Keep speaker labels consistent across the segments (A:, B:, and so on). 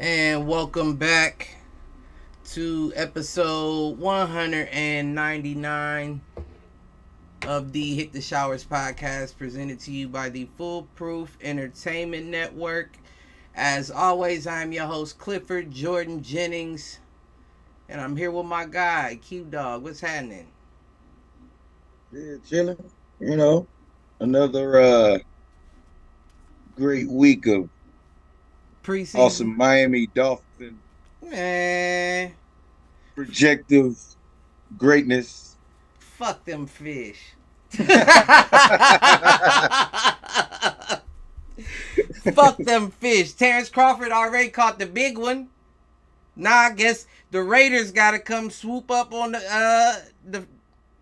A: And welcome back to episode 199 of the Hit the Showers podcast, presented to you by the Foolproof Entertainment Network. As always, I'm your host, Clifford Jordan Jennings, and I'm here with my guy, Q Dog. What's happening?
B: Yeah, chilling. Another great week of
A: Preseason?
B: awesome Miami Dolphin
A: Man,
B: projective greatness.
A: fuck them fish. Fuck them fish. Terrence Crawford already caught the big one. Now I guess the Raiders gotta come swoop up on the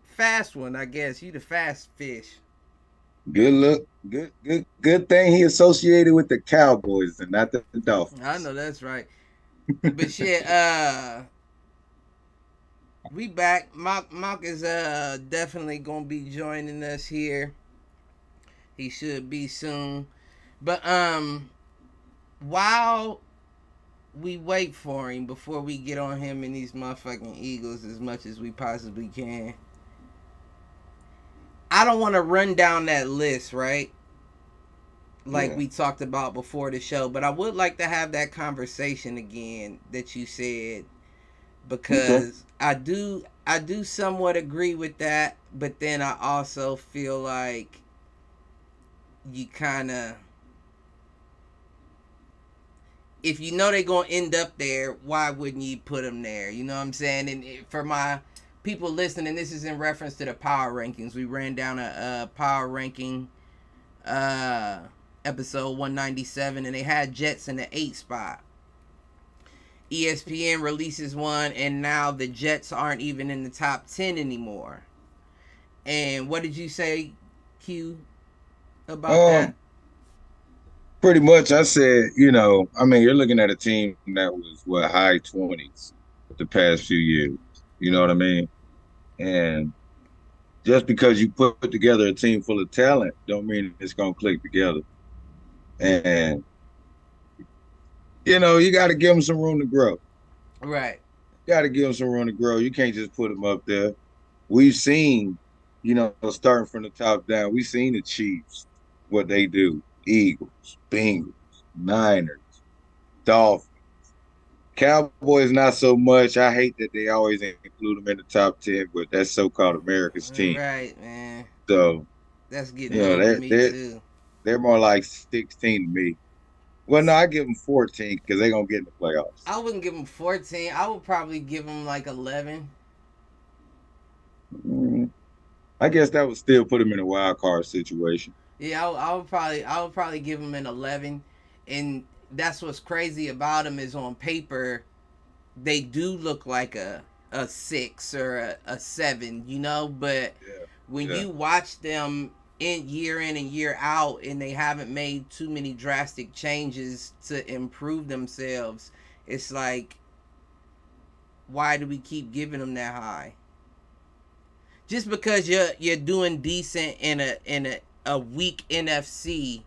A: fast one. I guess you the fast fish.
B: Good look. Good thing he associated with the Cowboys and not the
A: I
B: Dolphins.
A: know that's right. But shit, we back. Mock is definitely gonna be joining us here. He should be soon. But while we wait for him before we get on him and these motherfucking Eagles as much as we possibly can. I don't want to run down that list, right? Like
B: Yeah.
A: we talked about before the show, but I would like to have that conversation again that you said,
B: Okay.
A: because I do somewhat agree with that, but then I also feel like you kind of, if you know they're going to end up there, why wouldn't you put them there? You know what I'm saying? And for my people listening, this is in reference to the power rankings. We ran down a power ranking uh, episode 197, and they had Jets in the 8th spot. ESPN releases one, and now the Jets aren't even in the top 10 anymore. And what did you say, Q, about that?
B: Um, Pretty much I said, you're looking at a team that was high 20s the past few years. You know what I mean? And just because you put together a team full of talent don't mean it's gonna click together. And you got to give them some room to grow.
A: Right.
B: Got to give them some room to grow. You can't just put them up there. We've seen, starting from the top down, we've seen the Chiefs, what they do. Eagles, Bengals, Niners, Dolphins. Cowboys, not so much. I hate that they always include them in the top 10, but that's so-called America's team.
A: Right, man.
B: So,
A: That's getting
B: you know,
A: old to
B: they're,
A: me,
B: they're,
A: too.
B: they're more like 16 to me. Well, no, I give them 14 because they're going to get in the playoffs.
A: I wouldn't give them 14. I would probably give them like 11.
B: Mm, I guess that would still put them in a wild card situation.
A: Yeah, I would probably give them an 11. And that's what's crazy about them, is on paper they do look like a 6 or a 7, but
B: Yeah,
A: when
B: yeah,
A: you watch them in and year out, and they haven't made too many drastic changes to improve themselves, it's like, why do we keep giving them that high? Just because you're doing decent in a weak NFC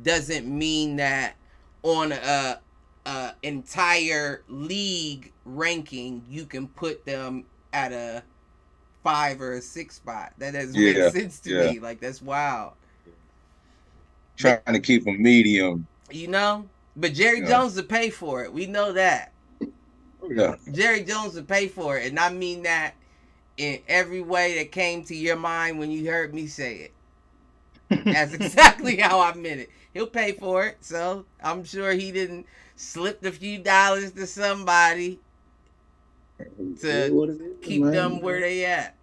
A: doesn't mean that on a entire league ranking you can put them at a 5 or a 6 spot. That doesn't make
B: yeah,
A: sense to
B: yeah.
A: me. Like, that's wild. But
B: Trying to keep them medium,
A: you know, but Jerry
B: you know.
A: Jones will pay for it. We know that.
B: Yeah.
A: Jerry Jones will pay for it, and I mean that in every way that came to your mind when you heard me say it. That's exactly how I meant it. He'll pay for it, so I'm sure he didn't slip a few dollars to somebody to
B: What is it,
A: keep them where
B: man?
A: they at.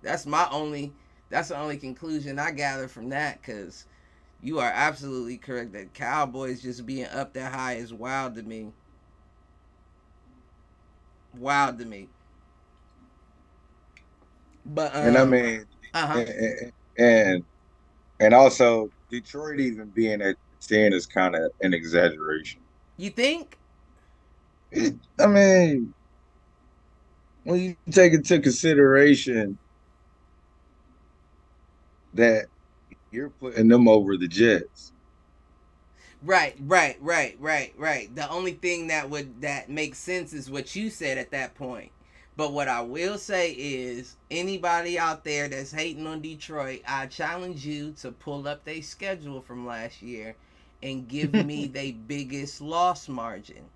A: That's my only. That's the only conclusion I gather from that. Because you are absolutely correct that Cowboys just being up that high is wild to me. Wild to me. But
B: And I mean,
A: uh huh.
B: and and also Detroit even being at 10 is kind of an exaggeration.
A: You think?
B: I mean, when you take into consideration that you're putting them over the Jets.
A: Right. The only thing that makes sense is what you said at that point. But what I will say is, anybody out there that's hating on Detroit, I challenge you to pull up their schedule from last year and give me their biggest loss margin.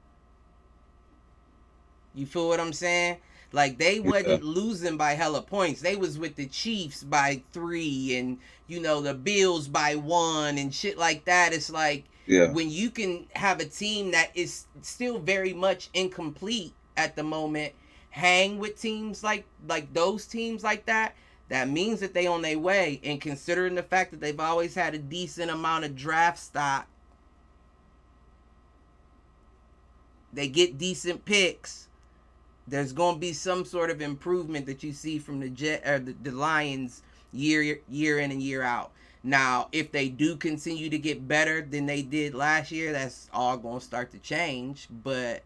A: You feel what I'm saying? Like, they
B: Yeah,
A: wasn't losing by hella points. They was with the Chiefs by 3 and the Bills by 1 and shit like that. It's like,
B: yeah.
A: when you can have a team that is still very much incomplete at the moment, hang with teams like those teams like that, that means that they on their way. And considering the fact that they've always had a decent amount of draft stock, they get decent picks. There's going to be some sort of improvement that you see from the Lions year in and year out. Now, if they do continue to get better than they did last year, that's all going to start to change. But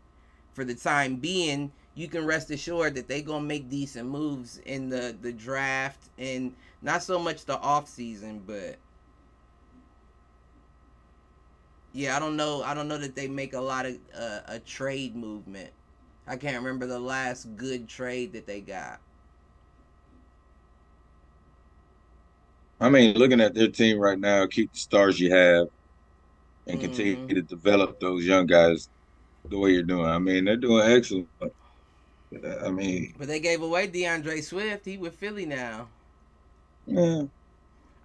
A: for the time being, you can rest assured that they're going to make decent moves in the draft, and not so much the off season, but yeah, I don't know that they make a lot of a trade movement. I can't remember the last good trade that they got.
B: I mean, looking at their team right now, keep the stars you have and continue
A: Mm-hmm.
B: to develop those young guys the way you're doing. I mean, they're doing excellent. I mean,
A: But they gave away DeAndre Swift. He with Philly now.
B: yeah.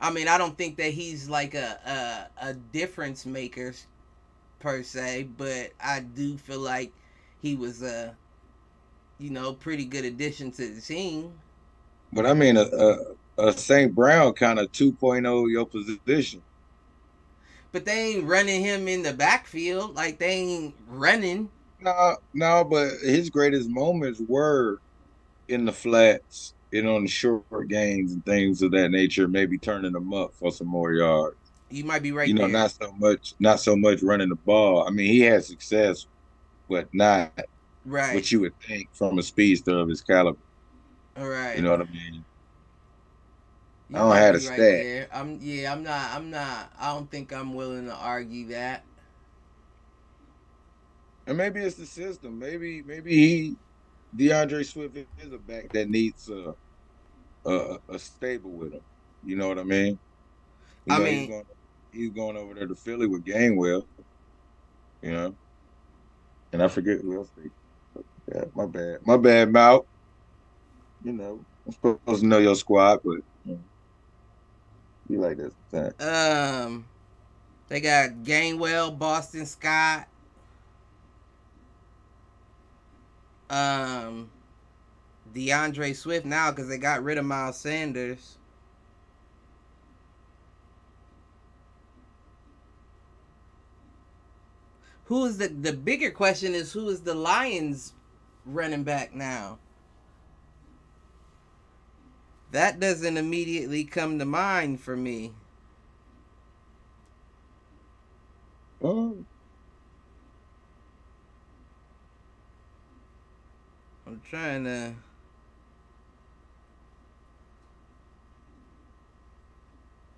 A: I mean, I don't think that he's like a difference maker per se, but I do feel like he was a pretty good addition to the team.
B: But I mean, a St. Brown kind of 2.0 your position.
A: But they ain't running him in the backfield. Like, they ain't running.
B: No, no, but his greatest moments were in the flats and on the short games and things of that nature, maybe turning them up for some more yards.
A: You might be right there.
B: Not so much running the ball. I mean, he had success, but not
A: Right.
B: what you would think from a speedster of his caliber.
A: All
B: You
A: right.
B: know what I mean? I
A: You
B: don't
A: might
B: have a
A: be right
B: stat.
A: there. I'm not. I don't think I'm willing to argue that.
B: And maybe it's the system. Maybe he DeAndre Swift is a back that needs a stable with him. You know what I mean? You
A: I
B: know
A: mean,
B: he's going over there to Philly with Gainwell. You know, and I forget who else. Yeah, my bad, Mount. You know, I'm supposed to know your squad, but you like that sometimes.
A: um, they got Gainwell, Boston Scott, um, DeAndre Swift now because they got rid of Miles Sanders. Who is the bigger question is, who is the Lions running back now? That doesn't immediately come to mind for me.
B: Oh,
A: I'm trying to.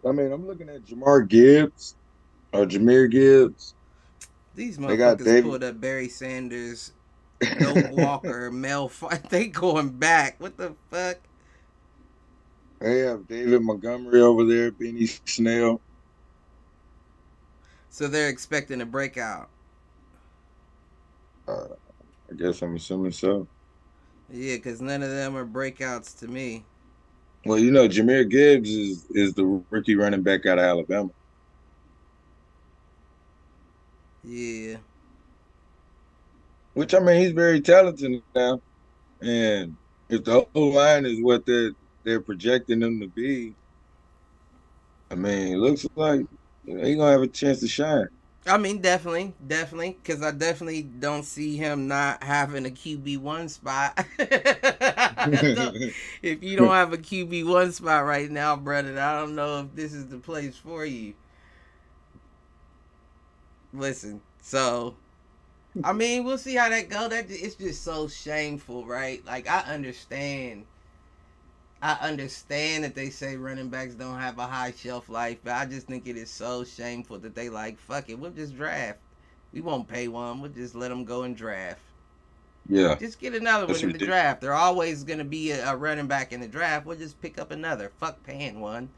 B: I mean, I'm looking at Jamar Gibbs or Jameer Gibbs.
A: These
B: They got
A: motherfuckers
B: David.
A: pulled up Barry Sanders, Doak Walker, Mel. They going back. What the fuck?
B: They have David Montgomery over there, Benny Snell.
A: So they're expecting a breakout.
B: Uh, I guess I'm assuming so.
A: Yeah, because none of them are breakouts to me.
B: Well, you know, Jameer Gibbs is the rookie running back out of Alabama.
A: Yeah.
B: Which I mean, he's very talented now. And if the whole line is what they're projecting them to be, I mean, it looks like he's gonna have a chance to shine.
A: I mean, definitely, because I definitely don't see him not having a QB1 spot. If you don't have a QB1 spot right now, brother, I don't know if this is the place for you. Listen, so I mean, we'll see how that go. That it's just so shameful, right? Like, I understand I understand that they say running backs don't have a high shelf life, but I just think it is so shameful that they like, fuck it, we'll just draft. We won't pay one. We'll just let them go and draft.
B: Yeah,
A: Just get another
B: that's
A: one in the
B: ridiculous.
A: draft. They're always going to be a running back in the draft. We'll just pick up another. Fuck paying one.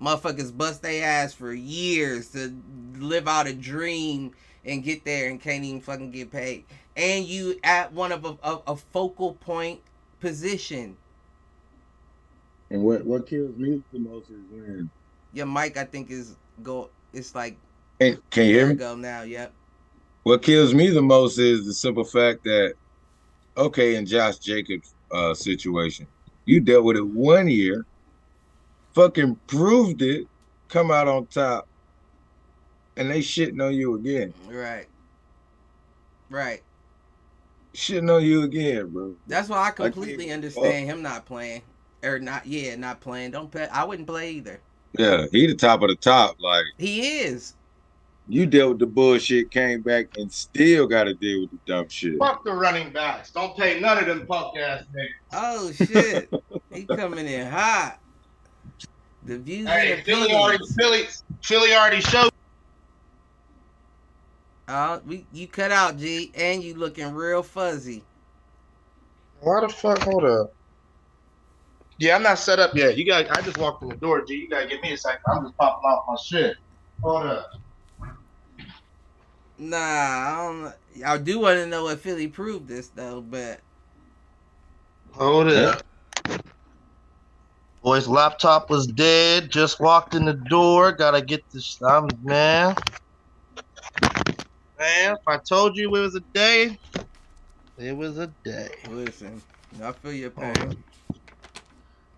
A: Motherfuckers bust their ass for years to live out a dream and get there and can't even fucking get paid. And you at one of a focal point position.
B: And what kills me the most is when.
A: Your mic, I think, is go. It's like
B: And can you
A: there
B: hear
A: we
B: me?
A: go now. Yep.
B: What kills me the most is the simple fact that okay, in Josh Jacobs' situation, you dealt with it 1 year, fucking proved it, come out on top, and they shitting on you again.
A: Right. Right.
B: Shitting on you again, bro.
A: That's why I
B: I can't
A: completely
B: keep up.
A: understand him not playing or not. Yeah, not playing. Don't play. I wouldn't play either.
B: Yeah, he the top of the top. Like
A: He is.
B: you dealt with the bullshit, came back, and still got to deal with the dumb shit.
C: Fuck the running backs. Don't pay none of them punk ass niggas.
A: Oh shit. He coming in hot. The views
C: Hey,
A: and opinions.
C: Philly already showed.
A: You cut out, G, and you looking real fuzzy.
C: Why the fuck? Hold up. Yeah, I'm not set up yet. You got. I just walked in the door, G. You gotta give me a second. I'm just popping off my shit. Hold up.
A: Nah, I do want to know if Philly proved this though, but
C: Hold up. Boy's laptop was dead. Just walked in the door. Gotta get this. Man. Man, if I told you it was a day, it was a day.
A: listen, I feel your pain.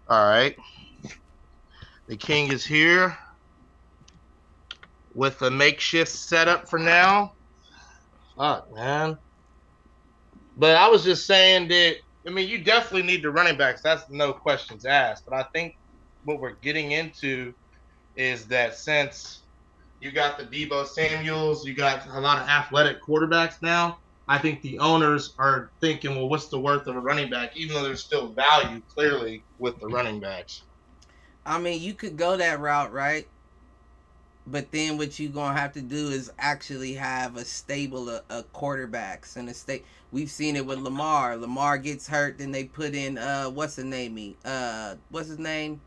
C: All right. The king is here with a makeshift setup for now. Fuck, man. But I was just saying that, I mean, you definitely need the running backs. That's no questions asked. But I think what we're getting into is that since you got the Debo Samuels, you got a lot of athletic quarterbacks now, I think the owners are thinking, well, what's the worth of a running back, even though there's still value clearly with the running backs.
A: I mean, you could go that route, right? But then what you gonna have to do is actually have a stable of quarterbacks and a state. We've seen it with Lamar. Lamar gets hurt, then they put in what's his name? What's his name?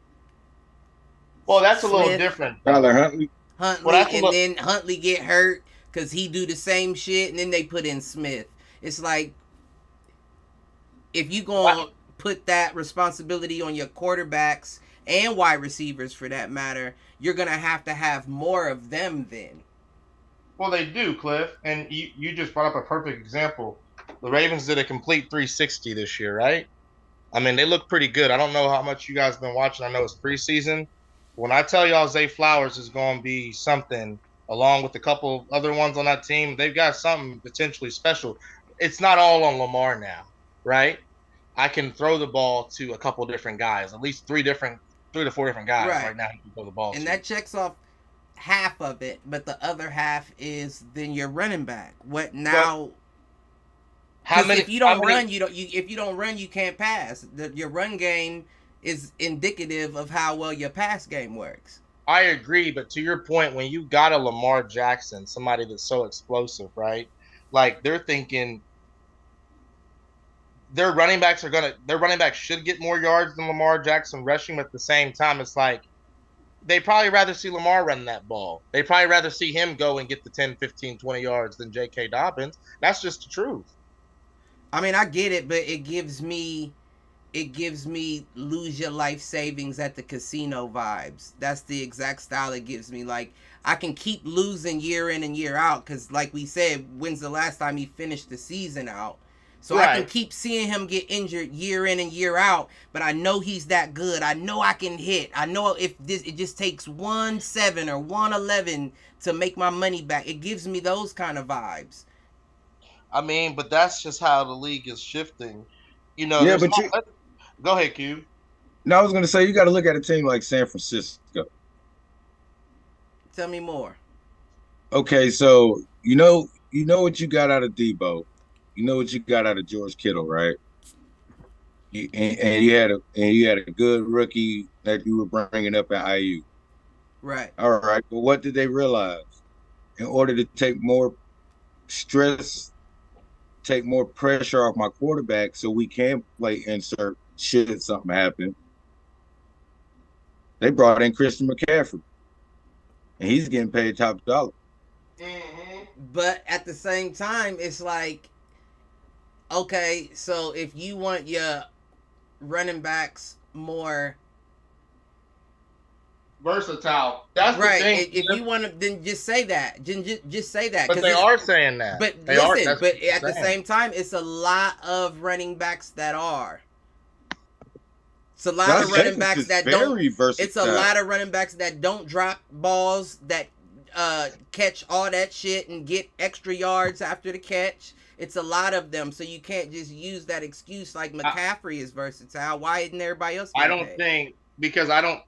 C: Well, that's a little
A: Smith.
C: different.
B: Tyler Huntley.
A: Huntley,
C: Well, that's a
A: and
C: little-
A: then Huntley get hurt because he do the same shit, and then they put in Smith. It's like if you gonna put that responsibility on your quarterbacks and wide receivers for that matter, you're gonna have more of them then.
C: Well, they do, Cliff. And you just brought up a perfect example. The Ravens did a complete 360 this year, right? I mean, they look pretty good. I don't know how much you guys been watching. I know it's preseason. When I tell y'all Zay Flowers is going to be something, along with a couple other ones on that team, they've got something potentially special. It's not all on Lamar now, right? I can throw the ball to a couple different guys, at least three to four different guys right now. He can throw the ball.
A: And that checks off half of it, but the other half is then your running back. What now? If you don't run, if you don't run, you can't pass. Your run game is indicative of how well your pass game works.
C: I agree, but to your point, when you got a Lamar Jackson, somebody that's so explosive, right? Like they're thinking their running backs should get more yards than Lamar Jackson rushing, but at the same time, it's like they probably rather see Lamar run that ball. They probably rather see him go and get the 10, 15, 20 yards than J.K. Dobbins. That's just the truth.
A: I mean, I get it, but it gives me lose your life savings at the casino vibes. That's the exact style it gives me. Like, I can keep losing year in and year out because, like we said, when's the last time he finished the season out? So right. I can keep seeing him get injured year in and year out, but I know he's that good. I know I can hit. I know if it just takes 1-7 or 1-11 to make my money back. It gives me those kind of vibes.
C: I mean, but that's just how the league is shifting. You know,
B: yeah, but
C: go ahead, Q.
B: No, I was going to say, you got to look at a team like San Francisco.
A: Tell me more.
B: Okay, so you know what you got out of Debo. You know what you got out of George Kittle, right? And you had a good rookie that you were bringing up at IU.
A: Right.
B: All right, but what did they realize? In order to take more stress, take more pressure off my quarterback, so we can play insert should something happen, they brought in Christian McCaffrey, and he's getting paid top dollar.
C: Mm-hmm.
A: But at the same time, it's like, okay, so if you want your running backs more
C: Versatile. That's
A: right,
C: the thing.
A: if you want to, then just say that. Just say that.
C: But they are saying that.
A: But
C: they
A: listen,
C: are,
A: but at the same time, it's a lot of running backs that are. It's a lot of running backs that don't. It's a lot of running backs that don't drop balls, that catch all that shit and get extra yards after the catch. It's a lot of them, so you can't just use that excuse like McCaffrey is versatile. Why isn't everybody else?
C: I don't think, because I don't.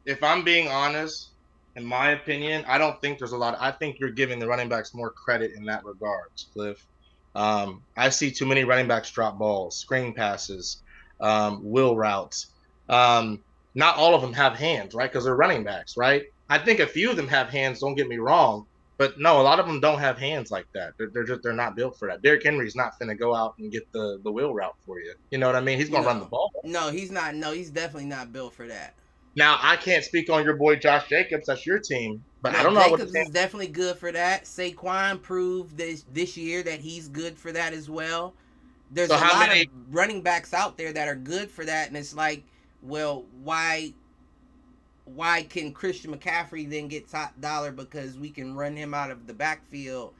C: If I'm being honest, in my opinion, I don't think there's a lot. I think you're giving the running backs more credit in that regards, Cliff. I see too many running backs drop balls, screen passes, wheel routes. Not all of them have hands, right? Because they're running backs, right? I think a few of them have hands. Don't get me wrong, but no, a lot of them don't have hands like that. They're not built for that. Derrick Henry's not finna go out and get the wheel route for you. You know what I mean? He's gonna run the ball.
A: No, he's not. No, he's definitely not built for that.
C: Now, I can't speak on your boy Josh Jacobs. That's your team, but
A: now,
C: I don't know.
A: Jacobs is definitely good for that. Saquon proved this year that he's good for that as well. There's a lot of running backs out there that are good for that, and it's like, well, why can Christian McCaffrey then get top dollar because we can run him out of the backfield,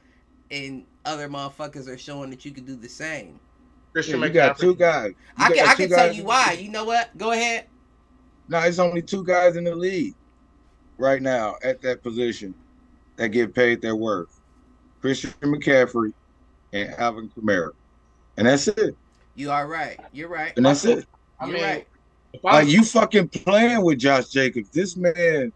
A: and other motherfuckers are showing that you can do the same.
B: Christian McCaffrey. Got two guys.
A: I can tell you why. You know what? Go ahead.
B: No, it's only two guys in the league right now at that position that get paid their worth. Christian McCaffrey and Alvin Kamara. And that's it.
A: You are right. You're right.
B: And that's it.
A: You're right.
B: Like, you fucking playing with Josh Jacobs. This man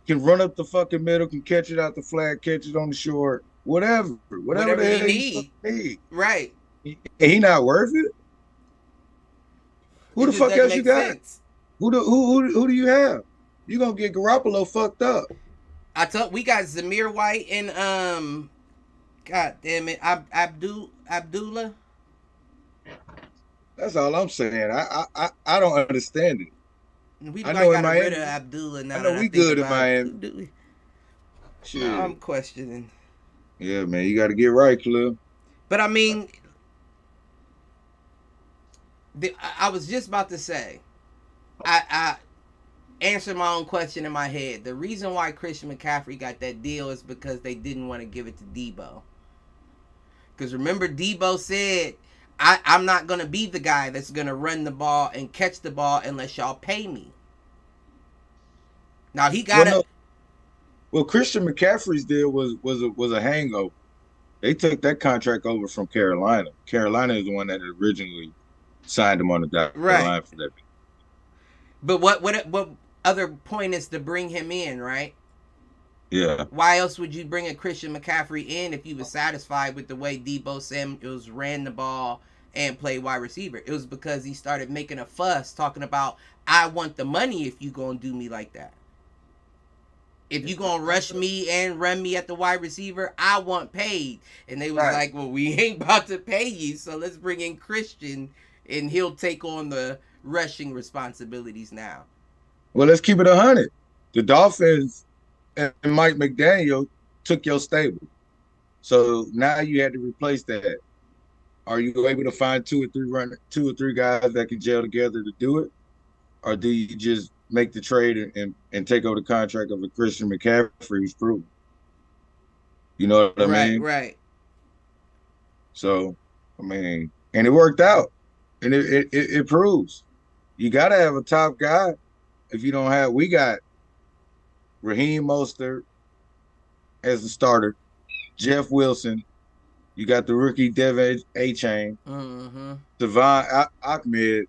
B: can run up the fucking middle, can catch it out the flat, catch it on the short, whatever the hell
A: you need. Right.
B: And he not worth it? Who the fuck else you got? Sense. Who do you have? You gonna get Garoppolo fucked up.
A: We got Zamir White and God damn it, Abdullah.
B: That's all I'm saying. I don't understand it.
A: We probably got rid of Abdullah now.
B: I know we good in Miami.
A: No, I'm questioning.
B: Yeah, man, you got to get right, Cliff.
A: But I mean, I was just about to say, I answered my own question in my head. The reason why Christian McCaffrey got that deal is because they didn't want to give it to Debo. Because remember, Debo said, I'm not going to be the guy that's going to run the ball and catch the ball unless y'all pay me. Now, he got it.
B: Well, Christian McCaffrey's deal was a hangover. They took that contract over from Carolina. Carolina is the one that originally signed him on the dotted line for that.
A: But what other point is to bring him in, right?
B: Yeah.
A: Why else would you bring a Christian McCaffrey in if you were satisfied with the way Debo Samuels ran the ball and played wide receiver? It was because he started making a fuss talking about, I want the money if you gonna do me like that. If you gonna rush me and run me at the wide receiver, I want paid. And they was like, well, we ain't about to pay you, so let's bring in Christian and he'll take on the rushing responsibilities now.
B: Well, let's keep it 100. The Dolphins and Mike McDaniel took your stable. So now you had to replace that. Are you able to find two or three guys that can gel together to do it? Or do you just make the trade and take over the contract of a Christian McCaffrey who's proven? You know what I mean?
A: Right.
B: So, I mean, and it worked out. And it proves. You got to have a top guy. If you don't have, we got Raheem Mostert as the starter, Jeff Wilson. You got the rookie Devin A-Chain.
A: Mm-hmm.
B: Devon Ahmed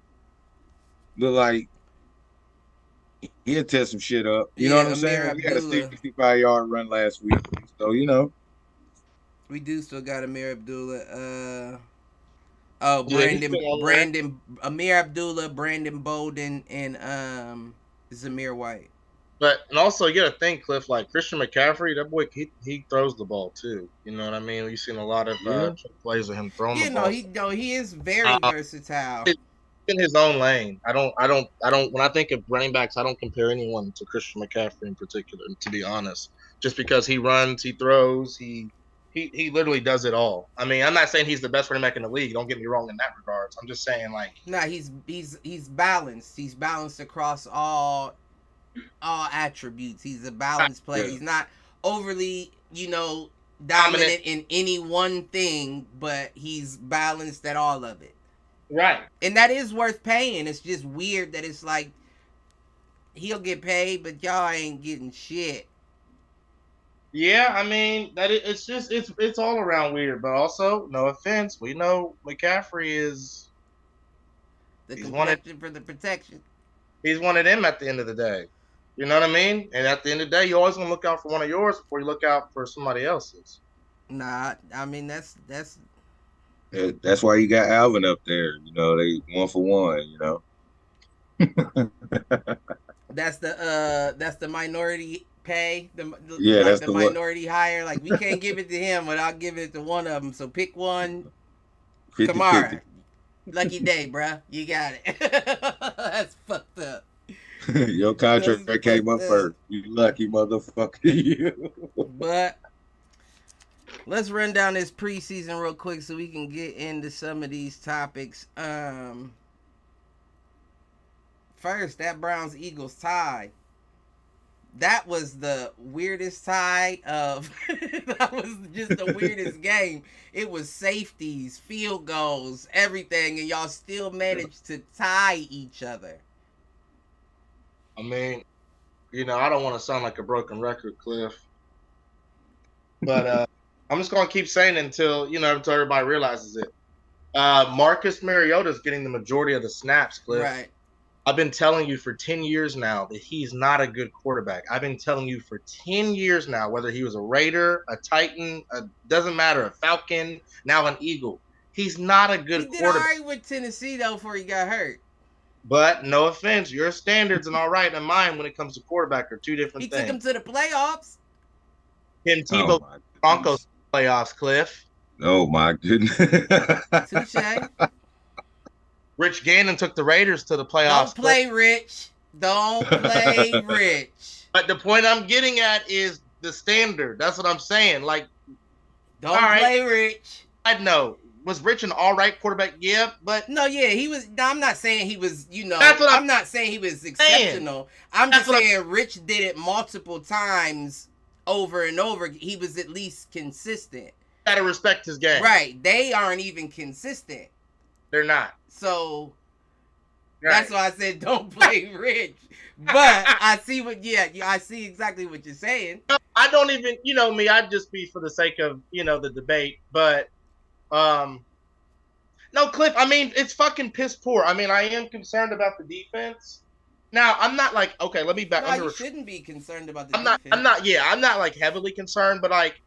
B: look like he'll test some shit up. You know what I'm saying? We had a 65-yard run last week. So, you know.
A: We do still got Amir Abdullah. Oh,
C: Yeah, he's been on there.
A: Amir Abdullah, Brandon Bolden, and Zamir White.
C: But and also you got to think, Cliff, like Christian McCaffrey, that boy, he throws the ball too. You know what I mean? We've seen a lot of
B: Yeah.
C: plays of him throwing
A: Yeah,
C: the ball.
A: he is very versatile.
C: In his own lane. I don't. When I think of running backs, I don't compare anyone to Christian McCaffrey in particular. To be honest, just because he runs, he throws, he literally does it all. I mean, I'm not saying he's the best running back in the league. Don't get me wrong in that regards. I'm just saying like.
A: Nah, he's balanced. He's balanced across all attributes. He's a balanced player.
B: Yeah.
A: He's not overly, dominant in any one thing, but he's balanced at all of it.
C: Right.
A: And that is worth paying. It's just weird that it's like he'll get paid, but y'all ain't getting shit.
C: Yeah, I mean it's all around weird, but also no offense, we know McCaffrey is
A: the complexion for the protection.
C: He's one of them at the end of the day. You know what I mean? And at the end of the day, you always want to look out for one of yours before you look out for somebody else's.
A: Nah, I mean that's
B: why you got Alvin up there. They 1 for 1.
A: That's the minority pay.
B: That's
A: the minority hire. Like we can't give it to him, but I'll give it to one of them. So pick one.
B: 50,
A: Kamara.
B: 50.
A: Lucky day, bruh. You got it. That's fucked up.
B: Your contract came up first. You lucky motherfucker. You.
A: But let's run down this preseason real quick so we can get into some of these topics. First, that Browns-Eagles tie. That was the weirdest tie of... that was just the weirdest game. It was safeties, field goals, everything, and y'all still managed to tie each other.
C: I mean, I don't want to sound like a broken record, Cliff. But I'm just going to keep saying it until everybody realizes it. Marcus Mariota is getting the majority of the snaps, Cliff.
A: Right.
C: I've been telling you for 10 years now that he's not a good quarterback. I've been telling you for 10 years now, whether he was a Raider, a Titan, doesn't matter, a Falcon, now an Eagle. He's not a good quarterback. He did all
A: right with Tennessee, though, before he got hurt.
C: But no offense, your standards and all right and mine when it comes to quarterback are two different things.
A: He took him to the playoffs.
C: Tim Tebow Broncos playoffs, Cliff.
B: Oh, my goodness.
A: Touche.
C: Rich Gannon took the Raiders to the playoffs.
A: Don't play Rich. Don't play Rich.
C: But the point I'm getting at is the standard. That's what I'm saying. Like,
A: don't play Rich.
C: I know. Was Rich an all right quarterback? Yeah, but
A: no, yeah, he was. I'm not saying he was. I'm not saying he was exceptional. I'm just saying Rich did it multiple times over and over. He was at least consistent.
C: Gotta respect his game.
A: Right. They aren't even consistent.
C: They're not.
A: So that's why I said don't play Rich. But I see I see exactly what you're saying.
C: I don't even, me, I'd just be for the sake of, the debate. But, no, Cliff, I mean, it's fucking piss poor. I mean, I am concerned about the defense. Now, I'm not like, okay, let me back.
A: No, you shouldn't be concerned about the
C: defense.
A: I'm
C: not like heavily concerned, but like,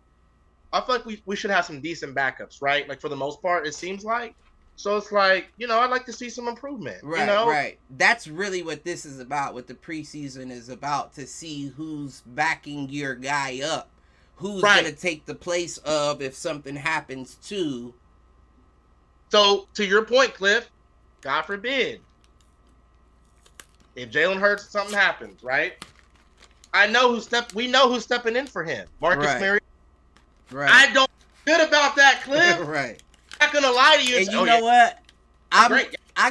C: I feel like we should have some decent backups, right? Like for the most part, it seems like. So it's like, I'd like to see some improvement.
A: Right, right. That's really what this is about, what the preseason is about, to see who's backing your guy up. Who's going to take the place of if something happens to.
C: So, to your point, Cliff, God forbid, if Jalen Hurts, something happens, right? We know who's stepping in for him. Marcus Mariota.
A: Right.
C: I don't feel good about that, Cliff.
A: Right.
C: I'm not gonna lie to you.
A: And you know what? I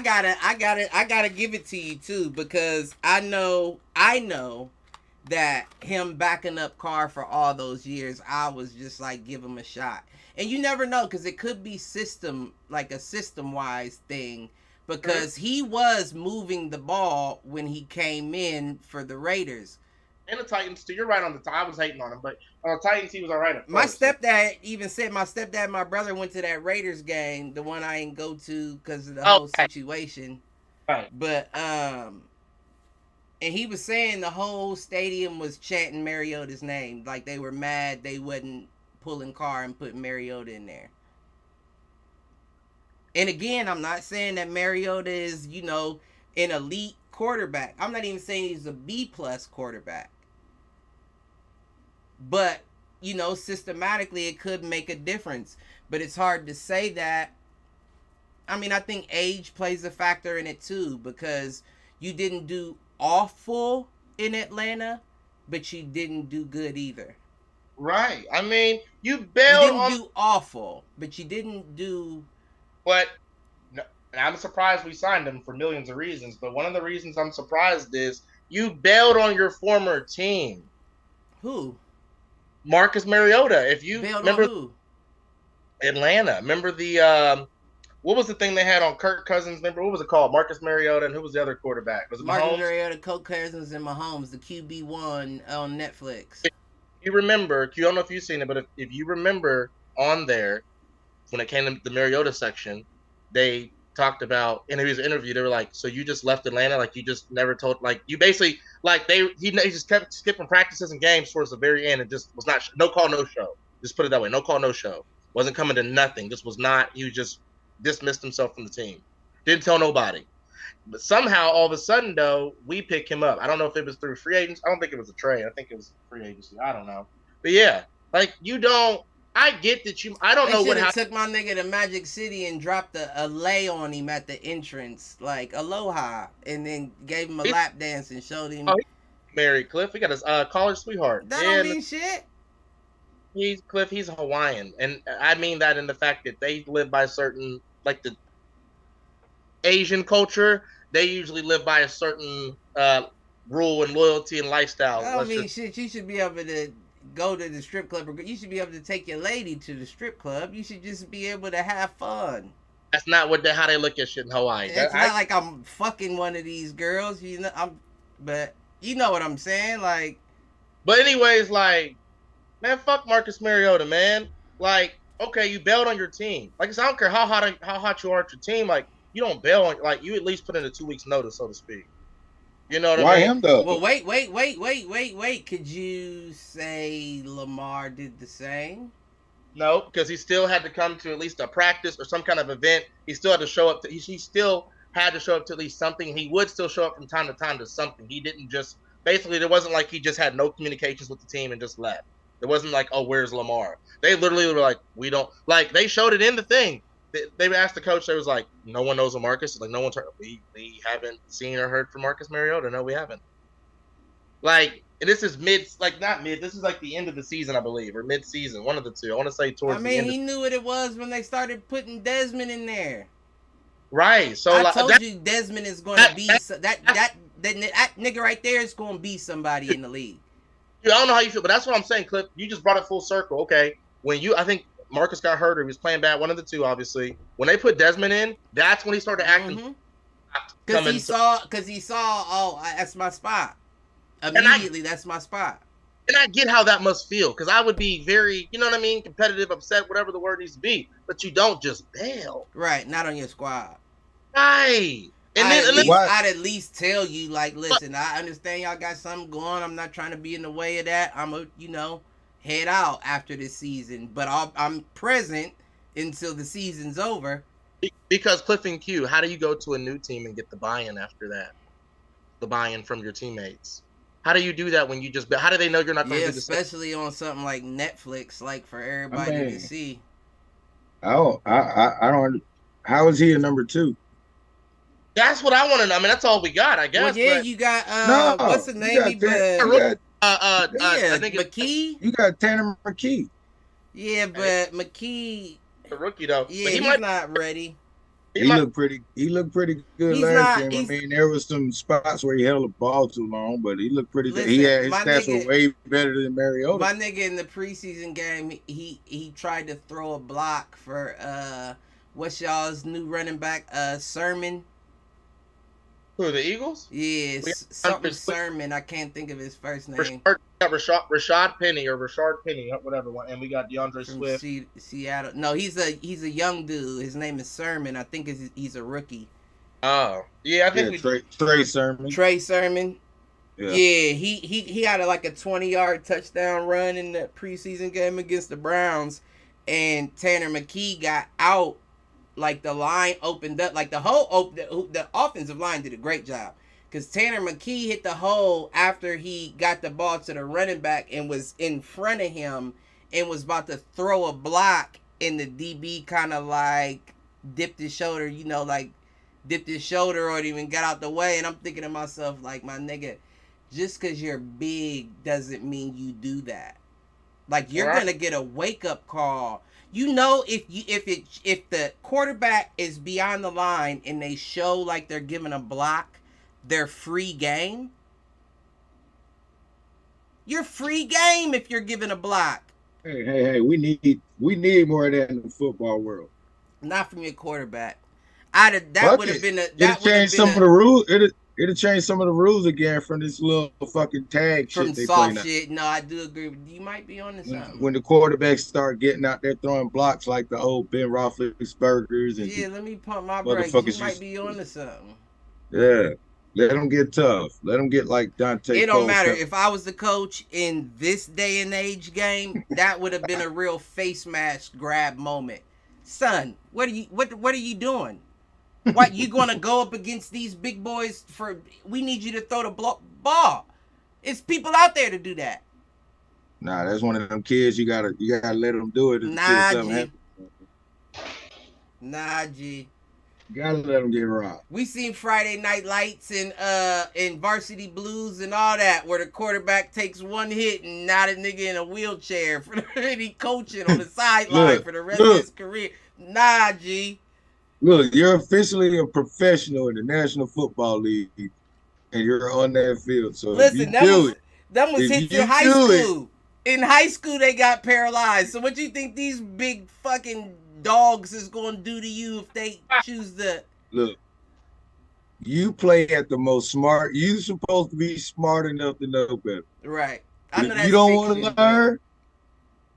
A: gotta give it to you too, because I know that him backing up Carr for all those years, I was just like, give him a shot. And you never know, because it could be a system-wise thing, because he was moving the ball when he came in for the Raiders.
C: And the Titans too. You're right on the I was hating on him, but on the Titans he was all right.
A: My stepdad even said and my brother went to that Raiders game, the one I didn't go to because of the whole situation.
C: Right.
A: But and he was saying the whole stadium was chanting Mariota's name, like they were mad they wasn't pulling Carr and putting Mariota in there. And again, I'm not saying that Mariota is, an elite quarterback. I'm not even saying he's a B plus quarterback. But, systematically it could make a difference. But it's hard to say that. I mean, I think age plays a factor in it too, because you didn't do awful in Atlanta, but you didn't do good either.
C: Right. I mean, you
A: didn't do awful, but you didn't do.
C: But and I'm surprised we signed him for millions of reasons. But one of the reasons I'm surprised is you bailed on your former team.
A: Who?
C: Marcus Mariota. If you
A: bailed
C: remember,
A: on who?
C: Atlanta. Remember the what was the thing they had on Kirk Cousins? Remember what was it called? Marcus Mariota, and who was the other quarterback? Was it
A: Marcus
C: Mahomes?
A: Mariota, Kirk Cousins, and Mahomes, the QB1 on Netflix.
C: You remember? I don't know if you've seen it, but if you remember on there, when it came to the Mariota section, they talked about, and he was interviewed. They were like, "So you just left Atlanta? Like you just never told? Like you basically like he just kept skipping practices and games towards the very end, and just was not no call, no show. Just put it that way, no call, no show. Wasn't coming to nothing. Just was not. He was just dismissed himself from the team. Didn't tell nobody. But somehow, all of a sudden, though, we pick him up. I don't know if it was through free agents. I don't think it was a trade. I think it was free agency. I don't know. But yeah, like you don't. I get that you. I don't know what
A: happened. Took my nigga to Magic City and dropped a lay on him at the entrance, like aloha, and then gave him a lap dance and showed him.
C: Oh, married Cliff. We got his college sweetheart.
A: That don't mean shit.
C: He's Cliff. He's Hawaiian, and I mean that in the fact that they live by certain, like the Asian culture. They usually live by a certain rule and loyalty and lifestyle.
A: I mean, shit. You should be able to go to the strip club. You should be able to take your lady to the strip club. You should just be able to have fun.
C: That's not how they look at shit in Hawaii.
A: It's not like I'm fucking one of these girls, but you know what I'm saying, like.
C: But anyways, like, man, fuck Marcus Mariota, man. Like, okay, you bailed on your team. Like, I don't care how hot you are at your team. Like, you don't bail on. Like, you at least put in a 2 weeks notice, so to speak. You know what I mean?
B: Why him though?
A: Well, wait. Could you say Lamar did the same?
C: No, because he still had to come to at least a practice or some kind of event. He still had to show up. He still had to show up to at least something. He would still show up from time to time to something. He didn't just basically. There wasn't like he just had no communications with the team and just left. It wasn't like, oh, where's Lamar? They literally were like, we don't like. They showed it in the thing. They asked the coach. They was like, no one knows of Marcus. Like, no one's heard. We haven't seen or heard from Marcus Mariota. No, we haven't. Like, and this is not mid. This is like the end of the season, I believe, or mid-season. One of the two. I want to say towards.
A: I mean, he knew what it was when they started putting Desmond in there.
C: Right. So
A: I told you Desmond is going to be that nigga right there is going to be somebody in the league.
C: I don't know how you feel, but that's what I'm saying, Cliff. You just brought it full circle. Okay, I think Marcus got hurt or he was playing bad, one of the two, obviously. When they put Desmond in, that's when he started acting.
A: Because he saw, oh, that's my spot. Immediately, that's my spot.
C: And I get how that must feel, because I would be very, you know what I mean, competitive, upset, whatever the word needs to be. But you don't just bail.
A: Right, not on your squad.
C: Right. And
A: I'd at least tell you, like, listen, I understand y'all got something going. I'm not trying to be in the way of that. I'm head out after this season, but I'm present until the season's over.
C: Because Cliff and Q, how do you go to a new team and get the buy-in after that? The buy-in from your teammates. How do you do that when you just? How do they know you're not going to do this?
A: Especially on something like Netflix, like for everybody to see.
B: I don't. How is he a number 2?
C: That's what I want to know. I mean, that's all we got, I guess.
A: Well, yeah, you got what's the name? I think McKee.
B: You got Tanner McKee.
A: Yeah, but McKee,
C: the rookie though.
A: Yeah, he's not ready.
B: He looked pretty good last game. I mean, there was some spots where he held the ball too long, but he looked pretty good. His stats were way better than Mariota.
A: My nigga in the preseason game, he tried to throw a block for what's y'all's new running back, Sermon.
C: Who, the Eagles?
A: Yeah, something Sermon. I can't think of his first name.
C: Rashad Penny, whatever one. And we got DeAndre Swift.
A: Seattle. No, he's a young dude. His name is Sermon. I think he's a rookie.
C: Oh, yeah, I think
B: Trey Sermon.
A: Trey Sermon. Yeah, he had a 20-yard touchdown run in the preseason game against the Browns, and Tanner McKee got out like the line opened up, like the offensive line did a great job. Because Tanner McKee hit the hole after he got the ball to the running back and was in front of him and was about to throw a block, and the DB kind of like dipped his shoulder, or even got out the way. And I'm thinking to myself, like, my nigga, just because you're big doesn't mean you do that. Like, you're gonna get a wake up call. If the quarterback is beyond the line and they show like they're giving a block, they're free game. You're free game if you're giving a block.
B: Hey, we need more of that in the football world.
A: Not from your quarterback. That would have been a
B: It'll change some of the rules. It'll change some of the rules again from this little fucking tag
A: from
B: shit they
A: soft
B: play
A: shit. No, I do agree with you. You might be on to something.
B: When the quarterbacks start getting out there throwing blocks like the old Ben Roethlisbergers and
A: yeah, let me pump my brakes. You might be on to something.
B: Yeah. Let them get tough. Let them get like Dante.
A: It don't matter. If I was the coach in this day and age game, that would have been a real face mask grab moment. Son, what are you doing? What, you gonna go up against these big boys we need you to throw the ball. It's people out there to do that.
B: Nah, that's one of them kids you gotta let them do it.
A: Nah, G.
B: You gotta let them get robbed.
A: We seen Friday Night Lights and Varsity Blues and all that, where the quarterback takes one hit and now the nigga in a wheelchair and he coaching on the sideline for the rest of his career. Nah, G.
B: Look, you're officially a professional in the National Football League, and you're on that field. So
A: listen, that was hits in high school. In high school, they got paralyzed. So what do you think these big fucking dogs is going to do to you if they choose to...
B: Look, you play at the most smart. You supposed to be smart enough to know better.
A: Right.
B: I know you don't want to learn.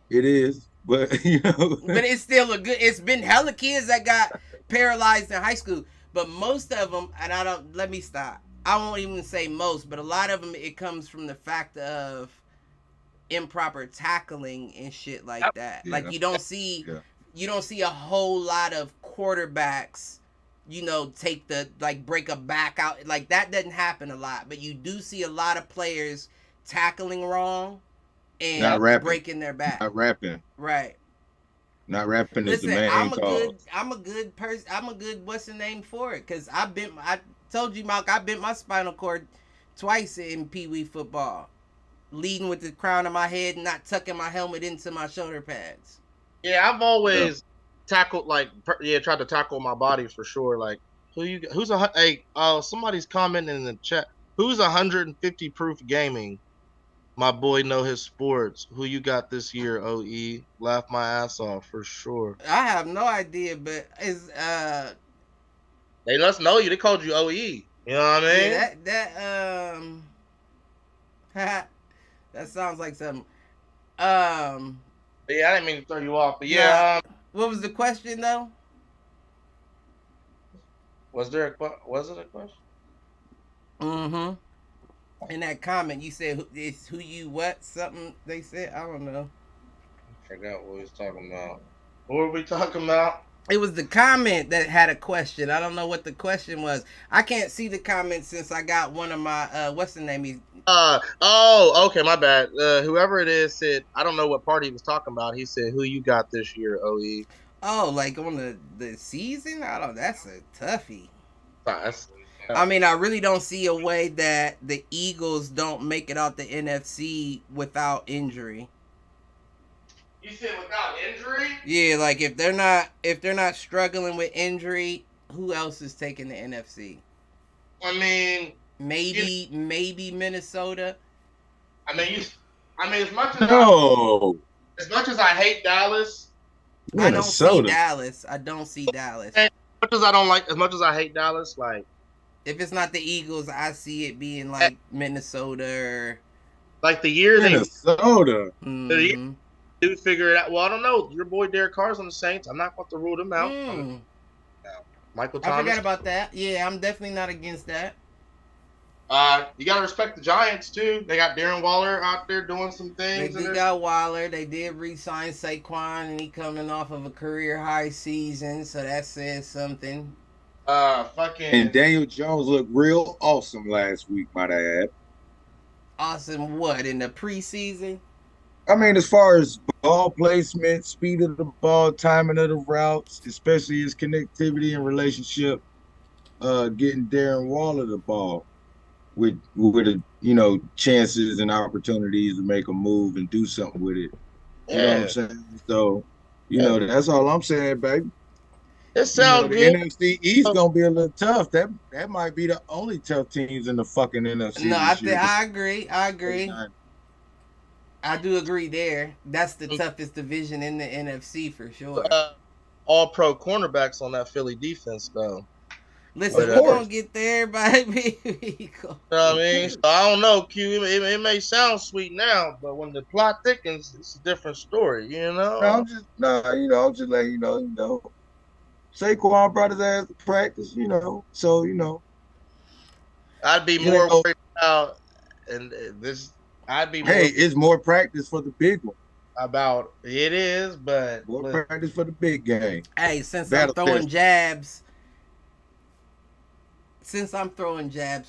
B: It is, but
A: But it's still it's been hella kids that got paralyzed in high school, but most of them, and let me stop. I won't even say most, but a lot of them, it comes from the fact of improper tackling and shit like that. Yeah. Like you don't see a whole lot of quarterbacks, take break a back out. Like that doesn't happen a lot, but you do see a lot of players tackling wrong and breaking their back.
B: Not rapping.
A: Right.
B: Not rapping is the main cause.
A: I'm a good person. I'm a good what's the name for it? Because I told you, Malk, I bent my spinal cord twice in Pee Wee football, leading with the crown of my head and not tucking my helmet into my shoulder pads.
C: Yeah, I've always tackled tried to tackle my body for sure. Like somebody's commenting in the chat. Who's 150 proof gaming? My boy know his sports. Who you got this year, OE? Laugh my ass off for sure.
A: I have no idea, but it's
C: they must know you. They called you OE. You know what I mean?
A: Yeah, that sounds like something.
C: Yeah, I didn't mean to throw you off, but yeah.
A: What was the question though?
C: Was it a question?
A: Mm-hmm. In that comment, you said it's who you what something they said. I don't know.
C: I forgot what we was talking about. What were we talking about?
A: It was the comment that had a question. I don't know what the question was. I can't see the comment since I got one of my what's the name?
C: Okay, my bad. Whoever it is said, I don't know what part he was talking about. He said, "Who you got this year, OE?"
A: Oh, like on the season? I don't. That's a toughie. I mean, I really don't see a way that the Eagles don't make it out the NFC without injury.
C: You said without injury?
A: Yeah, like if they're not struggling with injury, who else is taking the NFC?
C: I mean,
A: maybe Minnesota.
C: As much as I hate Dallas,
B: Minnesota.
A: I don't see Dallas.
C: As much as I hate Dallas, like.
A: If it's not the Eagles, I see it being like Minnesota or
C: like the year
B: Minnesota.
A: Mm-hmm.
C: Do figure it out. Well, I don't know. Your boy Derek Carr's on the Saints. I'm not going to rule them out.
A: Mm.
C: Michael Thomas.
A: I forgot about that. Yeah, I'm definitely not against that.
C: You gotta respect the Giants too. They got Darren Waller out there doing some
A: They
C: things.
A: did got Waller. They did re-sign Saquon, and he coming off of a career high season, so that says something.
B: And Daniel Jones looked real awesome last week, might I add.
A: Awesome what in the preseason?
B: I mean, as far as ball placement, speed of the ball, timing of the routes, especially his connectivity and relationship, getting Darren Waller the ball with chances and opportunities to make a move and do something with it. You know what I'm saying? So, that's all I'm saying, baby.
C: It sounds
B: the
C: good.
B: NFC East gonna be a little tough. That might be the only tough teams in the fucking NFC.
A: No, I agree. I do agree there. That's the toughest division in the NFC for sure.
C: All pro cornerbacks on that Philly defense, though.
A: Listen, we're going to get there, baby.
C: You know what I mean? So I don't know, Q. It may sound sweet now, but when the plot thickens, it's a different story, you know?
B: I'm just letting you know. Saquon brought his ass to practice, so.
C: I'd be more worried about, and this, I'd be more.
B: Hey, it's more practice for the big one.
C: About it is, but
B: more practice for the big game.
A: Hey, since I'm throwing jabs,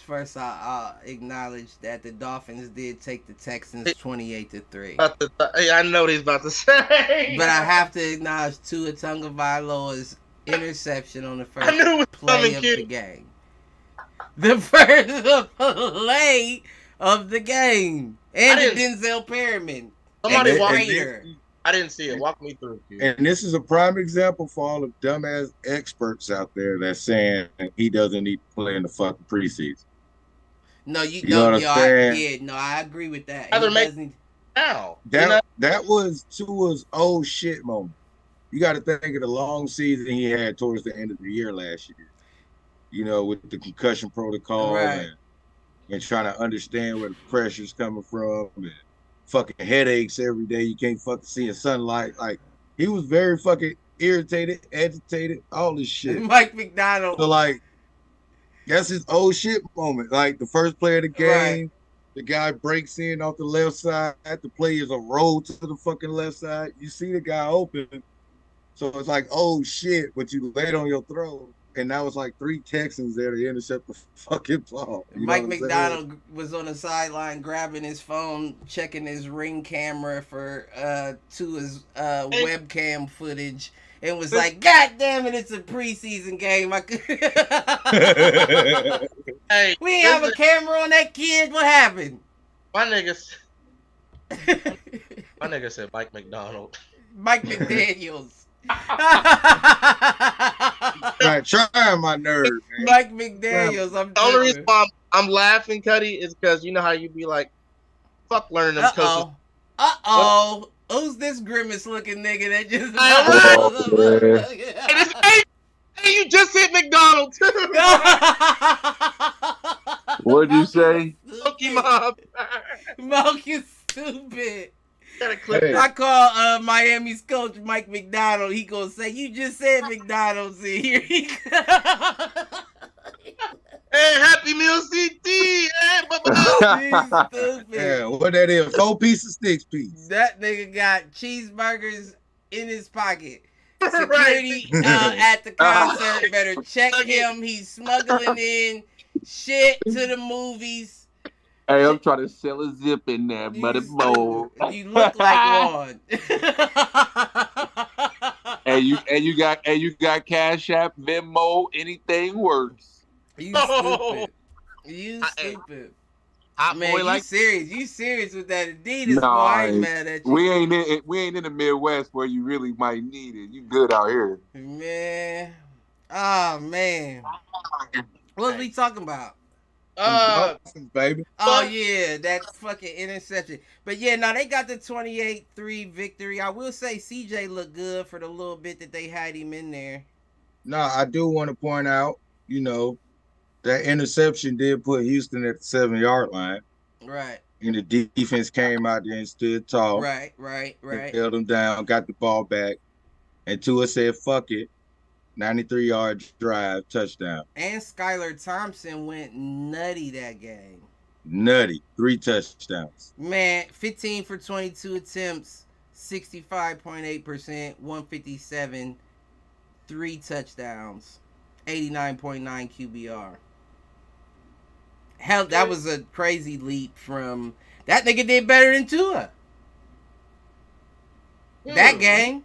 A: first I'll acknowledge that the Dolphins did take the Texans 28-3.
C: I know what he's about to say.
A: But I have to acknowledge Tua Tagovailoa's interception on the first play of the game. The first play of the game. And the Denzel Perryman.
C: Somebody I didn't see it. Walk me through it.
B: And this is a prime example for all the dumbass experts out there that's saying he doesn't need to play in the fucking preseason.
A: No, I agree with that.
B: That was Tua's old shit moment. You got to think of the long season he had towards the end of the year last year. With the concussion protocol and trying to understand where the pressure's coming from and fucking headaches every day. You can't fucking see in sunlight. Like, he was very fucking irritated, agitated, all this shit.
A: Mike McDonald.
B: So, like, that's his old shit moment. Like, the first play of the game, the guy breaks in off the left side. The play is a roll to the fucking left side. You see the guy open. So it's like, oh shit, but you laid on your throat. And now it's like 3 Texans there to intercept the fucking ball.
A: Mike McDonald was on the sideline grabbing his phone, checking his Ring camera for Tua's webcam footage, and was like, God damn it, it's a preseason game. Hey, we ain't have a camera on that kid. What happened?
C: My nigga said Mike McDonald.
A: Mike McDaniels.
B: Trying my nerves.
A: Mike McDaniels.
C: The only reason why I'm laughing, Cuddy, is because you know how you be like, fuck learning them coaches.
A: Who's this grimace looking nigga that just?
C: Hey, you just hit McDonald too.
D: What'd you say?
C: Monkey Mob.
A: Monkey stupid.
B: Hey.
A: I call Miami's coach Mike McDonald. He gonna say, "You just said McDonald's in here."
C: Hey, Happy Meal CT.
B: Yeah, what that is? 4 pieces, 6 pieces.
A: That nigga got cheeseburgers in his pocket. Security at the concert better check him. He's smuggling in shit to the movies.
D: Hey, I'm trying to sell a zip in there, buddy.
A: You look like one.
D: and you got Cash App, Venmo, anything works.
A: You stupid. You stupid. Man, you serious? You serious with that Adidas? Boy, I ain't mad at you.
D: We ain't in the Midwest where you really might need it. You good out here,
A: man. Oh man, what are we talking about?
B: Baby.
A: Oh yeah, that fucking interception. But yeah, no, they got the 28-3 victory. I will say CJ looked good for the little bit that they had him in there.
B: No, I do want to point out, that interception did put Houston at the 7-yard line.
A: Right.
B: And the defense came out there and stood tall.
A: Right.
B: Held them down, got the ball back. And Tua said, fuck it. 93-yard drive, touchdown.
A: And Skylar Thompson went nutty that game.
B: Nutty. 3 touchdowns.
A: Man, 15 for 22 attempts, 65.8%, 157, 3 touchdowns, 89.9 QBR. Hell, that was a crazy leap from that nigga did better than Tua. That game.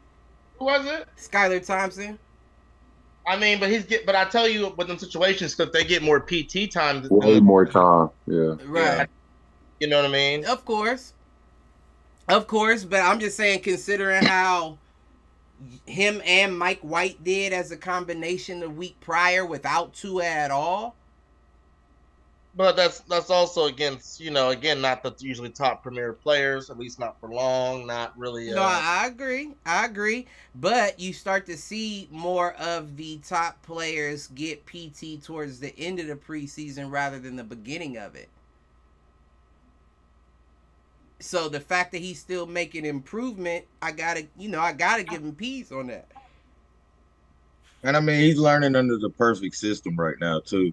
C: Who was it?
A: Skylar Thompson.
C: I mean, but I tell you, with them situations, because they get more PT time.
D: Way more time. Yeah.
A: Right.
C: You know what I mean?
A: Of course. But I'm just saying, considering how him and Mike White did as a combination the week prior without Tua at all.
C: But that's also against, not the usually top premier players, at least not for long, not really.
A: No, I agree. But you start to see more of the top players get PT towards the end of the preseason rather than the beginning of it. So the fact that he's still making improvement, I gotta give him peace on that.
B: And I mean, he's learning under the perfect system right now too.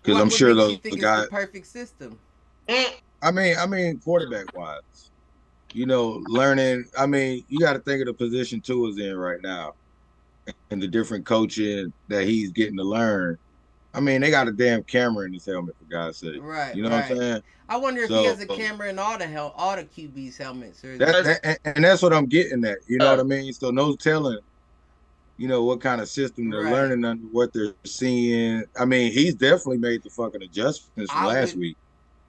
B: Because I'm sure those guys.
A: The perfect system.
B: I mean, quarterback wise, learning. I mean, you got to think of the position Tua's in right now, and the different coaching that he's getting to learn. I mean, they got a damn camera in his helmet, for God's sake.
A: Right.
B: You know what I'm saying?
A: I wonder if he has a camera in all the QB's helmets.
B: And that's what I'm getting at. You know what I mean? So no telling. What kind of system they're learning under what they're seeing. I mean, he's definitely made the fucking adjustments from last week.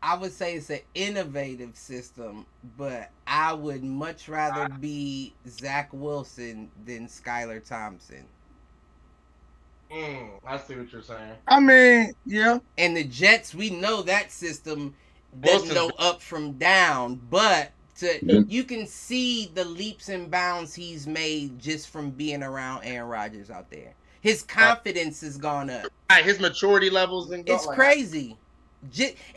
A: I would say it's an innovative system, but I would much rather be Zach Wilson than Skylar Thompson.
C: I see what you're saying.
B: I mean, yeah.
A: And the Jets, we know that system doesn't know up from down, but you can see the leaps and bounds he's made just from being around Aaron Rodgers out there. His confidence has gone up.
C: His maturity levels.
A: It's crazy.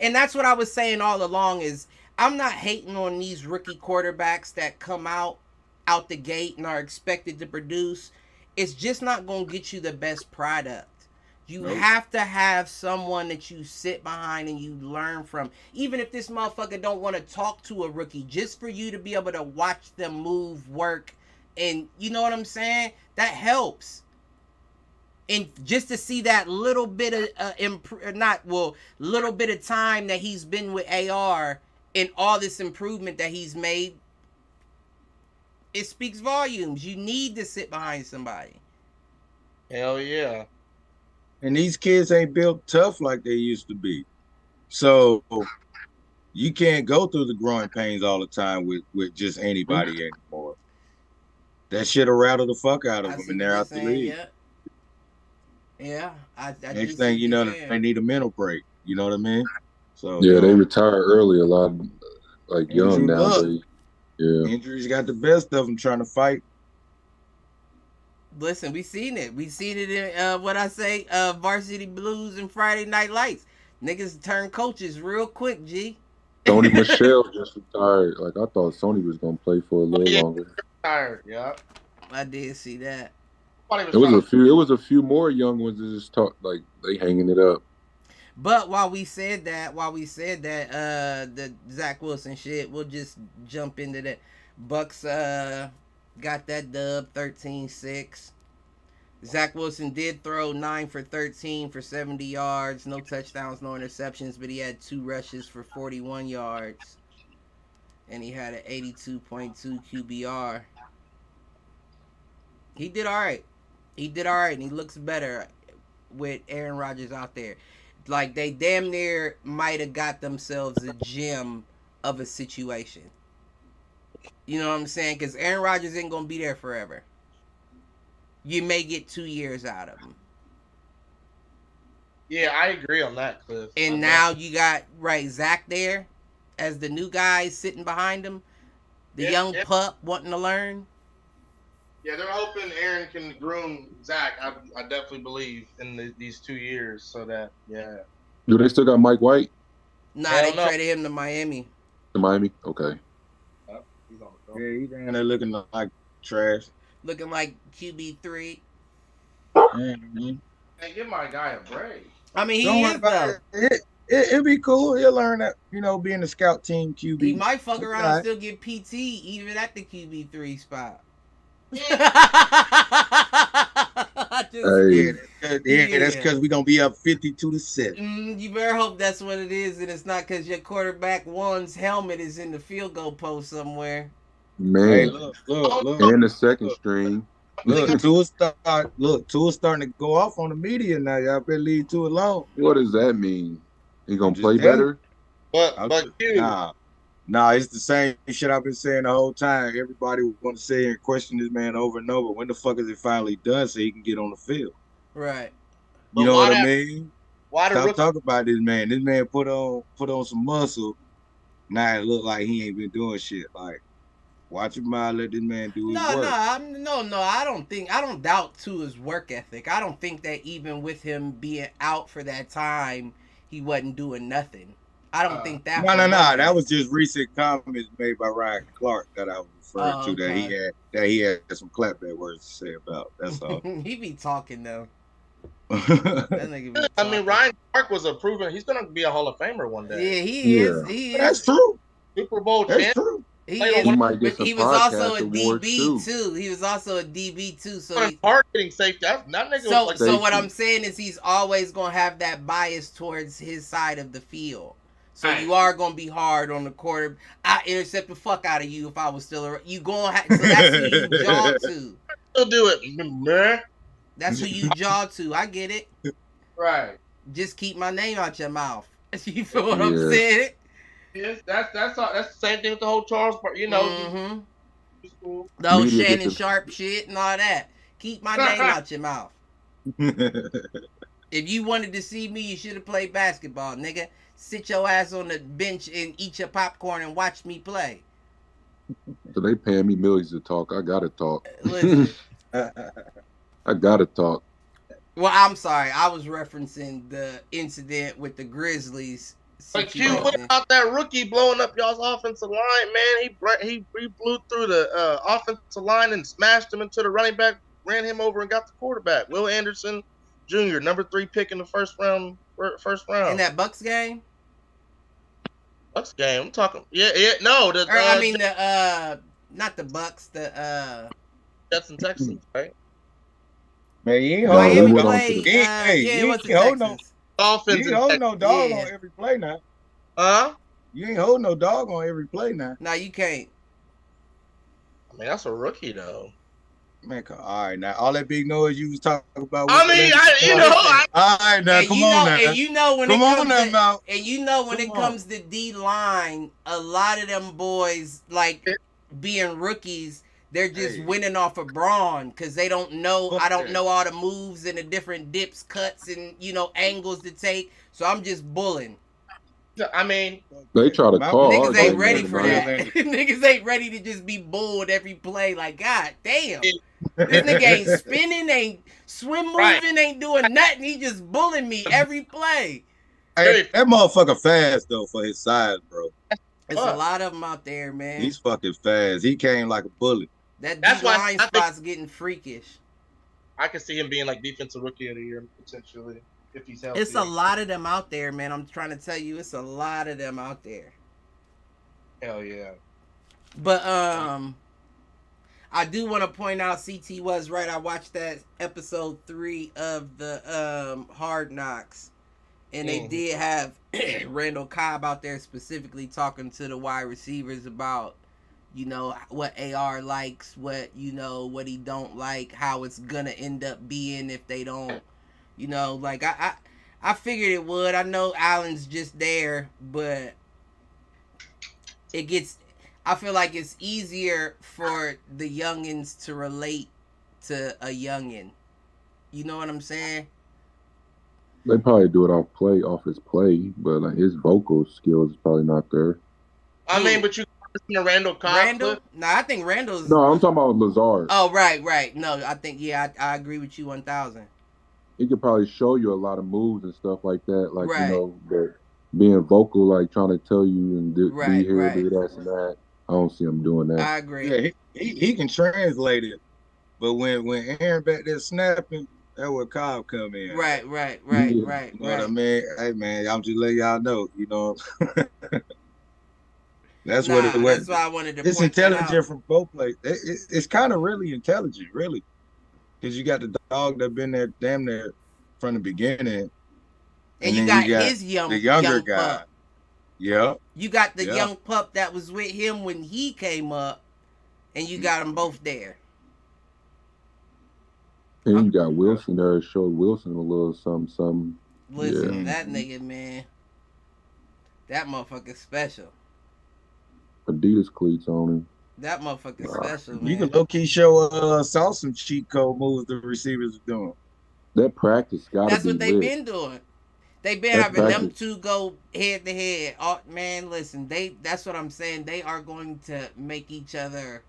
A: And that's what I was saying all along is I'm not hating on these rookie quarterbacks that come out the gate and are expected to produce. It's just not going to get you the best product. You have to have someone that you sit behind and you learn from. Even if this motherfucker don't want to talk to a rookie, just for you to be able to watch them move, work, and you know what I'm saying? That helps. And just to see that little bit of little bit of time that he's been with AR and all this improvement that he's made, it speaks volumes. You need to sit behind somebody.
C: Hell yeah.
B: And these kids ain't built tough like they used to be. So you can't go through the growing pains all the time with just anybody anymore. That shit'll rattle the fuck out of them and they're out the league.
A: Yeah.
B: Next thing you know, they need a mental break. You know what I mean? So
D: yeah, they retire early a lot, like young nowadays. Yeah.
B: Injuries got the best of them trying to fight.
A: Listen, we seen it. We seen it in Varsity Blues and Friday Night Lights. Niggas turn coaches real quick, G.
D: Sony Michelle just retired. Like I thought Sony was gonna play for a little longer.
C: Retired, yeah.
A: I did see that.
D: It was a few more young ones that just talk like they hanging it up.
A: But while we said that, the Zach Wilson shit, we'll just jump into that. Bucks got that dub 13-6. Zach Wilson did throw 9 for 13 for 70 yards. No touchdowns, no interceptions, but he had 2 rushes for 41 yards. And he had an 82.2 QBR. He did all right. And he looks better with Aaron Rodgers out there. Like, they damn near might have got themselves a gem of a situation. You know what I'm saying? Because Aaron Rodgers ain't going to be there forever. You may get 2 years out of him.
C: Yeah, I agree on that, Cliff.
A: And now you got, Zach there as the new guy sitting behind him. The young pup wanting to learn.
C: Yeah, they're hoping Aaron can groom Zach. I definitely believe in these 2 years so that, yeah.
D: Do they still got Mike White?
A: Nah, they traded him to Miami.
D: To Miami? Okay.
B: Yeah, he's down there looking like trash.
A: Looking like QB3.
B: Mhm.
C: Hey, give my guy a break.
A: I mean,
B: Don't
A: he
B: worry
A: is
B: about
A: though.
B: it. It'll be cool. He'll learn that, being the scout team QB.
A: He might fuck
B: He'll be
A: around
B: all
A: and
B: right.
A: still get PT even at the QB3 spot.
D: Hey,
B: That's because we're gonna be up 52-7.
A: You better hope that's what it is, and it's not because your quarterback one's helmet is in the field goal post somewhere.
B: Hey,
D: man.
B: look.
D: And the second string.
B: Tua's starting to go off on the media now. Y'all better leave Tua alone.
D: What does that mean? He
B: I'm
D: gonna
B: just
D: play
B: telling you.
D: better?
C: But Q,
B: Nah, it's the same shit I've been saying the whole time. Everybody want to say and question this man over and over. When the fuck is it finally done so he can get on the field?
A: Right.
B: You
C: But
B: know
C: why
B: what I
C: that-
B: mean?
C: why the
B: Stop
C: rookie?
B: talking about this man. This man put on some muscle. Now it look like he ain't been doing shit. Like, watch your mouth, let this man do his work.
A: I don't doubt Tua's work ethic. I don't think that even with him being out for that time, he wasn't doing nothing. I don't think that.
B: No. That was just recent comments made by Ryan Clark that I was referring to.
A: Okay.
B: That he had some clapback words to say about. That's all.
A: He be talking though. That nigga be
C: I
A: talking.
C: mean, Ryan Clark was a proven. He's gonna be a Hall of Famer one day.
A: Yeah, he is.
D: Yeah.
A: He is.
B: That's true.
C: Super Bowl
B: That's
C: champ.
B: true.
A: He
C: Played
A: is.
C: on
D: might get
A: But
D: some
A: he was also
D: podcast
A: a
D: awards,
A: DB
D: too.
A: too. He was also a DB too. So
C: One hard hitting safety. That nigga
A: So,
C: was like
A: so what
D: safety.
A: I'm saying is he's always gonna have that bias towards his side of the field. So
C: Right.
A: you are gonna be hard on the quarter. I intercept the fuck out of you if I was still around. You gonna have. So that's who you jaw to.
C: still do it, man.
A: That's who you jaw to. I get it.
C: Right.
A: Just keep my name out your mouth. You feel what I'm
D: Yeah.
A: saying?
C: Yes, that's all. That's the same thing with the whole Charles Part. You know,
A: Mm-hmm.
C: it's cool.
A: The whole
D: Media
A: Shannon
D: gets a-
A: Sharp shit and all that. Keep my name out your mouth. If you wanted to see me, you should have played basketball, nigga. Sit your ass on the bench and eat your popcorn and watch me play.
D: So they paying me millions to talk. I gotta talk.
A: Listen.
D: I gotta talk.
A: Well, I'm sorry. I was referencing the incident with the Grizzlies.
C: But Q, what about that rookie blowing up y'all's offensive line, man? He blew through the offensive line and smashed him into the running back, ran him over and got the quarterback. Will Anderson Jr., number 3 pick in the first round.
A: In that Bucks game?
C: Bucks game. I'm talking. Yeah. No,
A: not the Bucks. The
C: Jets and Texans, right?
B: Man, you ain't
D: No,
B: holding
A: Miami
D: we
B: no
D: went
A: played.
B: dog.
A: It was the
B: ain't holding no.
A: Texans.
C: Dolphins.
B: You ain't holding no dog
A: Yeah.
B: on every play now.
C: Huh?
B: You ain't holding no dog on every play now.
A: No, you can't.
C: I mean, that's a rookie though.
B: Man, all right now. All that big noise you was talking about.
C: I mean,
B: all right now,
A: And
B: come
A: you
B: on
A: know,
B: now.
A: and you know when
B: Come
A: it
B: on
A: comes
B: now,
A: to,
B: Mal.
A: and you know when
B: Come
A: it
B: on.
A: comes to D line, a lot of them boys like being rookies. They're just
B: Hey.
A: winning off of brawn because they don't know.
B: Fuck
A: I don't
B: that.
A: know all the moves and the different dips, cuts, and angles to take. So I'm just bulling.
C: I mean,
D: They try to
B: My
D: call
A: Niggas
D: our
A: ain't
D: game
A: ready
D: man
A: for
D: tonight.
A: that. Niggas ain't ready to just be bulled every play. Like, God damn. This nigga ain't spinning, ain't swim moving,
C: Right.
A: ain't doing nothing. He just bullying me every play.
B: Hey, that motherfucker fast though for his size, bro.
A: There's a
C: Fuck.
A: lot of them out there, man.
B: He's fucking fast. He came like a bullet.
A: That
C: That's why
A: D-line
C: I think-
A: spot's getting freakish.
C: I can see him being like defensive rookie of the year potentially if he's healthy.
A: It's a lot of them out there, man. I'm trying to tell you, it's a lot of them out there.
C: Hell yeah.
A: But I do want to point out CT was right. I watched that episode 3 of the Hard Knocks, and they did have Randall Cobb out there specifically talking to the wide receivers about what AR likes, what what he don't like, how it's gonna end up being if they don't, like I figured it would. I know Allen's just there, but I feel like it's easier for the youngins to relate to a youngin. You know what I'm saying?
D: They probably do it off his play, but like his vocal skills is probably not there.
C: I mean, but you listen to Randall Cobb.
A: Randall? No, I think Randall's.
D: No, I'm talking about Lazard.
A: Oh, right. No, I think I agree with you 1,000.
D: He could probably show you a lot of moves and stuff like that, like
A: Right.
D: But being vocal, like trying to tell you and do
A: Right,
D: here,
A: right.
D: do that and that. I don't see him doing that.
A: I agree.
B: Yeah, he can translate it, but when Aaron back there snapping, That's where Cobb come in.
A: Right.
B: You know what I mean? Hey man, I'm just letting y'all know. You know, that's what it was.
A: That's why I wanted to
B: It's
A: point that out.
B: intelligent from both places. It's kind of really intelligent, really, because you got the dog that been there damn near from the beginning,
A: And
B: then
A: you got
B: you got
A: his
B: the younger guy.
A: pup.
B: Yeah.
A: You got the young pup that was with him when he came up, and you got them both there.
E: And you got Wilson there. Showed Wilson a little something.
A: Listen, that nigga, man, that motherfucker special.
E: Adidas cleats on him.
A: That motherfucker special, man.
B: You can low key show saw some cheat code moves the receivers are doing.
E: That practice got.
A: That's what they've been doing. They've been having them two go head to head. Oh, man, listen, that's what I'm saying. They are going to make each other.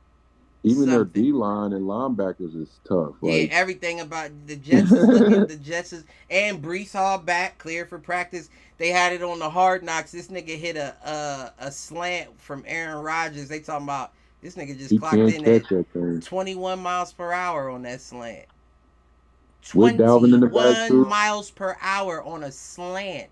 E: Even their D line and linebackers is tough.
A: Like, yeah, everything about the Jets is looking. The Jets is, and Brees Hall back, clear for practice. They had it on the Hard Knocks. This nigga hit a slant from Aaron Rodgers. They talking about this nigga just clocked in at 21 miles per hour on that slant. 21 miles per hour on a slant.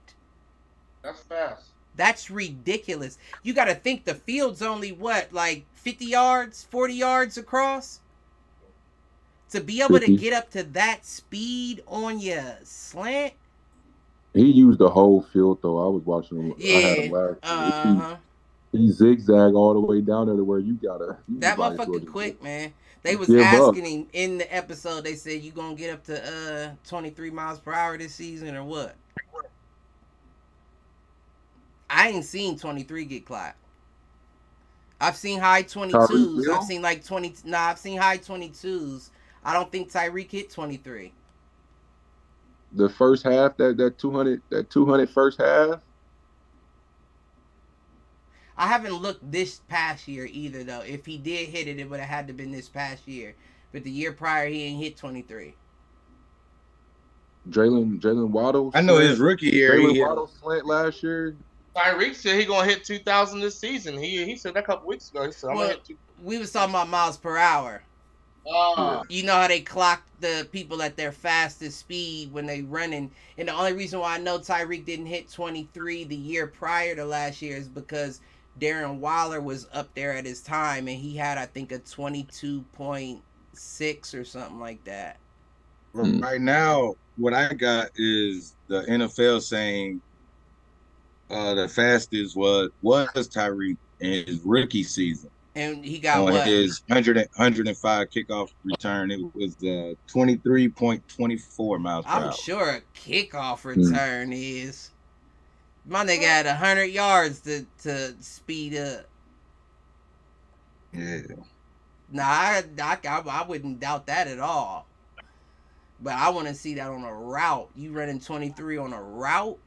C: That's fast.
A: That's ridiculous. You got to think the field's only what, like 50 yards, 40 yards across? To be able to get up to that speed on your slant?
E: He used the whole field, though. I was watching him.
A: Yeah.
E: I had him last he zigzag all the way down there to where you gotta.
A: That motherfucker quick, man. They was asking him in the episode, they said, you gonna get up to 23 miles per hour this season or what? I ain't seen 23 get clocked. I've seen high 22s. I've seen like 20. Nah, I've seen high 22s. I don't think Tyreek hit 23.
E: The first half, that 200 first half.
A: I haven't looked this past year either, though. If he did hit it, it would have had to been this past year. But the year prior, he ain't hit 23.
E: Jalen Waddle.
B: I know his rookie year.
E: Jalen Waddle slant last year.
C: Tyreek said he gonna hit 2,000 this season. He said that a couple weeks ago. He said, I'm gonna hit 2,000.
A: We was talking about miles per hour. You know how they clock the people at their fastest speed when they running. And the only reason why I know Tyreek didn't hit 23 the year prior to last year is because Darren Waller was up there at his time, and he had, I think, a 22.6 or something like that.
B: Right now, what I got is the NFL saying the fastest was Tyreek in his rookie season.
A: And he got what?
B: His 105 kickoff return. It was 23.24 miles per hour.
A: I'm sure a kickoff return is. My nigga had 100 yards to speed up.
B: Yeah.
A: Nah, I wouldn't doubt that at all. But I want to see that on a route. You running 23 on a route?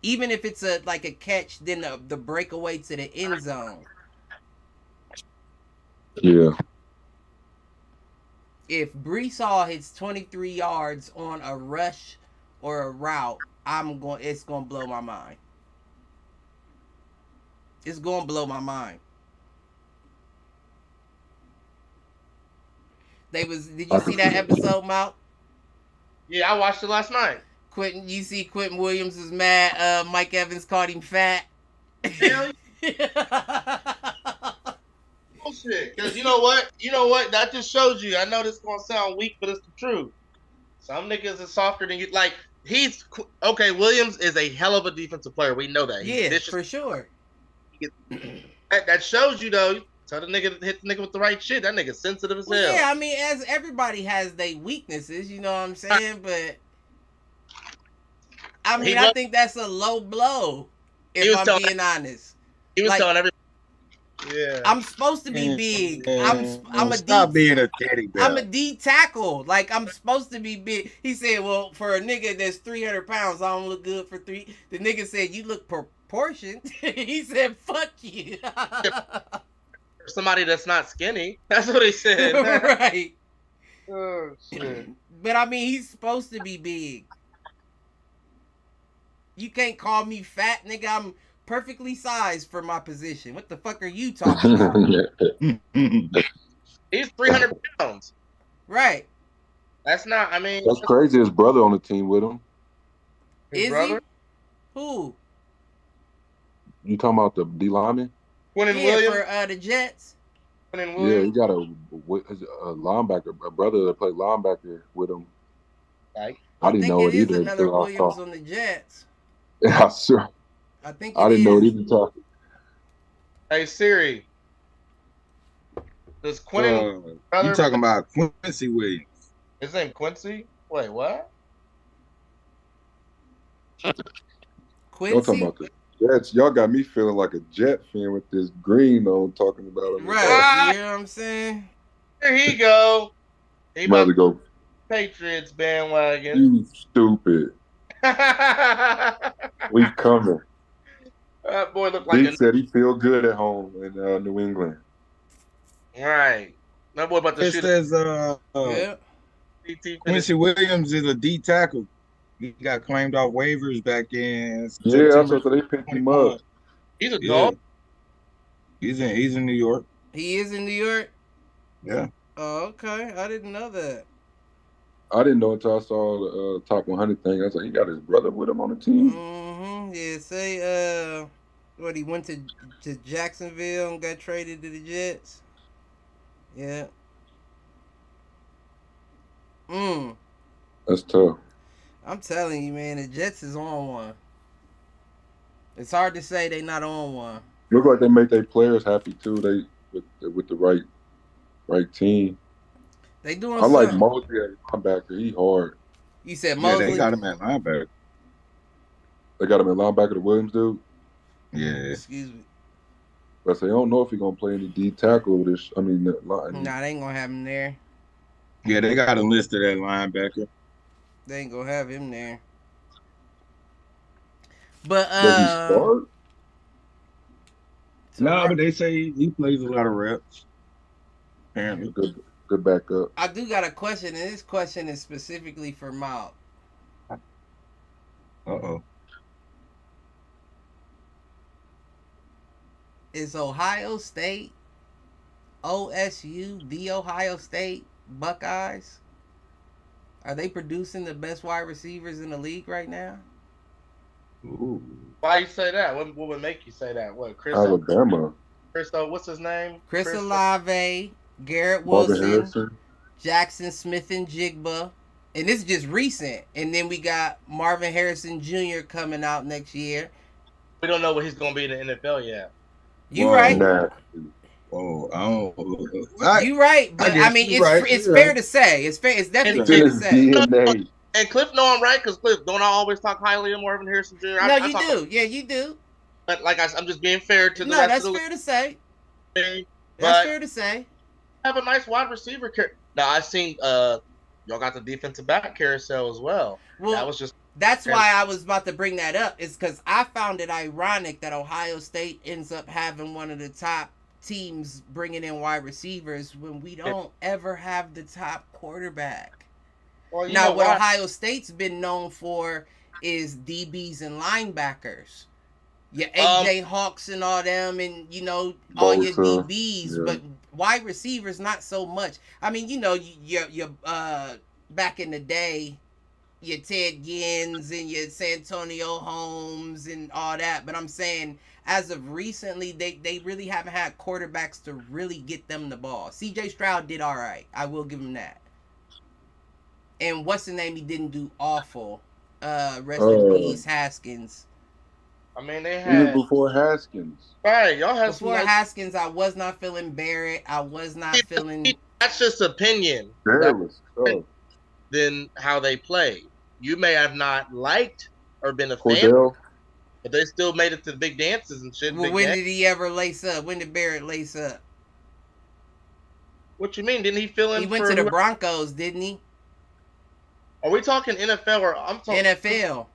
A: Even if it's a catch, then the breakaway to the end zone.
E: Yeah.
A: If Brees Hall hits 23 yards on a rush or a route, it's gonna blow my mind. It's gonna blow my mind. Did you see that episode, Mal?
C: Yeah, I watched it last night.
A: You see Quentin Williams is mad. Mike Evans called him fat.
C: Hell yeah. Bullshit. Because you know what? That just shows you. I know this is gonna sound weak, but it's the truth. Some niggas are softer than you. Like Williams is a hell of a defensive player. We know that.
A: Yeah, for sure.
C: That shows you though. Tell the nigga to hit the nigga with the right shit. That nigga's sensitive as hell.
A: Yeah, I mean, as everybody has their weaknesses, you know what I'm saying? But I mean, I think that's a low blow. If I'm being honest,
C: he was telling everybody. Yeah,
A: I'm supposed to be big. I'm a
B: stop being a teddy bear.
A: I'm a D tackle. Like, I'm supposed to be big. He said, "Well, for a nigga that's 300 pounds, I don't look good for 3." The nigga said, "You look proportioned." He said, "Fuck you."
C: For somebody that's not skinny, that's what he said.
A: Right.
C: Oh shit.
A: But I mean, he's supposed to be big. You can't call me fat, nigga. I'm perfectly sized for my position. What the fuck are you talking about?
C: He's 300 pounds.
A: Right.
C: That's not. I mean,
E: That's crazy. His brother on the team with him.
C: his
A: Is
C: brother,
A: he? Who?
E: You talking about the D lineman?
C: Quentin
A: Yeah,
C: Williams.
A: for the Jets.
C: Quentin
E: Yeah, he
C: Williams.
E: got a linebacker, a brother that played linebacker with him.
C: Like,
E: I
A: I
E: didn't
A: think
E: know
A: it
E: it
A: is
E: either
A: another
E: until I
A: Williams
E: saw.
A: on the Jets.
E: Yeah, sure.
A: I think
E: I
A: it
E: didn't know it
A: is.
E: either until.
C: hey Siri, does Quentin
B: You
C: brother
B: talking
C: play?
B: about Quincy Williams?
C: His name Quincy? Wait, what?
E: Y'all talking
A: Quincy?
E: about the Jets? Y'all got me feeling like a Jet fan with this green on talking about him.
A: Right.
C: Ah,
A: You know what I'm saying?
C: here he go. He
E: I'm about
C: about
E: to go.
C: Patriots bandwagon.
E: You stupid.
C: That
E: We coming.
C: boy looked like
E: Zeke said he feel good at home in New England.
C: right. That boy about to
B: It
C: shoot a
B: says
A: Yeah.
C: CT finish.
B: Quincy Williams is a D tackle. He got claimed off waivers back in
E: Yeah, that's
B: September
E: what they picked him
B: 21.
E: up.
C: He's a
B: Yeah,
C: dog.
B: he's in New York.
A: He is in New York?
B: Yeah.
A: Oh, okay. I didn't know that.
E: I didn't know until I saw the top 100 thing. I was like, he got his brother with him on the team.
A: Mm-hmm. Yeah, say, what, he went to Jacksonville and got traded to the Jets? Yeah.
E: That's tough.
A: I'm telling you, man, the Jets is on one. It's hard to say they not on one.
E: Look like they make their players happy too. They with the right team.
A: They doing
E: I like
A: something.
E: Mosley at linebacker. He hard.
A: You said
B: Yeah,
A: Mosley?
B: they got him at linebacker.
E: They got him at linebacker. The Williams dude.
B: Yeah.
A: Excuse me.
E: But I say I don't know if he's gonna play any D tackle with this. I mean, line.
A: Nah, they ain't gonna have him there.
B: Yeah, they got him listed at linebacker.
A: They ain't gonna have him there. But
E: Does he start?
B: No, but they say he plays a lot of reps. Apparently.
E: Good backup.
A: I do got a question, and this question is specifically for Mal.
B: Uh-oh.
A: Is Ohio State, OSU, the Ohio State Buckeyes, are they producing the best wide receivers in the league right now?
B: Ooh.
C: Why you say that? What would make you say that? What, Chris?
E: Alabama.
C: What's his name?
A: Chris Olave, Garrett
E: Marvin
A: Wilson,
E: Harrison.
A: Jackson Smith and Jigba. And this is just recent. And then we got Marvin Harrison Jr. coming out next year.
C: We don't know what he's going to be in the NFL yet.
A: You
B: Whoa.
A: right.
E: Nah.
B: Oh, I don't.
A: You right, but I mean, it's fair to say. It's fair. It's definitely fair to say.
E: DNA.
C: And Cliff know I'm right because Cliff, don't I always talk highly of Marvin Harrison Jr.?
A: No, you do. Yeah, you do.
C: But like I'm just being fair to the
A: No,
C: rest
A: that's
C: of the
A: fair to say.
C: league.
A: That's fair to say.
C: Have a nice wide receiver. Now I've seen y'all got the defensive back carousel as well.
A: Well,
C: that was just.
A: That's why I was about to bring that up. Is because I found it ironic that Ohio State ends up having one of the top teams bringing in wide receivers when we don't ever have the top quarterback.
C: Well,
A: now, what Ohio State's been known for is DBs and linebackers. Your AJ Hawks and all them, and all your DBs,
E: yeah.
A: but wide receivers not so much. I mean, your back in the day, your Ted Gins and your Santonio Holmes and all that. But I'm saying, as of recently, they really haven't had quarterbacks to really get them the ball. CJ Stroud did all right. I will give him that. And what's the name? He didn't do awful. Rest in peace, Haskins.
C: I mean, they had
E: even before Haskins.
C: Right, y'all had
A: before Haskins. I was not feeling Barrett. I was not feeling.
C: That's just opinion.
E: Barrett was tough.
C: Then how they played. You may have not liked or been a
E: Cordell.
C: fan, but they still made it to the big dances and shit.
A: Well, when did he ever lace up? When did Barrett lace up?
C: What you mean? Didn't he fill in?
A: He went to the Broncos, didn't he?
C: Are we talking NFL or I'm talking
A: NFL?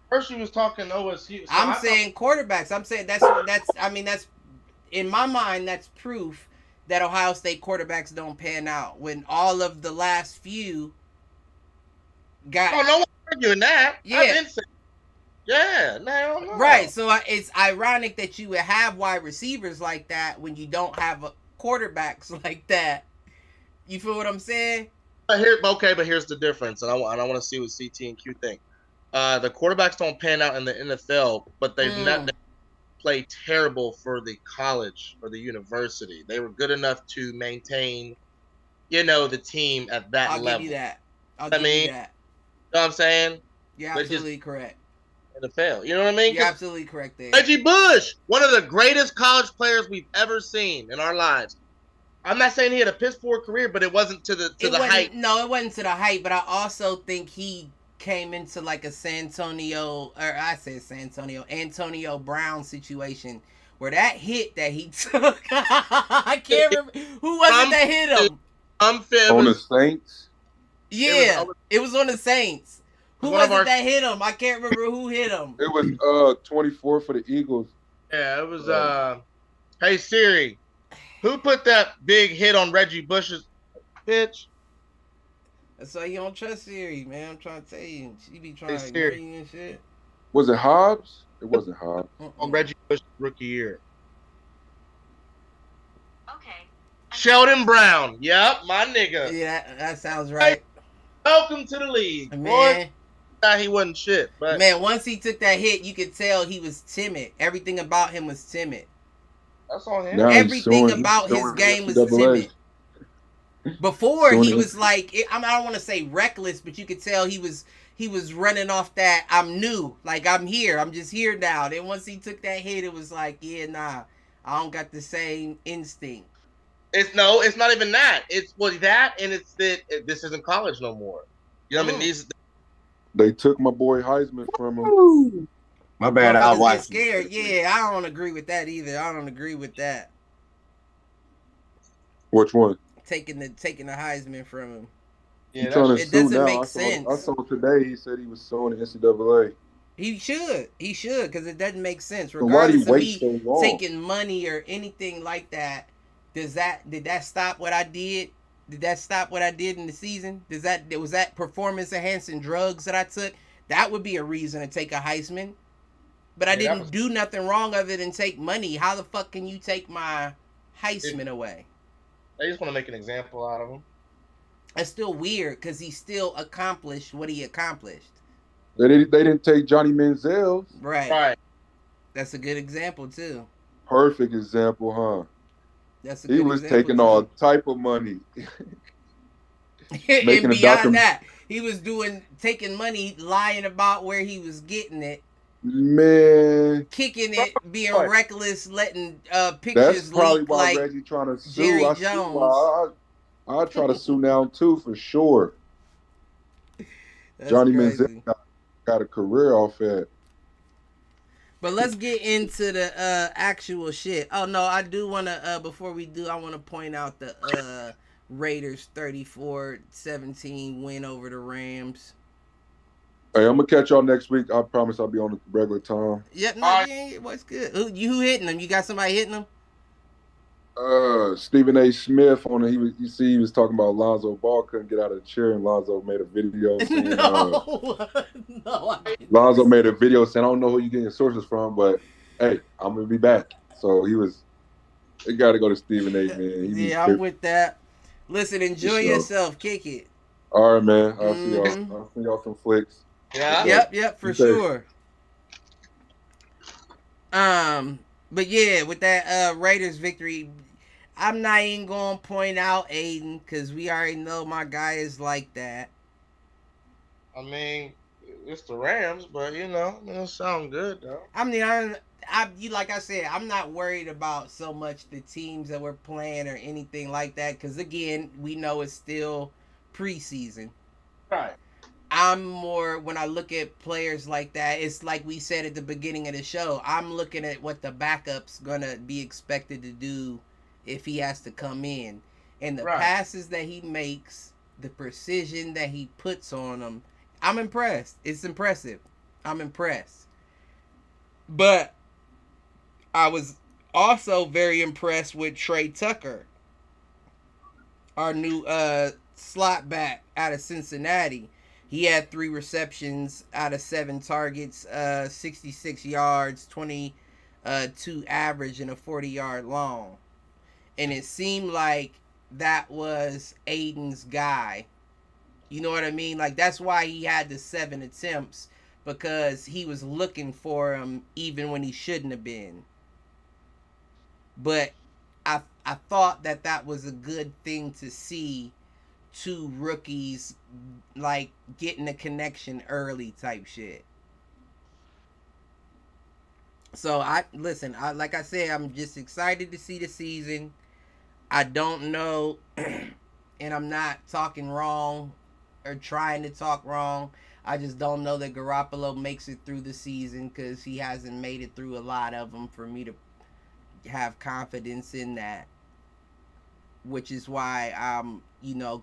C: First, you was talking OSU. So
A: I'm saying quarterbacks. I'm saying that's. I mean, that's in my mind. That's proof that Ohio State quarterbacks don't pan out. When all of the last few got.
C: Oh, no one's arguing that.
A: Yeah.
C: I didn't say. Yeah, no.
A: Right. So it's ironic that you would have wide receivers like that when you don't have quarterbacks like that. You feel what I'm saying?
C: But here's the difference, and I want to see what CT and Q think. The quarterbacks don't pan out in the NFL, but they've not played terrible for the college or the university. They were good enough to maintain, the team at that
A: I'll
C: level.
A: give you that.
C: You know what I'm saying?
A: You're absolutely correct.
C: NFL. You know what I mean?
A: You're absolutely correct there.
C: Reggie Bush, one of the greatest college players we've ever seen in our lives. I'm not saying he had a piss poor career, but it wasn't to the height.
A: No, it wasn't to the height, but I also think he came into like a Antonio Brown situation where that hit that he took, I can't remember who was it that hit him.
E: On the Saints.
A: Yeah, it was on the Saints. Who was it that hit him? I can't remember who hit him.
E: It was 24 for the Eagles.
C: Yeah, it was. Hey Siri, who put that big hit on Reggie Bush's bitch?
A: That's why you don't trust Siri, man. I'm trying to tell you. She be trying to ignore you and shit.
E: Was it Hobbs? It wasn't Hobbs.
C: On Reggie Bush's rookie year. Okay. Sheldon Brown. Yep, my nigga.
A: Yeah, that sounds right.
C: Welcome to the league.
A: Man.
C: Boy, he wasn't shit. But
A: man, once he took that hit, you could tell he was timid. Everything about him was timid.
C: That's on him.
E: Now
A: everything about his game was timid. Before he was like, I don't want to say reckless, but you could tell he was running off that I'm new, like I'm here, I'm just here now. Then once he took that hit, it was like, yeah, nah, I don't got the same instinct.
C: It's not even that. It's that, and it's that this isn't college no more. You know what I mean?
E: They took my boy Heisman from him.
B: My bad, I was watching.
A: Scared. Yeah, I don't agree with that either. I don't agree with that.
E: Which one?
A: Taking the Heisman from him.
E: Yeah, it doesn't
A: make sense.
E: I saw today he said he was suing the NCAA.
A: He should, because it doesn't make sense. Regardless of me taking money or anything like that, did that stop what I did? Did that stop what I did in the season? Was that performance enhancing drugs that I took? That would be a reason to take a Heisman. But I didn't do nothing wrong other than take money. How the fuck can you take my Heisman away?
C: They just want to make an example out of him.
A: That's still weird because he still accomplished what he accomplished.
E: They didn't take Johnny Manziel.
A: Right. That's a good example too.
E: Perfect example, huh?
A: That's a good
E: he was
A: example
E: taking
A: too.
E: all type of money.
A: And beyond that, he was taking money, lying about where he was getting it.
E: Man,
A: kicking it, being reckless, letting pictures
E: that's probably
A: leak
E: why
A: like
E: Reggie trying to sue.
A: Jerry Jones.
E: I'll try to sue now too for sure. Johnny Manziel got a career off that.
A: But let's get into the actual shit. Oh no, I do want to before we do, I want to point out the Raiders 34-17 win over the Rams.
E: Hey, I'm gonna catch y'all next week. I promise I'll be on the regular time.
A: Yep, what's good? Who hitting them? You got somebody hitting them?
E: Stephen A. Smith on it. He was talking about Lonzo Ball couldn't get out of the chair, and Lonzo made a video saying,
A: no,
E: Lonzo made a video saying, I don't know who you getting your sources from, but hey, I'm gonna be back. So it got to go to Stephen A. Man.
A: Yeah, I'm with that. Listen, enjoy yourself. Kick it.
E: All right, man. I'll see y'all. I'll send y'all some flicks.
C: Yeah.
A: Yep, for sure. But yeah, with that Raiders victory, I'm not even gonna point out Aiden because we already know my guy is like that.
C: I mean, it's the Rams, but it sounds good though.
A: I mean, like I said, I'm not worried about so much the teams that we're playing or anything like that because again, we know it's still preseason.
C: Right.
A: I'm more, when I look at players like that, it's like we said at the beginning of the show, I'm looking at what the backup's going to be expected to do if he has to come in. And the passes that he makes, the precision that he puts on them, I'm impressed. It's impressive. I'm impressed. But I was also very impressed with Trey Tucker, our new slot back out of Cincinnati. He had 3 receptions out of 7 targets, 66 yards, 22 average, and a 40-yard long. And it seemed like that was Aiden's guy You know what I mean? Like that's why he had the 7 attempts, because he was looking for him even when he shouldn't have been. But I thought that was a good thing to see, two rookies like getting a connection early type shit. So like I said, I'm just excited to see the season. I don't know, and I'm not talking wrong or trying to talk wrong. I just don't know that Garoppolo makes it through the season because he hasn't made it through a lot of them for me to have confidence in that. Which is why I'm,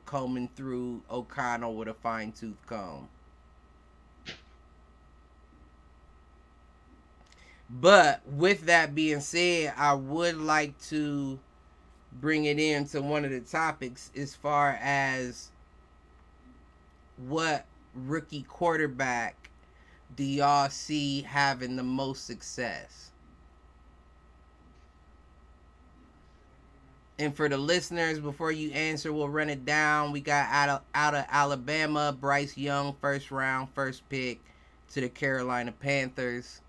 A: combing through O'Connell with a fine tooth comb. But with that being said, I would like to bring it into one of the topics as far as what rookie quarterback do y'all see having the most success? And for the listeners, before you answer, we'll run it down. We got out of Alabama, Bryce Young, first round, first pick to the Carolina Panthers.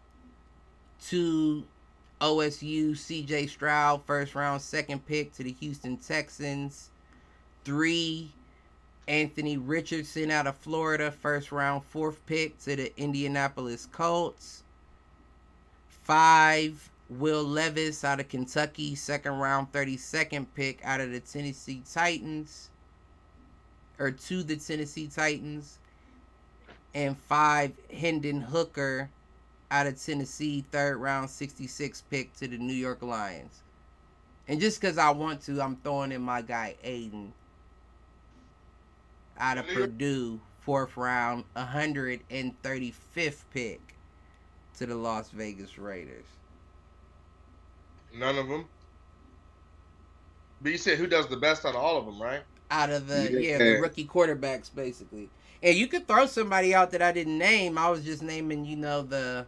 A: 2, OSU, CJ Stroud, first round, second pick to the Houston Texans. 3, Anthony Richardson out of Florida, first round, fourth pick to the Indianapolis Colts. 5, Will Levis out of Kentucky, second round, 32nd pick out of the Tennessee Titans, or to the Tennessee Titans. And 5, Hendon Hooker out of Tennessee, third round, 66th pick to the New York Lions. And just because I want to, I'm throwing in my guy Aiden out of Purdue, fourth round, 135th pick to the Las Vegas Raiders.
C: None of them. But you said who does the best out of all of them, right?
A: Out of the rookie quarterbacks, basically. And you could throw somebody out that I didn't name. I was just naming, the...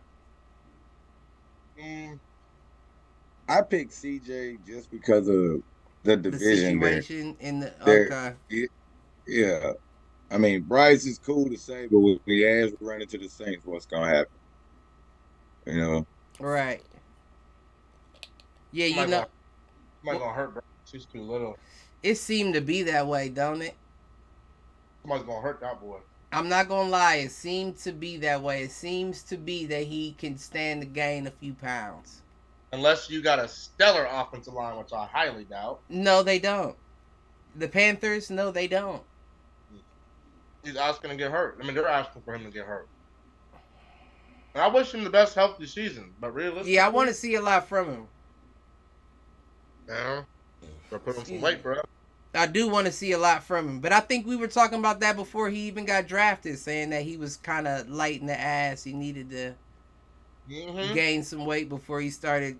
B: I picked CJ just because of the division
A: situation in the... Okay.
B: Yeah. I mean, Bryce is cool to say, but when the ass run into the Saints, what's going to happen?
A: Right. Yeah,
C: Somebody's going to hurt Bryce. He's too little.
A: It seemed to be that way, don't it?
C: Somebody's going to hurt that boy.
A: I'm not going to lie. It seemed to be that way. It seems to be that he can stand to gain a few pounds.
C: Unless you got a stellar offensive line, which I highly doubt.
A: No, they don't. The Panthers, no, they don't.
C: He's asking to get hurt. I mean, they're asking for him to get hurt. And I wish him the best healthy season, but realistically...
A: Yeah, I want to see a lot from him.
C: Yeah. They'll put him some weight, bro.
A: I do want to see a lot from him. But I think we were talking about that before he even got drafted, saying that he was kind of light in the ass. He needed to gain some weight before he started,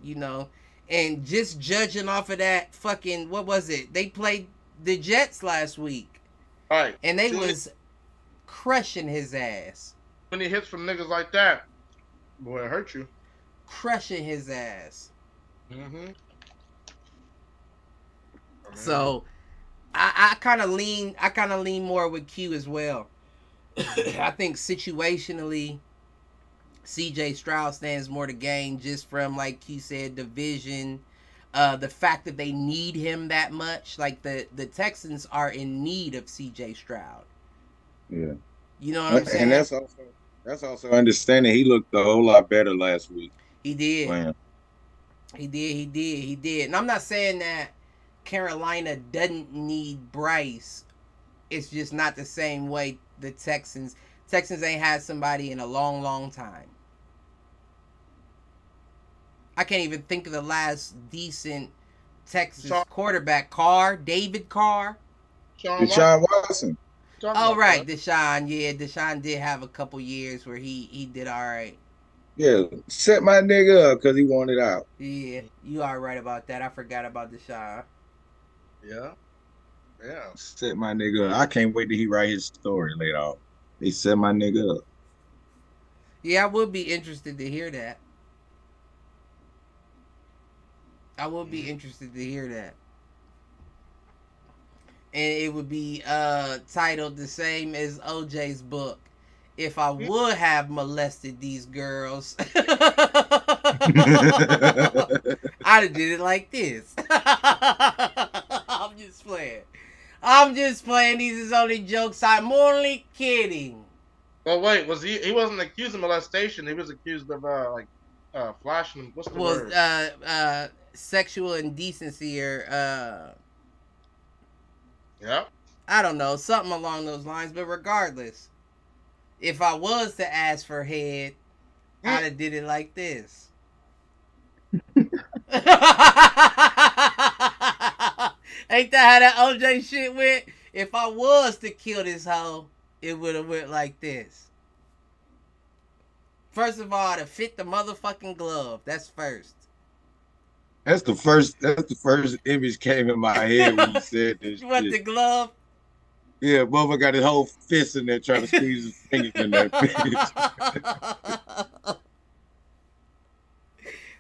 A: And just judging off of that fucking... What was it? They played the Jets last week.
C: All right.
A: And they was crushing his ass.
C: When he hits from niggas like that, boy, it hurt you.
A: Crushing his ass.
C: Mm-hmm.
A: So I kind of lean more with Q as well. I think situationally, CJ Stroud stands more to gain just from, like he said, division. The fact that they need him that much, like the Texans are in need of CJ Stroud.
B: Yeah,
A: you know what I'm saying.
B: And that's also understanding. He looked a whole lot better last week.
A: He did.
B: Man.
A: He did. And I'm not saying that Carolina doesn't need Bryce. It's just not the same way the Texans ain't had somebody in a long, long time. I can't even think of the last decent Texas quarterback. David Carr.
B: Deshaun Watson.
A: Oh, right, Deshaun. Yeah, Deshaun did have a couple years where he did all right.
B: Yeah, set my nigga up because he wanted out.
A: Yeah, you are right about that. I forgot about Deshaun.
C: Yeah.
B: Set my nigga up. I can't wait till he write his story later on. He set my nigga up.
A: Yeah, I would be interested to hear that. and it would be titled the same as OJ's book. If I would have molested these girls, I'd have did it like this. I'm just playing. These is only jokes. I'm only kidding.
C: Well, wait, was he wasn't accused of molestation. He was accused of flashing. What's the word?
A: Sexual indecency or
C: Yeah.
A: I don't know, something along those lines. But regardless, if I was to ask for head, I'd have did it like this. Ain't that how that OJ shit went? If I was to kill this hoe, it would have went like this. First of all, to fit the motherfucking glove. That's first.
B: That's the first image came in my head when you said this.
A: You want
B: shit.
A: the glove?
B: Yeah, motherfucker got his whole fist in there trying to squeeze his fingers in that bitch.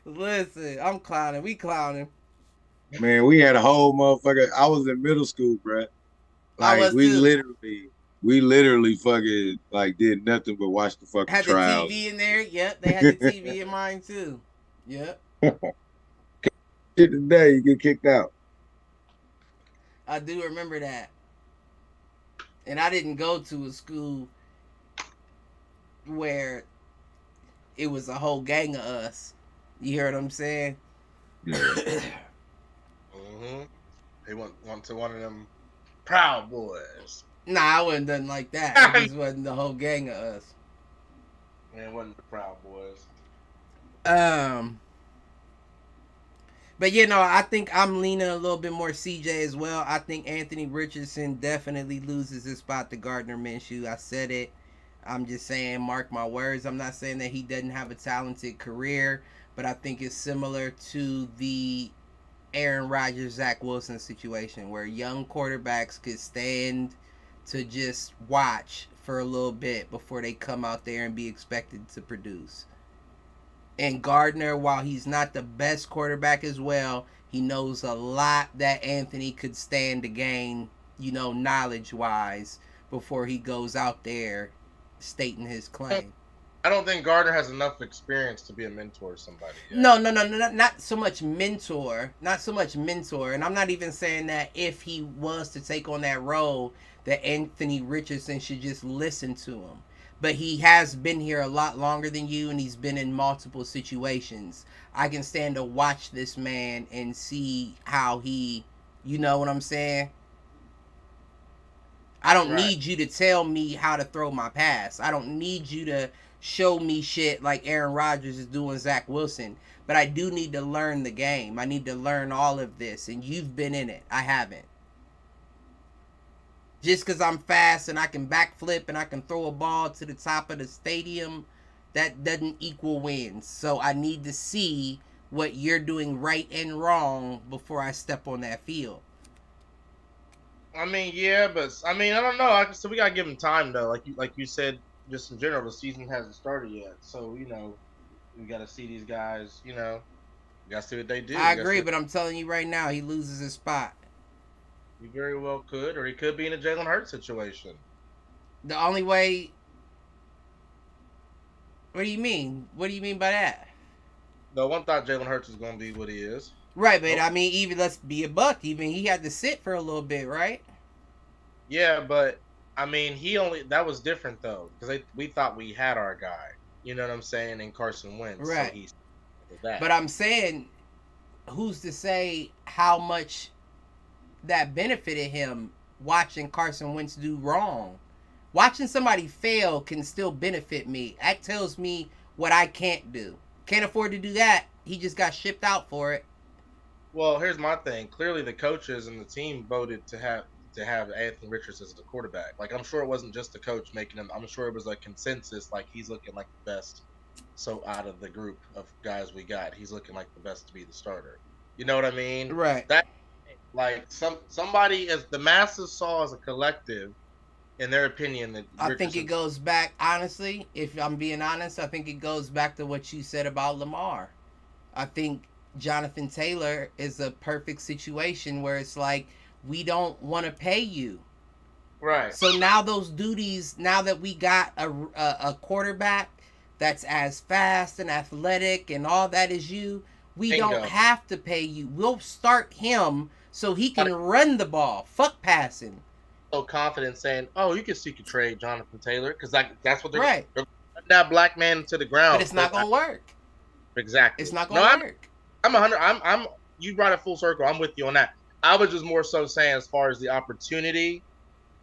A: Listen, I'm clowning. We clowning.
B: Man, we had a whole motherfucker. I was in middle school, bruh. Like we literally fucking like did nothing but watch the fucking
A: had
B: trials.
A: the TV in there. Yep, they had the TV in mine too. Yep.
B: Shit, today you get kicked out.
A: I do remember that. And I didn't go to a school where it was a whole gang of us. You hear what I'm saying?
B: Yeah.
C: Mm-hmm. He went to one of them Proud Boys.
A: Nah, I wasn't done like that. It just wasn't the whole gang of us.
C: Man, it wasn't the Proud Boys.
A: But you know, I think I'm leaning a little bit more CJ as well. I think Anthony Richardson definitely loses his spot to Gardner Minshew. I said it. I'm just saying, mark my words. I'm not saying that he doesn't have a talented career, but I think it's similar to the Aaron Rodgers, Zach Wilson situation where young quarterbacks could stand to just watch for a little bit before they come out there and be expected to produce. And Gardner, while he's not the best quarterback as well, he knows a lot that Anthony could stand to gain, you know, knowledge-wise before he goes out there stating his claim.
C: I don't think Gardner has enough experience to be a mentor to somebody yet.
A: No, not so much mentor. Not so much mentor. And I'm not even saying that if he was to take on that role, that Anthony Richardson should just listen to him. But he has been here a lot longer than you, and he's been in multiple situations. I can stand to watch this man and see how he, you know what I'm saying? I don't need you to tell me how to throw my pass. I don't need you to show me shit like Aaron Rodgers is doing Zach Wilson. But I do need to learn the game. I need to learn all of this, and you've been in it. I haven't. Just because I'm fast and I can backflip and I can throw a ball to the top of the stadium, that doesn't equal wins. So I need to see what you're doing right and wrong before I step on that field.
C: I mean, yeah, but I don't know. So we gotta give him time, though. Like you said, just in general, the season hasn't started yet. So you know, we gotta see these guys. You know, we gotta see what they do.
A: I agree, but I'm telling you right now, he loses his spot.
C: He very well could, or he could be in a Jalen Hurts situation.
A: The only way. What do you mean? What do you mean by that?
C: No one thought Jalen Hurts was gonna be what he is.
A: Right, but I mean, even let's be a buck. Even he had to sit for a little bit, right?
C: Yeah, but I mean, that was different though, because we thought we had our guy. You know what I'm saying? In Carson Wentz,
A: right?
C: So he's that.
A: But I'm saying, who's to say how much that benefited him watching Carson Wentz do wrong? Watching somebody fail can still benefit me. That tells me what I can't do. Can't afford to do that. He just got shipped out for it.
C: Well, here's my thing. Clearly, the coaches and the team voted to have Anthony Richardson as the quarterback. Like, I'm sure it wasn't just the coach making him. I'm sure it was a consensus. Like, he's looking like the best. So out of the group of guys we got, he's looking like the best to be the starter. You know what I mean?
A: Right.
C: That, like, somebody as the masses saw as a collective, in their opinion, that
A: I think it goes back, honestly, if I'm being honest, I think it goes back to what you said about Lamar. I think Jonathan Taylor is a perfect situation where it's like, we don't want to pay you.
C: Right.
A: So now those duties, now that we got a quarterback that's as fast and athletic and all that as you, we
C: Bingo.
A: don't have to pay you. We'll start him so he can run the ball. Fuck passing.
C: So confident saying, "Oh, you can seek a trade, Jonathan Taylor," because that's what they're
A: Right.
C: They're putting that black man to the ground.
A: But it's not gonna work.
C: Exactly.
A: It's not gonna work.
C: I'm 100. I'm. You brought it full circle. I'm with you on that. I was just more so saying, as far as the opportunity,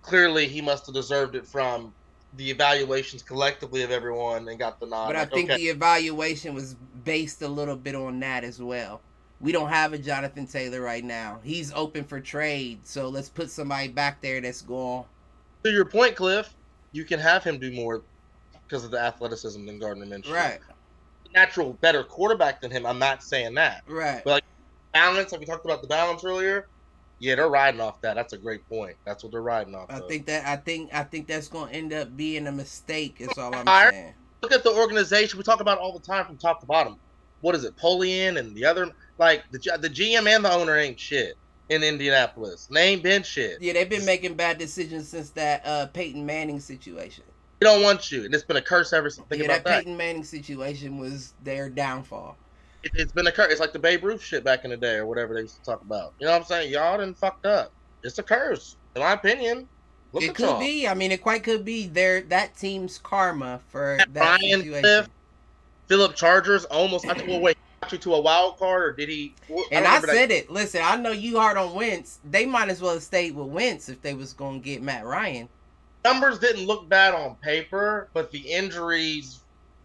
C: clearly he must have deserved it from the evaluations collectively of everyone and got the nod.
A: But I think the evaluation was based a little bit on that as well. We don't have a Jonathan Taylor right now. He's open for trade, so let's put somebody back there that's going.
C: To your point, Cliff, you can have him do more because of the athleticism than Gardner Minshew.
A: Right.
C: Natural, better quarterback than him. I'm not saying that.
A: Right.
C: But like balance, like we talked about the balance earlier. Yeah, they're riding off that. That's a great point. That's what they're riding off.
A: I
C: of.
A: think that's going to end up being a mistake. Is all I'm saying.
C: Look at the organization. We talk about it all the time from top to bottom. What is it? Polian and the other, like the GM and the owner ain't shit in Indianapolis. They ain't been shit.
A: Yeah, they've been making bad decisions since that Peyton Manning situation.
C: We don't want you, and it's been a curse ever since. Think about that.
A: Peyton Manning situation was their downfall.
C: It's been a curse. It's like the Babe Ruth shit back in the day or whatever they used to talk about. You know what I'm saying? Y'all done fucked up. It's a curse, in my opinion. Look
A: it
C: at
A: could
C: y'all.
A: be. I mean, it quite could be that team's karma for that
C: Ryan
A: situation.
C: Cliff, Philip Chargers almost. Wait, got you to a wild card, or did he?
A: And I said it. Listen, I know you hard on Wentz. They might as well have stayed with Wentz if they was going to get Matt Ryan.
C: Numbers didn't look bad on paper, but the injuries,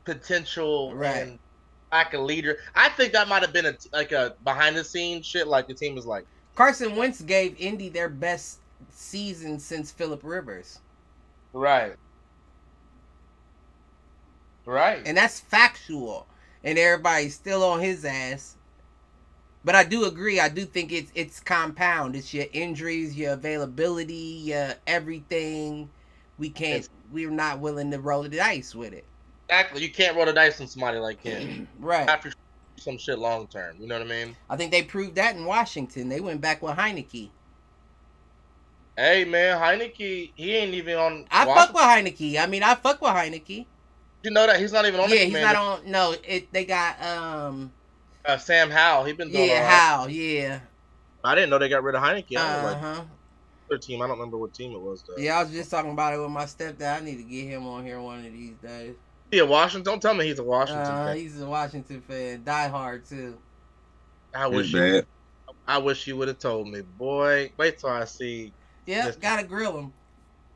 C: potential, and lack of leader. I think that might have been a behind the scenes shit. Like the team was like
A: Carson Wentz gave Indy their best season since Phillip Rivers.
C: Right.
A: And that's factual. And everybody's still on his ass. But I do agree. I do think it's compound. It's your injuries, your availability, your everything. We're not willing to roll the dice with it.
C: Exactly. You can't roll the dice on somebody like him.
A: Right.
C: After some shit long term. You know what I mean?
A: I think they proved that in Washington. They went back with Heineke.
C: Hey, man, Heineke, he ain't even on.
A: I fuck with Heineke. I mean, I fuck with Heineke.
C: You know that? He's not even on the Commander.
A: He's not on. No, they got
C: Sam Howell. He been doing all right.
A: Howell, yeah.
C: I didn't know they got rid of Heineke. I was like, their team. I don't remember what team it was, though.
A: Yeah, I was just talking about it with my stepdad. I need to get him on here one of these days.
C: Yeah, Washington. Don't tell me he's a Washington fan.
A: He's a Washington fan. Die hard, too.
C: I wish you would have told me. Boy, wait till I see.
A: Yeah, gotta grill him.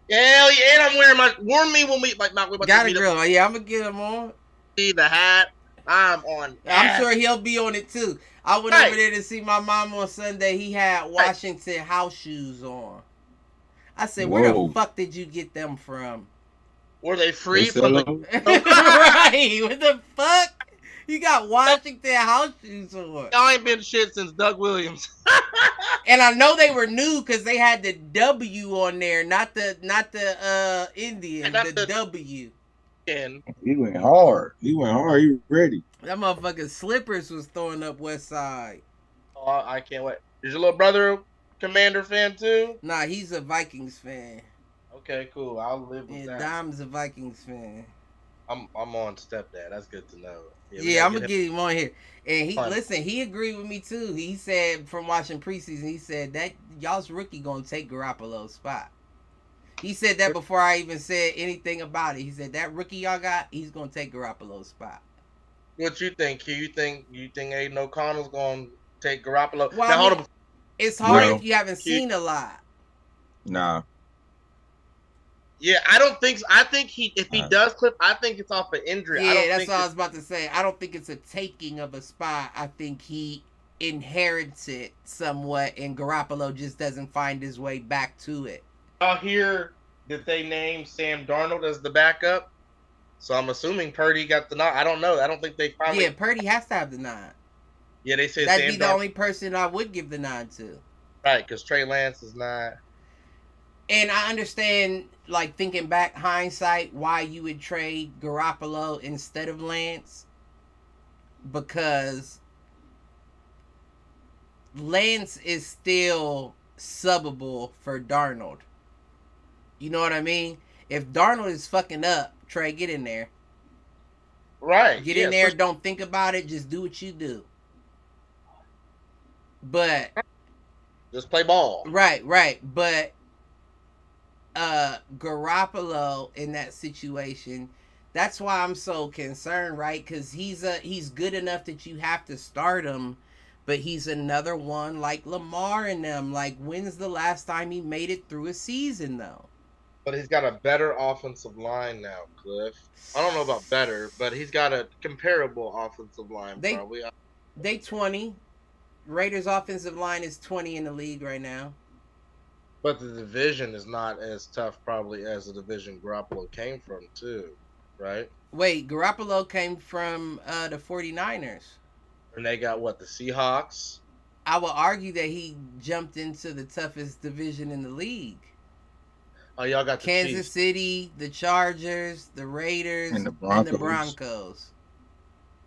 C: Hell yeah, and I'm wearing warn me when we, like, not, we about
A: gotta
C: to
A: grill him. Yeah, I'm gonna get him on.
C: See the hat. I'm on.
A: I'm sure he'll be on it, too. I went over there to see my mom on Sunday. He had Washington house shoes on. I said, where the fuck did you get them from?
C: Were they free from
A: right, what the fuck? You got Washington house shoes on.
C: Y'all ain't been shit since Doug Williams.
A: And I know they were new because they had the W on there, not the Indian, the W.
B: And he went hard. He was ready.
A: That motherfucking slippers was throwing up West Side.
C: Oh, I can't wait. Is your little brother a Commander fan too?
A: Nah, he's a Vikings fan.
C: Okay, cool. I'll live with that.
A: Dom's a Vikings fan.
C: I'm on stepdad. That's good to know.
A: Yeah, I'm gonna get him on here. And he agreed with me too. He said from watching preseason, he said that y'all's rookie gonna take Garoppolo's spot. He said that before I even said anything about it. He said that rookie y'all got, he's gonna take Garoppolo's spot.
C: What you think? You think Aiden O'Connell's gonna take Garoppolo?
A: Well,
C: now, hold on.
A: It's hard if you haven't seen a lot.
B: Nah.
C: Yeah, I don't think so. I think if he does clip, I think it's off an injury.
A: Yeah, that's what I was about to say. I don't think it's a taking of a spot. I think he inherits it somewhat, and Garoppolo just doesn't find his way back to it.
C: Y'all hear that they named Sam Darnold as the backup? So I'm assuming Purdy got the nod. I don't know. I don't think they finally.
A: Yeah, Purdy has to have the nod.
C: Yeah, they said
A: that'd be the only person I would give the nod to.
C: Right, because Trey Lance is not.
A: And I understand, like, thinking back, hindsight, why you would trade Garoppolo instead of Lance. Because Lance is still subbable for Darnold. You know what I mean? If Darnold is fucking up, Trey, get in there.
C: Right.
A: Get in there. Don't think about it. Just do what you do. But
C: just play ball.
A: Right. But Garoppolo in that situation, that's why I'm so concerned, right? Because he's good enough that you have to start him, but he's another one like Lamar and them. Like, when's the last time he made it through a season, though?
C: But he's got a better offensive line now, Cliff. I don't know about better, but he's got a comparable offensive line, probably.
A: They 20. Raiders' offensive line is 20 in the league right now.
C: But the division is not as tough, probably, as the division Garoppolo came from, too, right?
A: Wait, Garoppolo came from the 49ers.
C: And they got, what, the Seahawks?
A: I would argue that he jumped into the toughest division in the league.
C: Oh, y'all got the
A: Kansas
C: Chiefs.
A: City, the Chargers, the Raiders,
B: And the
A: Broncos.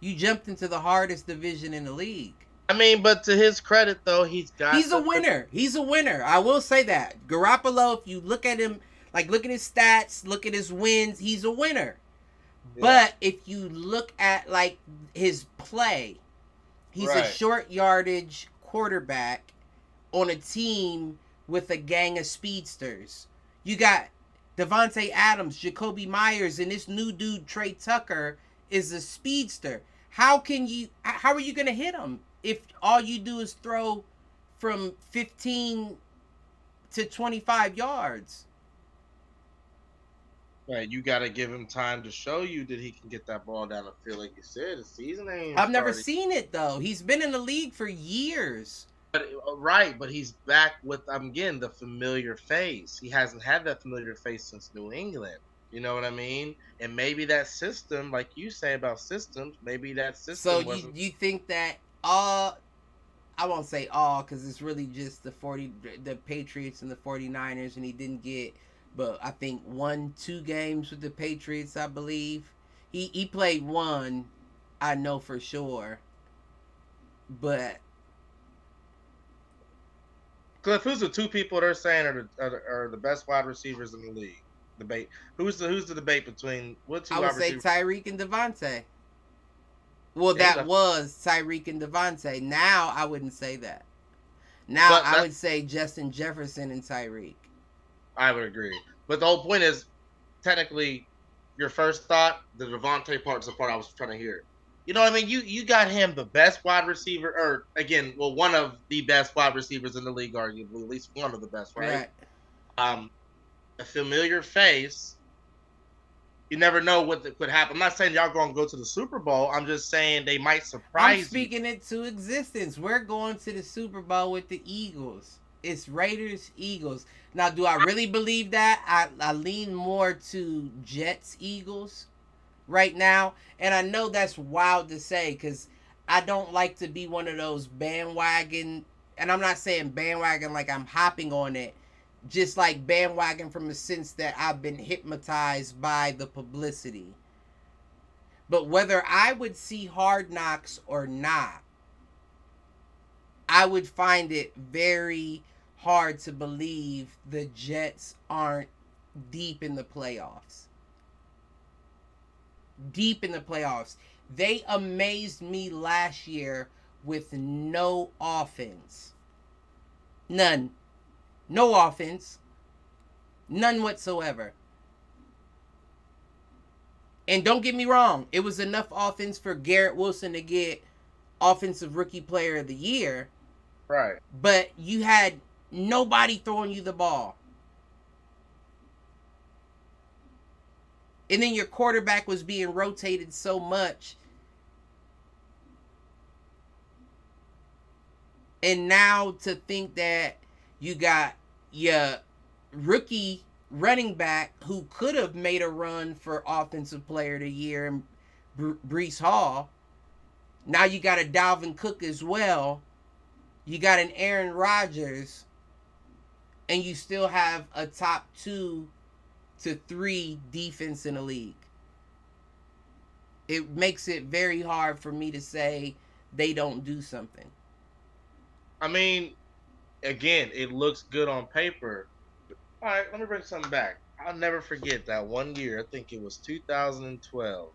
A: You jumped into the hardest division in the league.
C: I mean, but to his credit, though, he's
A: a winner. He's a winner. I will say that. Garoppolo, if you look at him, like look at his stats, look at his wins, he's a winner. Yeah. But if you look at like his play, he's a short yardage quarterback on a team with a gang of speedsters. You got Devontae Adams, Jacoby Myers, and this new dude, Trey Tucker, is a speedster. How are you going to hit him if all you do is throw from 15 to 25 yards?
C: Right, you got to give him time to show you that he can get that ball down the field. Like you said, the season ain't
A: I've never seen it, though. He's been in the league for years.
C: But he's back with, again, the familiar face. He hasn't had that familiar face since New England. You know what I mean? And maybe that system, like you say about systems, maybe that system wasn't...
A: So you think that all... I won't say all, because it's really just the Patriots and the 49ers, and he didn't get, but I think 1-2 games with the Patriots, I believe. He played one, I know for sure. But...
C: Cliff, who's the two people they're saying are the best wide receivers in the league? Debate. Who's the debate between what two?
A: I would say Tyreek and Devontae. Well, that was Tyreek and Devontae. Now I wouldn't say that. Now I would say Justin Jefferson and Tyreek.
C: I would agree, but the whole point is, technically, your first thought, the Devontae part's the part I was trying to hear. You know what I mean? You got him the best wide receiver, or again, well, one of the best wide receivers in the league, arguably, at least one of the best, right? A familiar face. You never know what could happen. I'm not saying y'all going to go to the Super Bowl. I'm just saying they might surprise you.
A: I'm speaking it to existence. We're going to the Super Bowl with the Eagles. It's Raiders, Eagles. Now, do I really believe that? I lean more to Jets, Eagles right now. And I know that's wild to say because I don't like to be one of those bandwagon. And I'm not saying bandwagon like I'm hopping on it. Just like bandwagon from the sense that I've been hypnotized by the publicity. But whether I would see Hard Knocks or not, I would find it very hard to believe the Jets aren't deep in the playoffs. Deep in the playoffs. They amazed me last year with no offense. None. No offense. None whatsoever. And don't get me wrong, it was enough offense for Garrett Wilson to get Offensive Rookie Player of the Year.
C: Right.
A: But you had nobody throwing you the ball. And then your quarterback was being rotated so much. And now to think that you got your rookie running back who could have made a run for Offensive Player of the Year in Breece Hall. Now you got a Dalvin Cook as well. You got an Aaron Rodgers. And you still have a top 2 to 3 defense in the league. It makes it very hard for me to say they don't do something.
C: I mean, again, it looks good on paper. All right, let me bring something back. I'll never forget that one year. I think it was 2012.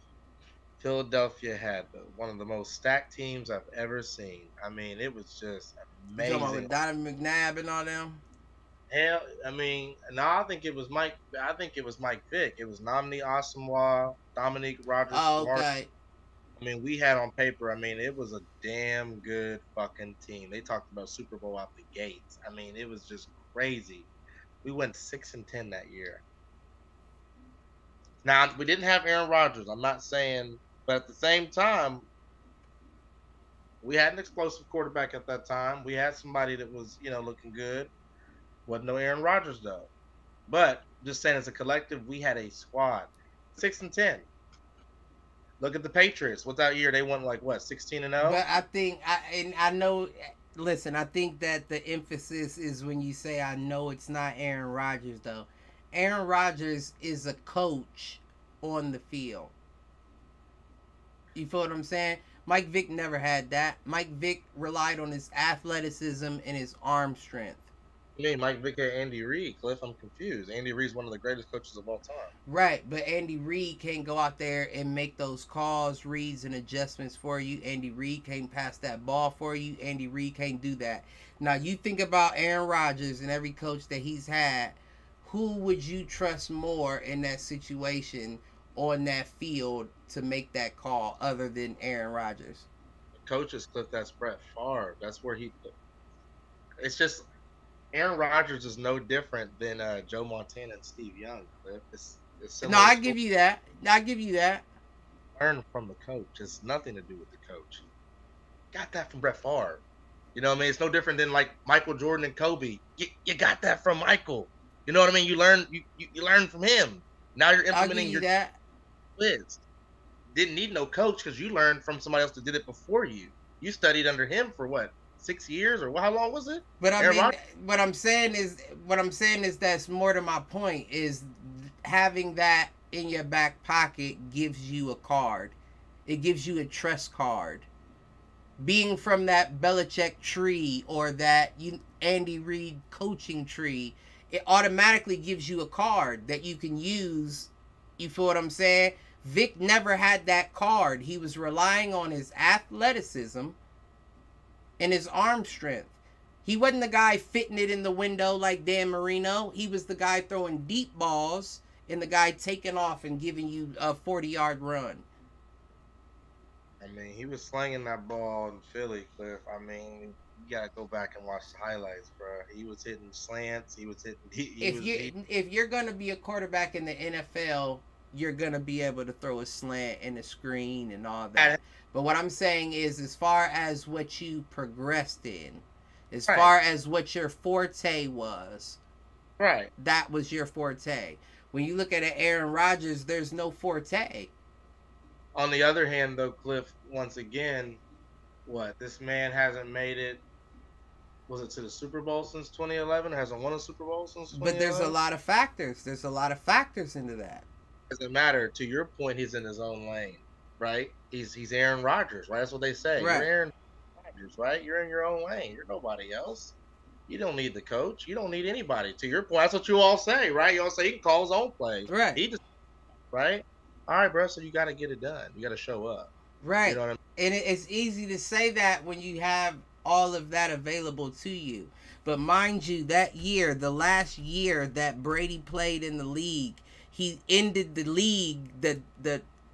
C: Philadelphia had one of the most stacked teams I've ever seen. I mean, it was just
A: You talking about
C: amazing.
A: with Donovan McNabb and all them?
C: Hell, I mean, no, I think it was Mike. I think it was Mike Vick. It was Nomni Asamoah, Dominique Rogers.
A: Oh,
C: Mark.
A: okay.
C: I mean, we had on paper. I mean, it was a damn good fucking team. They talked about Super Bowl out the gates. I mean, it was just crazy. We went 6-10 that year. Now we didn't have Aaron Rodgers. I'm not saying, but at the same time, we had an explosive quarterback at that time. We had somebody that was, looking good. Wasn't no Aaron Rodgers though. But just saying, as a collective, we had a squad, 6-10. Look at the Patriots. What that year they won 16-0.
A: But I think I know. Listen, I think that the emphasis is when you say I know it's not Aaron Rodgers though. Aaron Rodgers is a coach on the field. You feel what I'm saying? Mike Vick never had that. Mike Vick relied on his athleticism and his arm strength.
C: You mean Mike Vick and Andy Reid, Cliff? I'm confused. Andy Reid's one of the greatest coaches of all time.
A: Right, but Andy Reid can't go out there and make those calls, reads, and adjustments for you. Andy Reid can't pass that ball for you. Andy Reid can't do that. Now, you think about Aaron Rodgers and every coach that he's had. Who would you trust more in that situation on that field to make that call other than Aaron Rodgers?
C: The coaches, Cliff, that's Brett Favre. That's where it's just Aaron Rodgers is no different than Joe Montana and Steve Young, Cliff. It's
A: No, I give you that.
C: Learn from the coach. It's nothing to do with the coach. Got that from Brett Favre. You know what I mean? It's no different than like Michael Jordan and Kobe. You got that from Michael. You know what I mean? You learn from him. Now you're implementing your quiz. Didn't need no coach because you learned from somebody else that did it before you. You studied under him for what, 6 years or how long was it?
A: But I mean, what I'm saying is that's more to my point is having that in your back pocket gives you a card. It gives you a trust card. Being from that Belichick tree or that Andy Reid coaching tree, it automatically gives you a card that you can use. You feel what I'm saying? Vic never had that card. He was relying on his athleticism and his arm strength. He wasn't the guy fitting it in the window like Dan Marino. He was the guy throwing deep balls and the guy taking off and giving you a 40-yard run.
C: I mean, he was slinging that ball in Philly, Cliff. I mean, you gotta go back and watch the highlights, bro. He was hitting slants. He was hitting.
A: If you're gonna be a quarterback in the NFL, you're gonna be able to throw a slant and a screen and all that. But what I'm saying is, as far as what you progressed in, as far as what your forte was,
C: right,
A: that was your forte. When you look at an Aaron Rodgers, there's no forte.
C: On the other hand, though, Cliff, once again, this man hasn't made it. Was it to the Super Bowl since 2011? Hasn't won a Super Bowl since 2011?
A: But there's a lot of factors. There's a lot of factors into that.
C: Doesn't matter. To your point, he's in his own lane, right? He's Aaron Rodgers, right? That's what they say.
A: Right.
C: You're Aaron Rodgers, right? You're in your own lane. You're nobody else. You don't need the coach. You don't need anybody. To your point, that's what you all say, right? You all say he can call his own plays.
A: Right.
C: He just, right? All right, bro. So you got to get it done. You got to show up.
A: Right.
C: You know what I mean?
A: And it's easy to say that when you have all of that available to you. But mind you, that year, the last year that Brady played in the league, he ended the league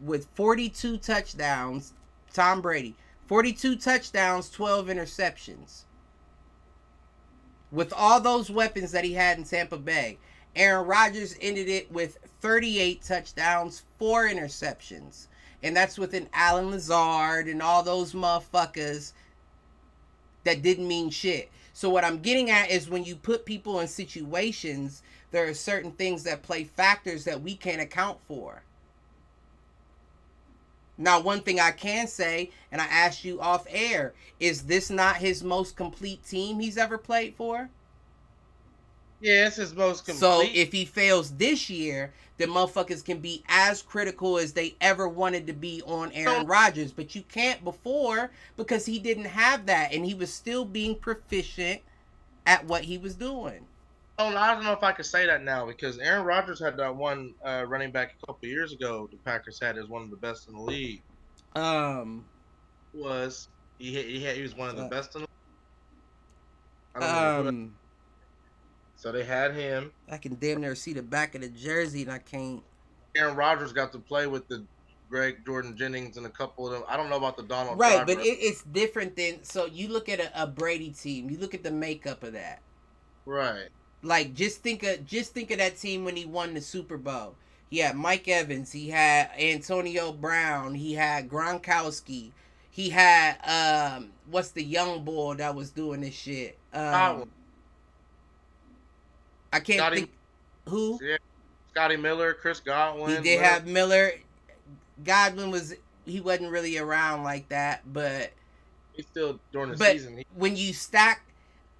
A: with 42 touchdowns. Tom Brady, 42 touchdowns, 12 interceptions. With all those weapons that he had in Tampa Bay, Aaron Rodgers ended it with 38 touchdowns, 4 interceptions. And that's with an Alan Lazard and all those motherfuckers that didn't mean shit. So what I'm getting at is when you put people in situations, there are certain things that play factors that we can't account for. Now, one thing I can say, and I asked you off air, is this not his most complete team he's ever played for?
C: Yeah, it's his most complete.
A: So if he fails this year, the motherfuckers can be as critical as they ever wanted to be on Aaron Rodgers. But you can't before because he didn't have that. And he was still being proficient at what he was doing.
C: Oh, I don't know if I could say that now because Aaron Rodgers had that one running back a couple of years ago. The Packers had as one of the best in the league.
A: Um,
C: Was he was one of the best in the league. I don't know. So they had him.
A: I can damn near see the back of the jersey, and I can't.
C: Aaron Rodgers got to play with the Greg Jordan Jennings and a couple of them. I don't know about the Donald.
A: Right,
C: Driver.
A: but it's different than. So you look at a Brady team. You look at the makeup of that.
C: Right.
A: Like just think of that team when he won the Super Bowl. He had Mike Evans. He had Antonio Brown. He had Gronkowski. He had what's the young boy that was doing this shit? I can't think who.
C: Yeah. Scotty Miller, Chris Godwin.
A: He did have Miller. Godwin he wasn't really around like that, but
C: he's still during the season.
A: When you stack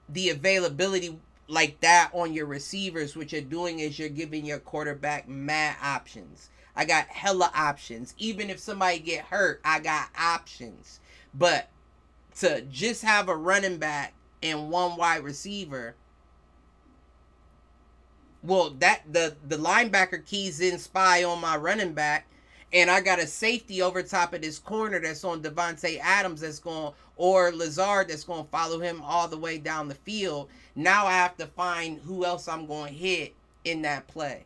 A: the availability like that on your receivers, what you're doing is you're giving your quarterback mad options. I got hella options. Even if somebody get hurt, I got options. But to just have a running back and one wide receiver, well, that the linebacker keys in spy on my running back, and I got a safety over top of this corner that's on Devontae Adams or Lazard that's going to follow him all the way down the field. Now I have to find who else I'm going to hit in that play.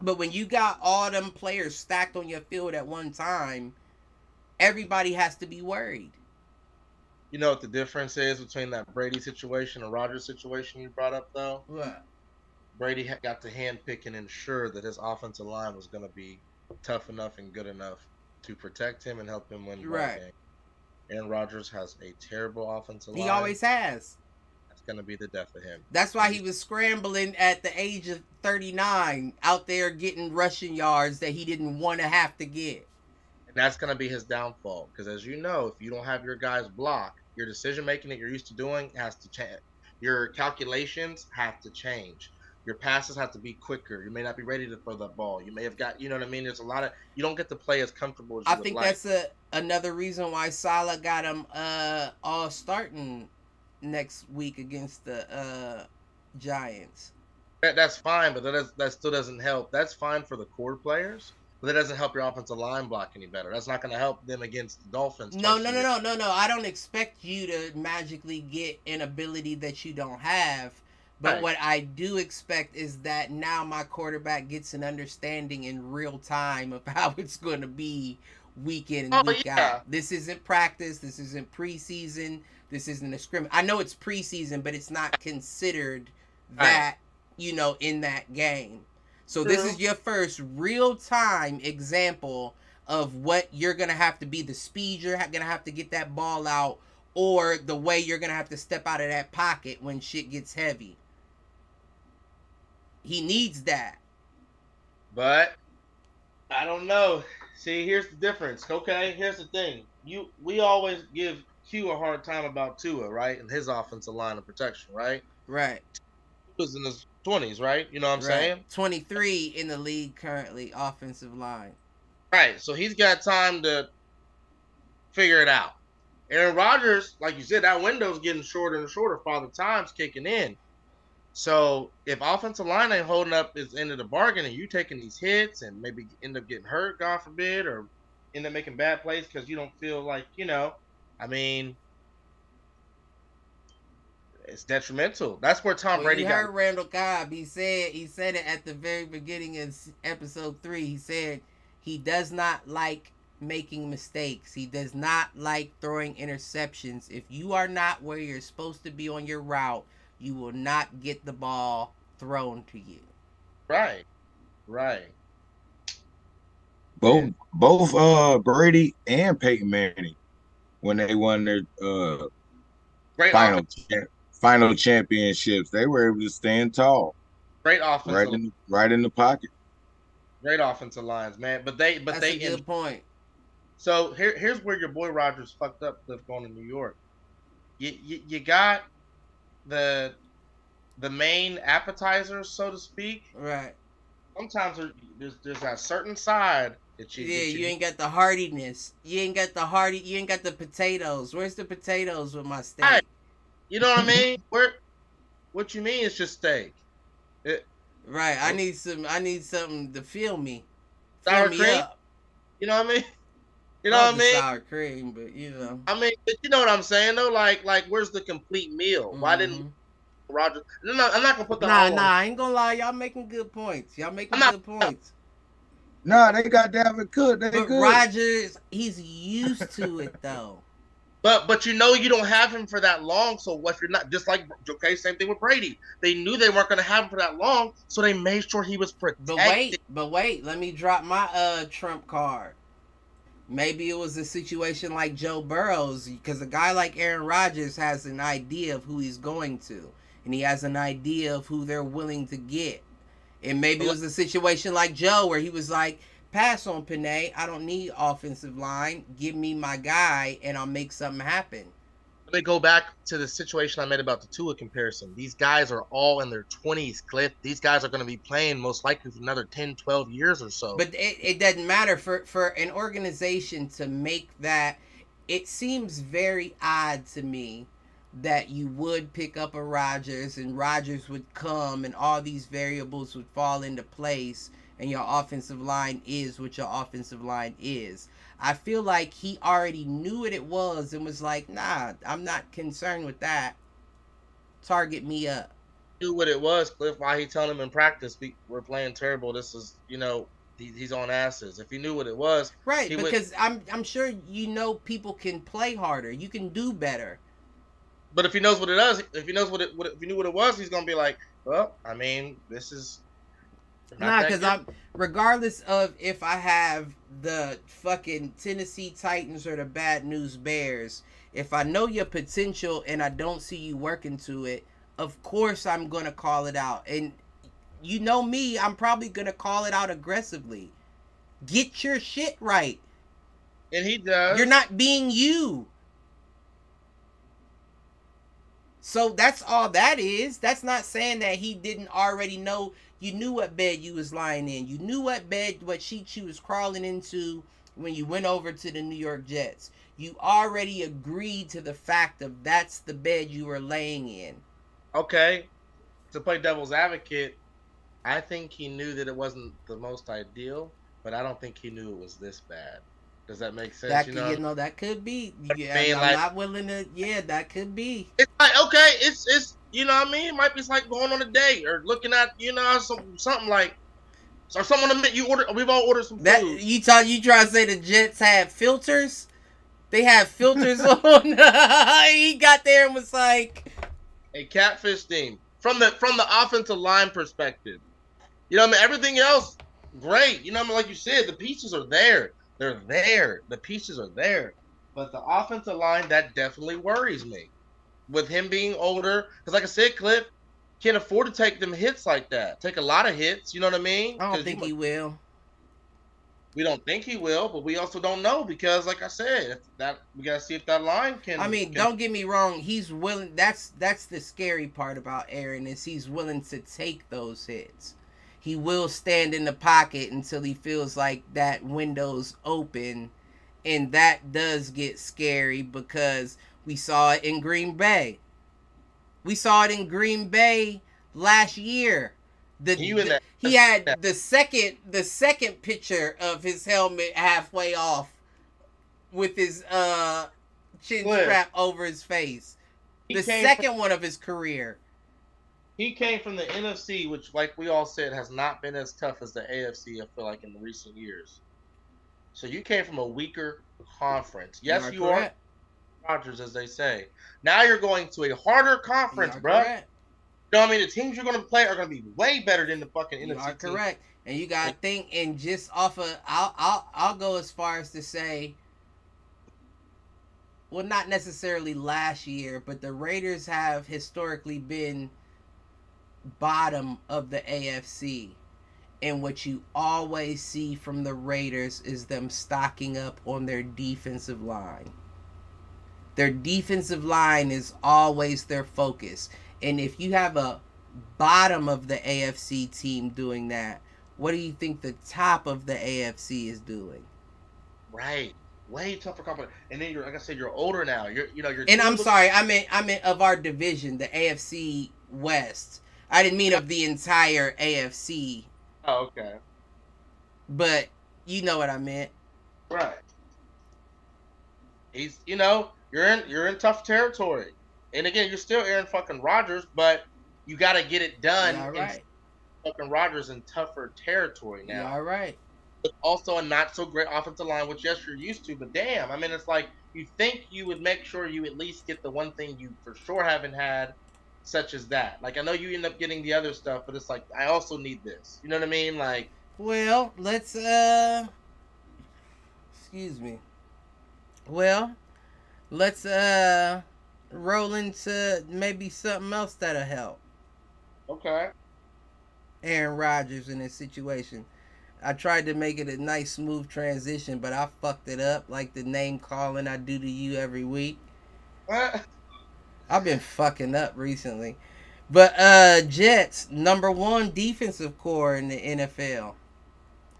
A: But when you got all them players stacked on your field at one time, everybody has to be worried.
C: You know what the difference is between that Brady situation and Rodgers situation you brought up, though?
A: What?
C: Brady got to handpick and ensure that his offensive line was going to be tough enough and good enough to protect him and help him win the game. Aaron Rodgers has a terrible offensive line.
A: He always has.
C: That's going to be the death of him.
A: That's why he was scrambling at the age of 39 out there getting rushing yards that he didn't want to have to get.
C: And that's going to be his downfall because, as you know, if you don't have your guys block, your decision-making that you're used to doing has to change. Your calculations have to change. Your passes have to be quicker. You may not be ready to throw that ball. You may have got, you know what I mean? There's a lot of, you don't get to play as comfortable as you would like.
A: That's another reason why Salah got him all starting next week against the Giants.
C: That's fine, but that still doesn't help. That's fine for the core players, but that doesn't help your offensive line block any better. That's not going to help them against the Dolphins.
A: No. I don't expect you to magically get an ability that you don't have. But what I do expect is that now my quarterback gets an understanding in real time of how it's going to be week in and week out. This isn't practice. This isn't preseason. This isn't a scrimmage. I know it's preseason, but it's not considered that, in that game. So this is your first real-time example of what you're going to have to be, the speed you're going to have to get that ball out, or the way you're going to have to step out of that pocket when shit gets heavy. He needs that.
C: But I don't know. See, here's the difference. Okay, here's the thing. We always give Q a hard time about Tua, right? And his offensive line of protection, right?
A: Right.
C: He was in his 20s, right? You know what I'm saying?
A: 23 in the league currently, offensive line.
C: Right. So he's got time to figure it out. Aaron Rodgers, like you said, that window's getting shorter and shorter. Father Time's kicking in. So if offensive line ain't holding up its end of the bargain and you taking these hits and maybe end up getting hurt, God forbid, or end up making bad plays because you don't feel like, it's detrimental. That's where Tom Brady got.
A: You heard Randall Cobb. He said it at the very beginning of episode 3. He said he does not like making mistakes. He does not like throwing interceptions. If you are not where you're supposed to be on your route, you will not get the ball thrown to you.
C: Right.
B: Both Brady and Peyton Manning, when they won their final championships, they were able to stand tall.
C: Great offensive,
B: right in the pocket.
C: Great offensive lines, man. That's a
A: good point.
C: So here's where your boy Rodgers fucked up, Cliff, going to New York. You got the main appetizers, so to speak.
A: Right.
C: Sometimes there's a certain side
A: You ain't got the hardiness. You ain't got the potatoes. Where's the potatoes with my steak?
C: Right. You know what I mean? What you mean? It's just steak.
A: Right. I need something to fill me.
C: Sour
A: Fill me
C: cream?
A: up.
C: You know what I mean? You know
A: Love
C: what I mean?
A: Sour cream, but you know.
C: I mean, you know what I'm saying though? Like where's the complete meal? Why didn't Roger? No, I'm not gonna put that.
A: I ain't gonna lie. Y'all making good points. Good points.
B: Nah, they got Dalvin Cook. They
A: But
B: good.
A: Rodgers, he's used to it though.
C: But you know you don't have him for that long. So what if you're not just like same thing with Brady. They knew they weren't gonna have him for that long, so they made sure he was protected.
A: But wait, let me drop my trump card. Maybe it was a situation like Joe Burrow's, because a guy like Aaron Rodgers has an idea of who he's going to, and he has an idea of who they're willing to get. And maybe it was a situation like Joe where he was like, pass on Panay. I don't need offensive line. Give me my guy, and I'll make something happen.
C: Let me go back to the situation I made about the Tua comparison. These guys are all in their 20s, Cliff. These guys are going to be playing most likely for another 10, 12 years or so.
A: But it doesn't matter for an organization to make that. It seems very odd to me that you would pick up a Rodgers and Rodgers would come and all these variables would fall into place and your offensive line is what your offensive line is. I feel like he already knew what it was and was like, nah, I'm not concerned with that. Target me up.
C: Knew what it was, Cliff. Why he telling him in practice, we're playing terrible. This is, he's on asses. If he knew what it was,
A: right? Because I'm sure people can play harder. You can do better.
C: But if he knows what it is, if he knew what it was, he's gonna be like, well, I mean, this is.
A: Because regardless of if I have the fucking Tennessee Titans or the Bad News Bears, if I know your potential and I don't see you working to it, of course I'm going to call it out. And you know me, I'm probably going to call it out aggressively. Get your shit right.
C: And he does.
A: You're not being you. So that's all that is. That's not saying that he didn't already know. You knew what bed you was lying in. You knew what sheet you was crawling into when you went over to the New York Jets. You already agreed to the fact of that's the bed you were laying in.
C: Okay. To play devil's advocate, I think he knew that it wasn't the most ideal, but I don't think he knew it was this bad. Does that make sense?
A: That could be. Yeah, I'm not willing to. Yeah, that could be.
C: It's like, okay, it's you know what I mean. It might be like going on a date or looking at something like, or someone that you order. We've all ordered some food.
A: You try to say the Jets had filters? They have filters on. He got there and was like,
C: a catfish theme from the offensive line perspective. You know what I mean? Everything else, great. You know what I mean? Like you said, the pieces are there. They're there. The pieces are there. But the offensive line, that definitely worries me. With him being older, because like I said, Cliff can't afford to take them hits like that. Take a lot of hits. You know what I mean?
A: I don't think he will.
C: We don't think he will, but we also don't know because, like I said, we gotta see if that line can.
A: I mean, don't get me wrong. He's willing. That's the scary part about Aaron is he's willing to take those hits. He will stand in the pocket until he feels like that window's open. And that does get scary because we saw it in Green Bay. We saw it in Green Bay last year. He had the second picture of his helmet halfway off with his chin strap over his face. The second one of his career.
C: He came from the NFC, which, like we all said, has not been as tough as the AFC, I feel like, in the recent years. So you came from a weaker conference. Yes, you are Rodgers, as they say. Now you're going to a harder conference, bro. You know what I mean? The teams you're going to play are going to be way better than the fucking NFC.
A: You are correct. And you got to think, and just off of, I'll go as far as to say, well, not necessarily last year, but the Raiders have historically been bottom of the AFC, and what you always see from the Raiders is them stocking up on their defensive line. Their defensive line is always their focus, and if you have a bottom of the AFC team doing that, what do you think the top of the AFC is doing?
C: Right. Way tougher competition. And then you're, like I said, you're older now. Your
A: And
C: team
A: I'm
C: looks.
A: sorry, I meant of our division, the AFC West. I didn't mean of the entire AFC,
C: Oh, okay.
A: but you know what I meant.
C: Right. You're in tough territory. And again, you're still Aaron fucking Rodgers, but you got to get it done
A: Y'all
C: in
A: right.
C: fucking Rodgers in tougher territory now.
A: Y'all right.
C: It's also a not so great offensive line, which yes, you're used to, but damn, I mean, it's like you think you would make sure you at least get the one thing you for sure haven't had, such as that. Like I know you end up getting the other stuff, but it's like I also need this. You know what I mean? Like,
A: Well, let's excuse me. Well, let's roll into maybe something else that'll help
C: okay,
A: Aaron Rodgers in this situation. I tried to make it a nice smooth transition, but I fucked it up like the name calling I do to you every week. I've been fucking up recently. But Jets, number one defensive core in the NFL.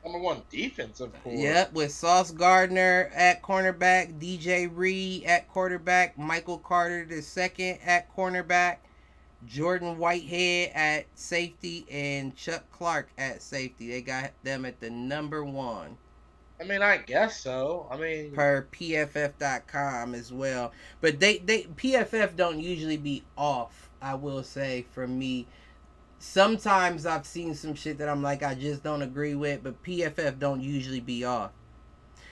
C: number one defensive core.
A: Yep, with Sauce Gardner at cornerback, DJ Reed at quarterback, Michael Carter the second at cornerback, Jordan Whitehead at safety, and Chuck Clark at safety. They got them at the number one
C: I mean, I guess so. I mean,
A: per PFF.com as well. But they PFF don't usually be off, I will say, for me. Sometimes I've seen some shit that I'm like, I just don't agree with, but PFF don't usually be off.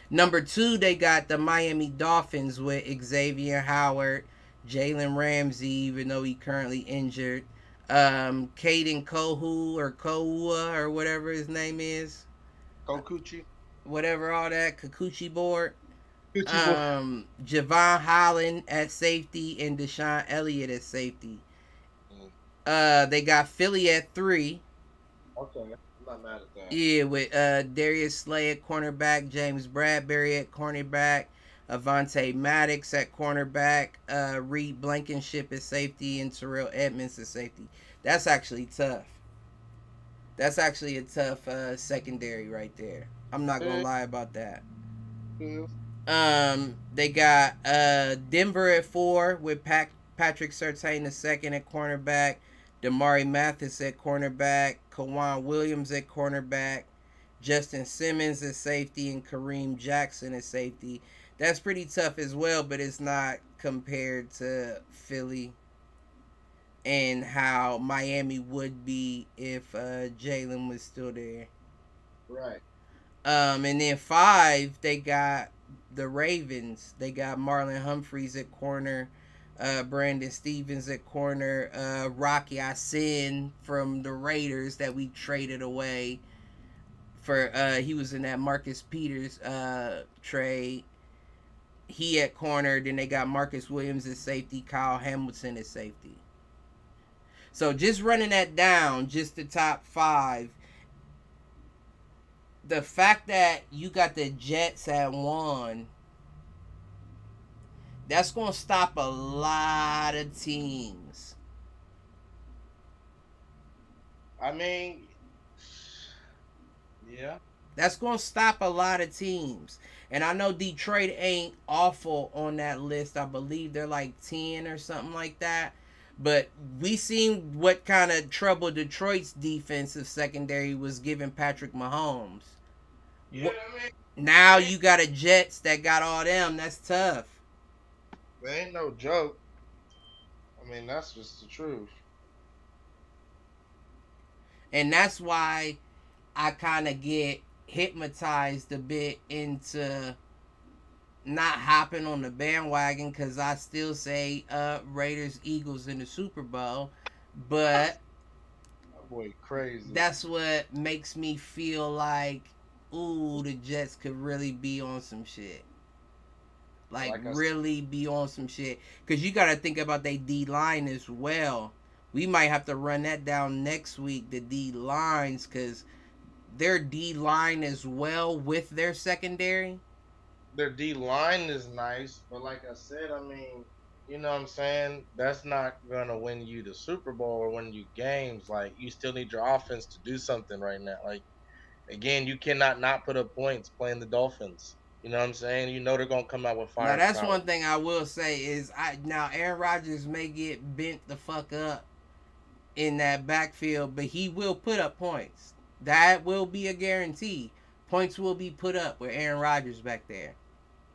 A: Number two, they got the Miami Dolphins with Xavier Howard, Jalen Ramsey, even though he currently injured, Caden Kohu or Koua or whatever his name is,
C: Kokuchi.
A: whatever all that Kikuchi board.
C: Kokuchi.
A: Javon Holland at safety and Deshaun Elliott at safety. They got Philly at 3.
C: Okay, I'm not mad at that.
A: Yeah, with Darius Slay at cornerback, James Bradbury at cornerback, Avonte Maddox at cornerback, Reed Blankenship at safety, and Terrell Edmonds at safety. That's actually tough. That's actually a tough secondary right there. I'm not gonna lie about that. They got Denver at 4 with Patrick Surtain the second at cornerback, Damari Mathis at cornerback, Kawan Williams at cornerback, Justin Simmons at safety, and Kareem Jackson at safety. That's pretty tough as well, but it's not compared to Philly and how Miami would be if Jalen was still there.
C: Right.
A: And then 5, they got the Ravens. They got Marlon Humphreys at corner, Brandon Stevens at corner, Rocky Asin from the Raiders that we traded away for. He was in that Marcus Peters trade. He at corner. Then they got Marcus Williams at safety, Kyle Hamilton at safety. So just running that down, just the top 5. The fact that you got the Jets at 1, that's going to stop a lot of teams.
C: I mean, yeah.
A: That's going to stop a lot of teams. And I know Detroit ain't awful on that list. I believe they're like 10 or something like that. But we seen what kind of trouble Detroit's defensive secondary was giving Patrick Mahomes.
C: You know what I mean?
A: Now you got a Jets that got all them. That's tough.
C: They ain't no joke. I mean, that's just the truth.
A: And that's why I kind of get hypnotized a bit into not hopping on the bandwagon, because I still say Raiders Eagles in the Super Bowl, but
C: That boy crazy.
A: that's what makes me feel like, ooh, the Jets could really be on some shit. Like really be on some shit. Because you got to think about their D-line as well. We might have to run that down next week, the D-lines, because their D-line as well with their secondary.
C: Their D line is nice, but like I said, I mean, you know what I'm saying? That's not gonna win you the Super Bowl or win you games. Like you still need your offense to do something right now. Like Again, you cannot not put up points playing the Dolphins. You know what I'm saying? You know they're gonna come out with
A: Now
C: fire.
A: that's one thing I will say is now Aaron Rodgers may get bent the fuck up in that backfield, but he will put up points. That will be a guarantee. Points will be put up with Aaron Rodgers back there.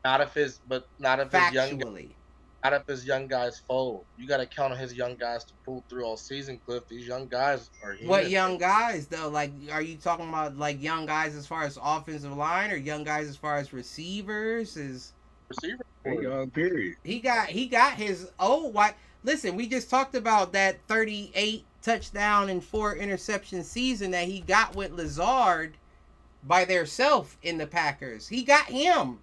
C: Not if his
A: Factually.
C: not if his young guys fold. You got to count on his young guys to pull through all season, Cliff. These young guys are human.
A: What young guys though? Like, are you talking about like young guys as far as offensive line, or young guys as far as receivers?
C: Receiver.
B: Young period.
A: He got his listen, we just talked about that 38 touchdown and 4 interception season that he got with Lazard by theirself in the Packers. He got him.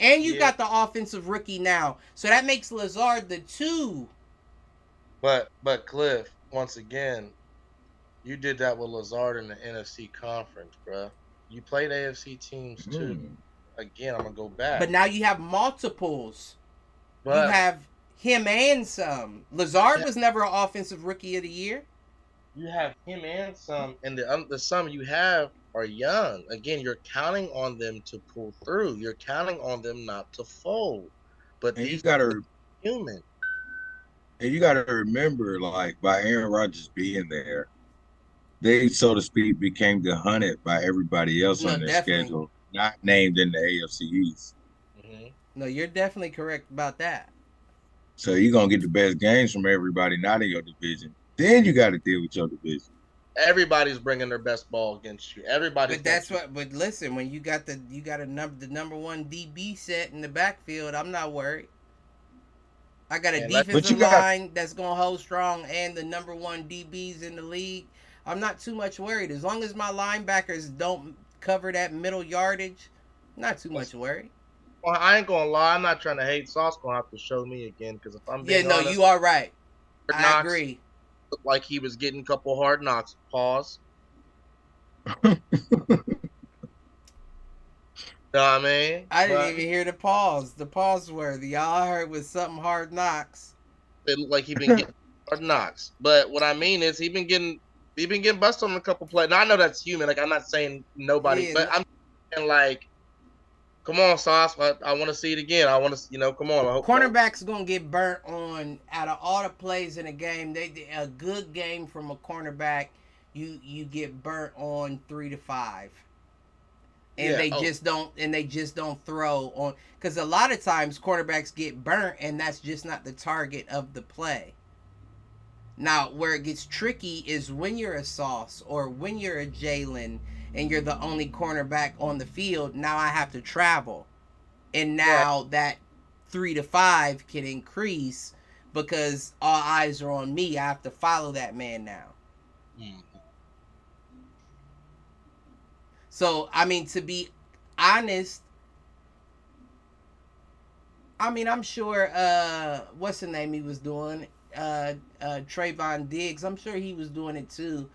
A: And you got the offensive rookie now. So that makes Lazard the 2.
C: But Cliff, once again, you did that with Lazard in the NFC conference, bro. You played AFC teams too. Again, I'm gonna go back.
A: But now you have multiples.
C: But
A: you have him and some. Lazard was never an offensive rookie of the year.
C: You have him and some, and the some you have are young. Again, you're counting on them to pull through. You're counting on them not to fold. But
B: And
C: these
B: you gotta
C: are human.
B: And you got to remember, like, by Aaron Rodgers being there, they, so to speak, became the hunted by everybody else on their schedule, not named in the AFC East.
C: Mm-hmm.
A: No, you're definitely correct about that.
B: So you're going to get the best games from everybody not in your division. Then you got to deal with your division.
C: Everybody's bringing their best ball against you. Everybody.
A: But listen, when you got the number 1 DB set in the backfield, I'm not worried. I got a defensive line that's gonna hold strong, and the number 1 DBs in the league. I'm not too much worried as long as my linebackers don't cover that middle yardage. Not too much worried.
C: Well, I ain't gonna lie. I'm not trying to hate. Sauce gonna have to show me again because if I'm being honest,
A: you are right. I agree.
C: Looked like he was getting a couple hard knocks. Pause. Know what I mean?
A: I didn't even hear the pause. The pause worthy. All I heard was something hard knocks.
C: It looked like he been getting hard knocks. But what I mean is he been getting busted on a couple plays. Now I know that's human. Like I'm not saying nobody, but I'm saying like, come on, Sauce. I want to see it again. I want to, come on.
A: Cornerback's gonna get burnt on out of all the plays in a game. A good game from a cornerback, you get burnt on 3 to 5. And they just don't throw on, because a lot of times cornerbacks get burnt and that's just not the target of the play. Now where it gets tricky is when you're a Sauce or when you're a Jalen and you're the only cornerback on the field. Now I have to travel, and now that 3 to 5 can increase because all eyes are on me. I have to follow that man now. So, I mean, to be honest, I'm sure, what's the name he was doing? Trayvon Diggs. I'm sure he was doing it too,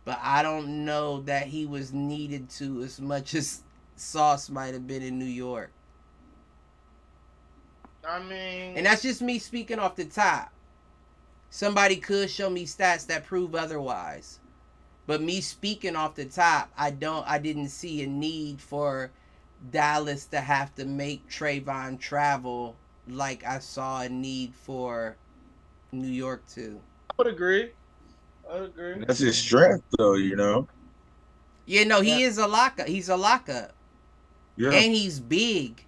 A: but I don't know that he was needed to as much as Sauce might have been in New York. And that's just me speaking off the top. Somebody could show me stats that prove otherwise. But me speaking off the top, I didn't see a need for Dallas to have to make Trayvon travel like I saw a need for New York to.
C: I would agree.
B: That's his strength, though,
A: Yeah, no, he is a lockup. He's a lockup.
B: Yeah.
A: And he's big.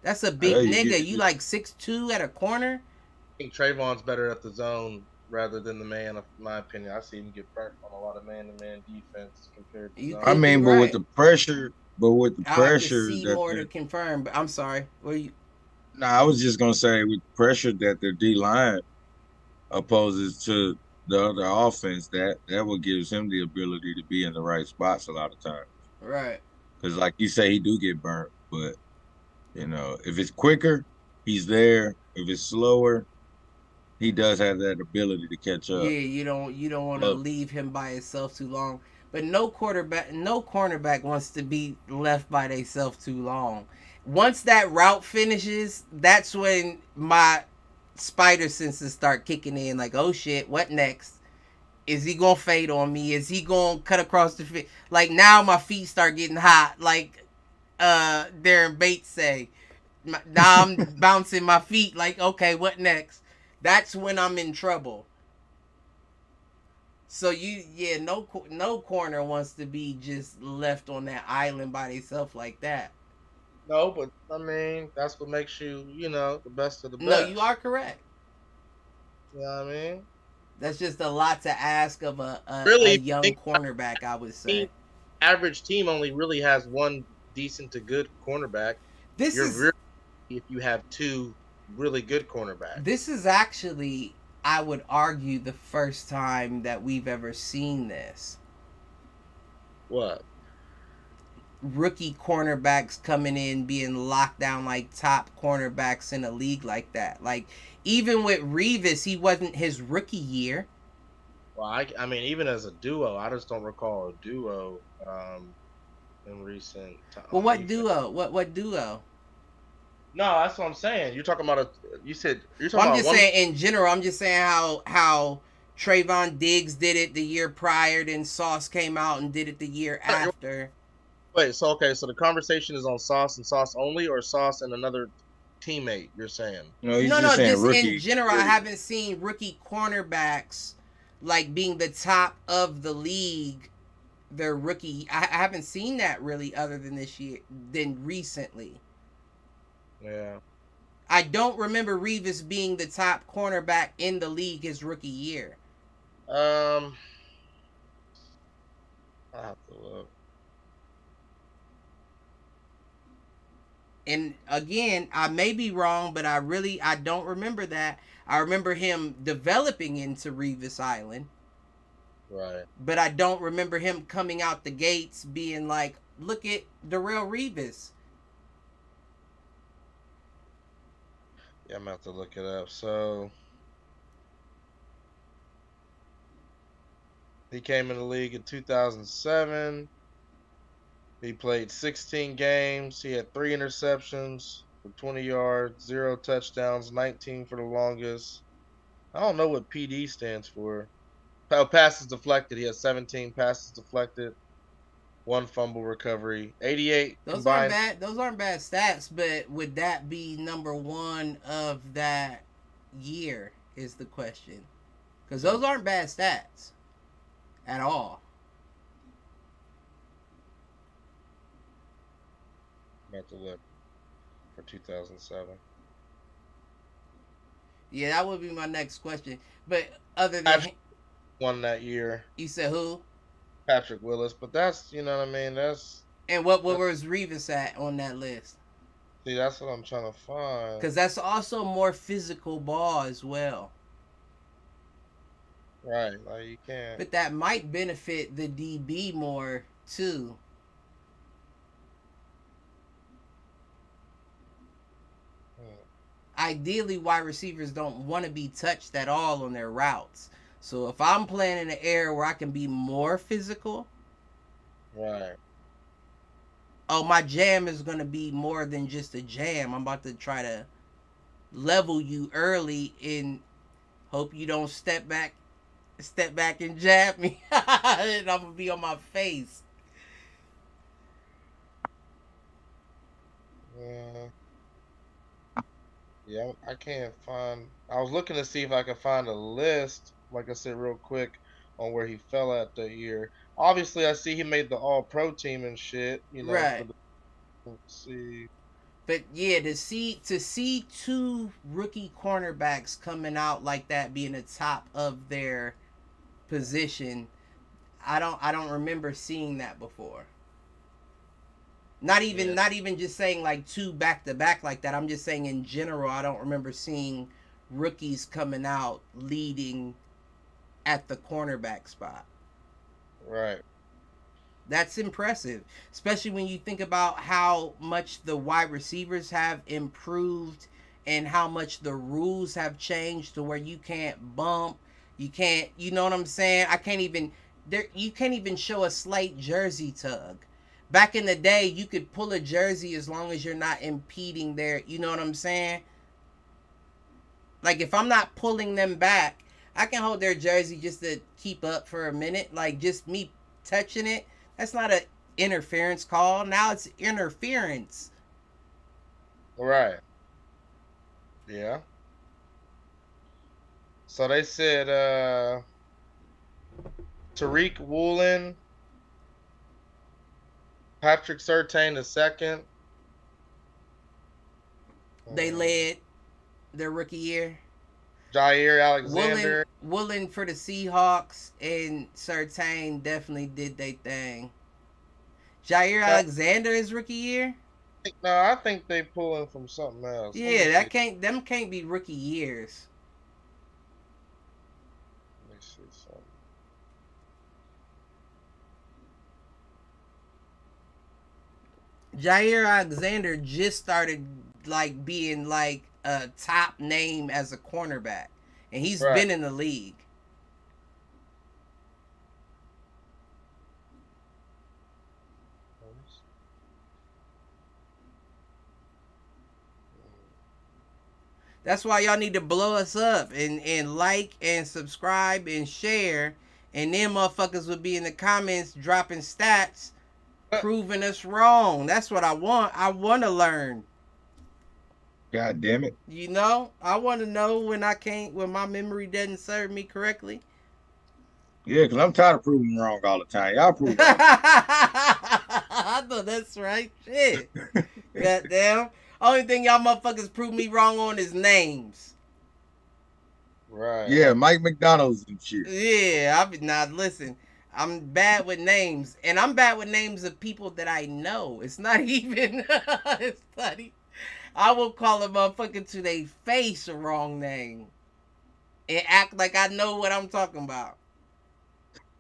A: That's a big nigga. You like 6'2" at a corner?
C: I think Trayvon's better at the zone rather than the man, in my opinion. I see him get burnt on a lot of man-to-man defense compared to zone.
B: I mean, but with the pressure,
A: I'll have to see more to confirm, but I'm sorry. What are you?
B: No, I was just gonna say with the pressure that their D line opposes to the other offense, that what gives him the ability to be in the right spots a lot of times.
A: Right.
B: Because, like you say, he do get burnt, but if it's quicker, he's there. If it's slower, he does have that ability to catch up.
A: Yeah, you don't want to leave him by himself too long. But no cornerback wants to be left by themselves too long. Once that route finishes, that's when my spider senses start kicking in. Like, oh shit, what next? Is he gonna fade on me? Is he gonna cut across the field? Like now, my feet start getting hot. Like Darren Bates say, now I'm bouncing my feet. Like, okay, what next? That's when I'm in trouble. So no corner wants to be just left on that island by themselves like that.
C: No, but I mean that's what makes you, the best of the best.
A: No, you are correct.
C: You know what I mean?
A: That's just a lot to ask of a
C: Really,
A: young cornerback, I would say.
C: Average team only really has one decent to good cornerback. Really, if you have two really good cornerbacks.
A: This is actually, I would argue, the first time that we've ever seen this.
C: What?
A: Rookie cornerbacks coming in being locked down like top cornerbacks in a league like that. Like, even with Revis, he wasn't his rookie year.
C: Well, I mean, even as a duo, I just don't recall a duo in recent time.
A: Well, what duo? What duo?
C: No, that's what I'm saying. You're talking about I'm just
A: saying in general. I'm just saying how Trayvon Diggs did it the year prior, then Sauce came out and did it the year after.
C: Wait, so the conversation is on Sauce and Sauce only, or Sauce and another teammate? You're saying?
B: No,
A: just in general. I haven't seen rookie cornerbacks like being the top of the league. Their rookie, I haven't seen that really other than this year, than recently.
C: Yeah.
A: I don't remember Revis being the top cornerback in the league his rookie year.
C: I'll have to look.
A: And again, I may be wrong, but I don't remember that. I remember him developing into Revis Island.
C: Right.
A: But I don't remember him coming out the gates being like, look at Darrelle Revis.
C: Yeah, I'm about to look it up. So he came in the league in 2007. He played 16 games. He had 3 interceptions for 20 yards, 0 touchdowns, 19 for the longest. I don't know what PD stands for. Oh, passes deflected. He has 17 passes deflected, 1 fumble recovery, 88
A: Those
C: combined.
A: aren't bad stats, but would that be number 1 of that year is the question. Because those aren't bad stats at all.
C: About to look for 2007.
A: Yeah, that would be my next question. But other than
C: won that year.
A: You said who?
C: Patrick Willis, but that's, you know what I mean, that's...
A: And what was Revis at on that list?
C: See, that's what I'm trying to find.
A: Because that's also more physical ball as well.
C: Right, like you can't...
A: But that might benefit the DB more, too. Ideally, wide receivers don't want to be touched at all on their routes. So if I'm playing in an area where I can be more physical,
C: right.
A: Oh, my jam is going to be more than just a jam. I'm about to try to level you early and hope you don't step back and jab me. And I'm going to be on my face.
C: Yeah, I can't find... I was looking to see if I could find a list, like I said real quick, on where he fell at that year. Obviously, I see he made the All-Pro team and shit, you know.
A: Right.
C: Let's see.
A: But yeah, to see 2 rookie cornerbacks coming out like that, being the top of their position, I don't remember seeing that before. Not even just saying like 2 back to back like that. I'm just saying in general, I don't remember seeing rookies coming out leading at the cornerback spot.
C: Right.
A: That's impressive, especially when you think about how much the wide receivers have improved and how much the rules have changed to where you can't bump, you can't, you know what I'm saying? You can't even show a slight jersey tug. Back in the day, you could pull a jersey as long as you're not impeding their, you know what I'm saying? Like if I'm not pulling them back, I can hold their jersey just to keep up for a minute. Like, just me touching it, that's not an interference call. Now it's interference.
C: Right. Yeah. So they said Tariq Woolen, Patrick Surtain the second.
A: They led their rookie year.
C: Jair Alexander.
A: Woolen for the Seahawks, and Surtain definitely did their thing. Jair Alexander is rookie year?
C: No, I think they pulling from something else.
A: Yeah, them can't be rookie years.
C: Let me see something.
A: Jair Alexander just started like being like a top name as a cornerback, and he's been in the league. That's why y'all need to blow us up and like and subscribe and share, and then motherfuckers would be in the comments dropping stats proving us wrong. That's what I want. I want to learn.
B: God damn it.
A: You know, I want to know when my memory doesn't serve me correctly.
B: Yeah, because I'm tired of proving wrong all the time. Y'all prove wrong.
A: I know that's right. Shit. Goddamn. Only thing y'all motherfuckers prove me wrong on is names.
C: Right.
B: Yeah, Mike McDonald's and shit.
A: Yeah, listen. I'm bad with names, and I'm bad with names of people that I know. It's not even. It's not even. I will call a motherfucker to their face a wrong name, and act like I know what I'm talking about.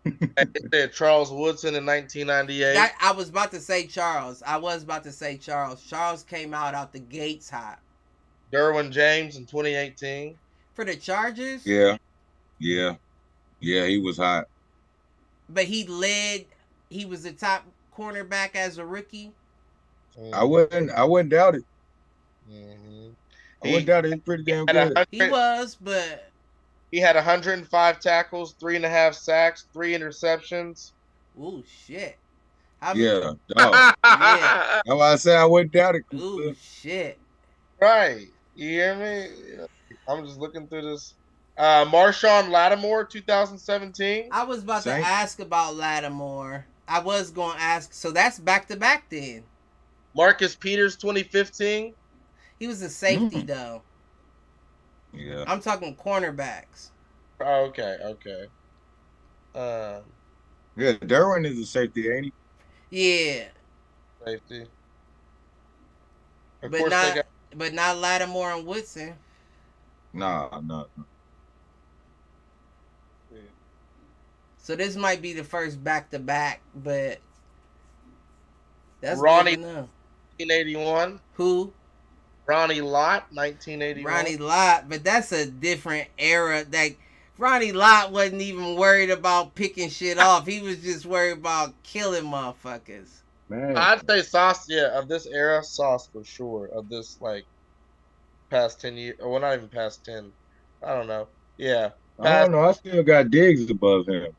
C: They said Charles Woodson in 1998.
A: I was about to say Charles. Charles came out the gates hot.
C: Derwin James in 2018.
A: For the Chargers?
B: Yeah, he was hot.
A: But he was the top cornerback as a rookie.
B: I wouldn't doubt it.
C: Mm-hmm.
B: I wouldn't doubt it. He's pretty damn good.
A: He was, but
C: he had 105 tackles, 3.5 sacks, 3 interceptions.
A: Ooh, shit.
B: Yeah, dog.
A: Yeah.
B: That's why I said I wouldn't doubt it.
A: Ooh, shit.
C: Right. You hear me? I'm just looking through this. Marshawn Lattimore, 2017.
A: I was about to ask about Lattimore. I was going to ask. So that's back-to-back then.
C: Marcus Peters, 2015.
A: He was a safety, though.
B: Yeah.
A: I'm talking cornerbacks.
C: Oh, okay.
B: Yeah, Derwin is a safety, ain't
A: he? Yeah.
C: Safety.
A: But not Lattimore and Woodson.
B: No.
C: Yeah.
A: So this might be the first back-to-back, but that's
C: Ronnie,
A: good to know.
C: 1981.
A: Who?
C: Ronnie Lott, 1981.
A: Ronnie Lott, but that's a different era. Like, Ronnie Lott wasn't even worried about picking shit off. He was just worried about killing motherfuckers.
B: Man.
C: I'd say Sauce, of this era, Sauce for sure. Of this, like, past 10 years. Well, not even past 10. I don't know. Yeah.
B: I don't know. I still got Diggs above him.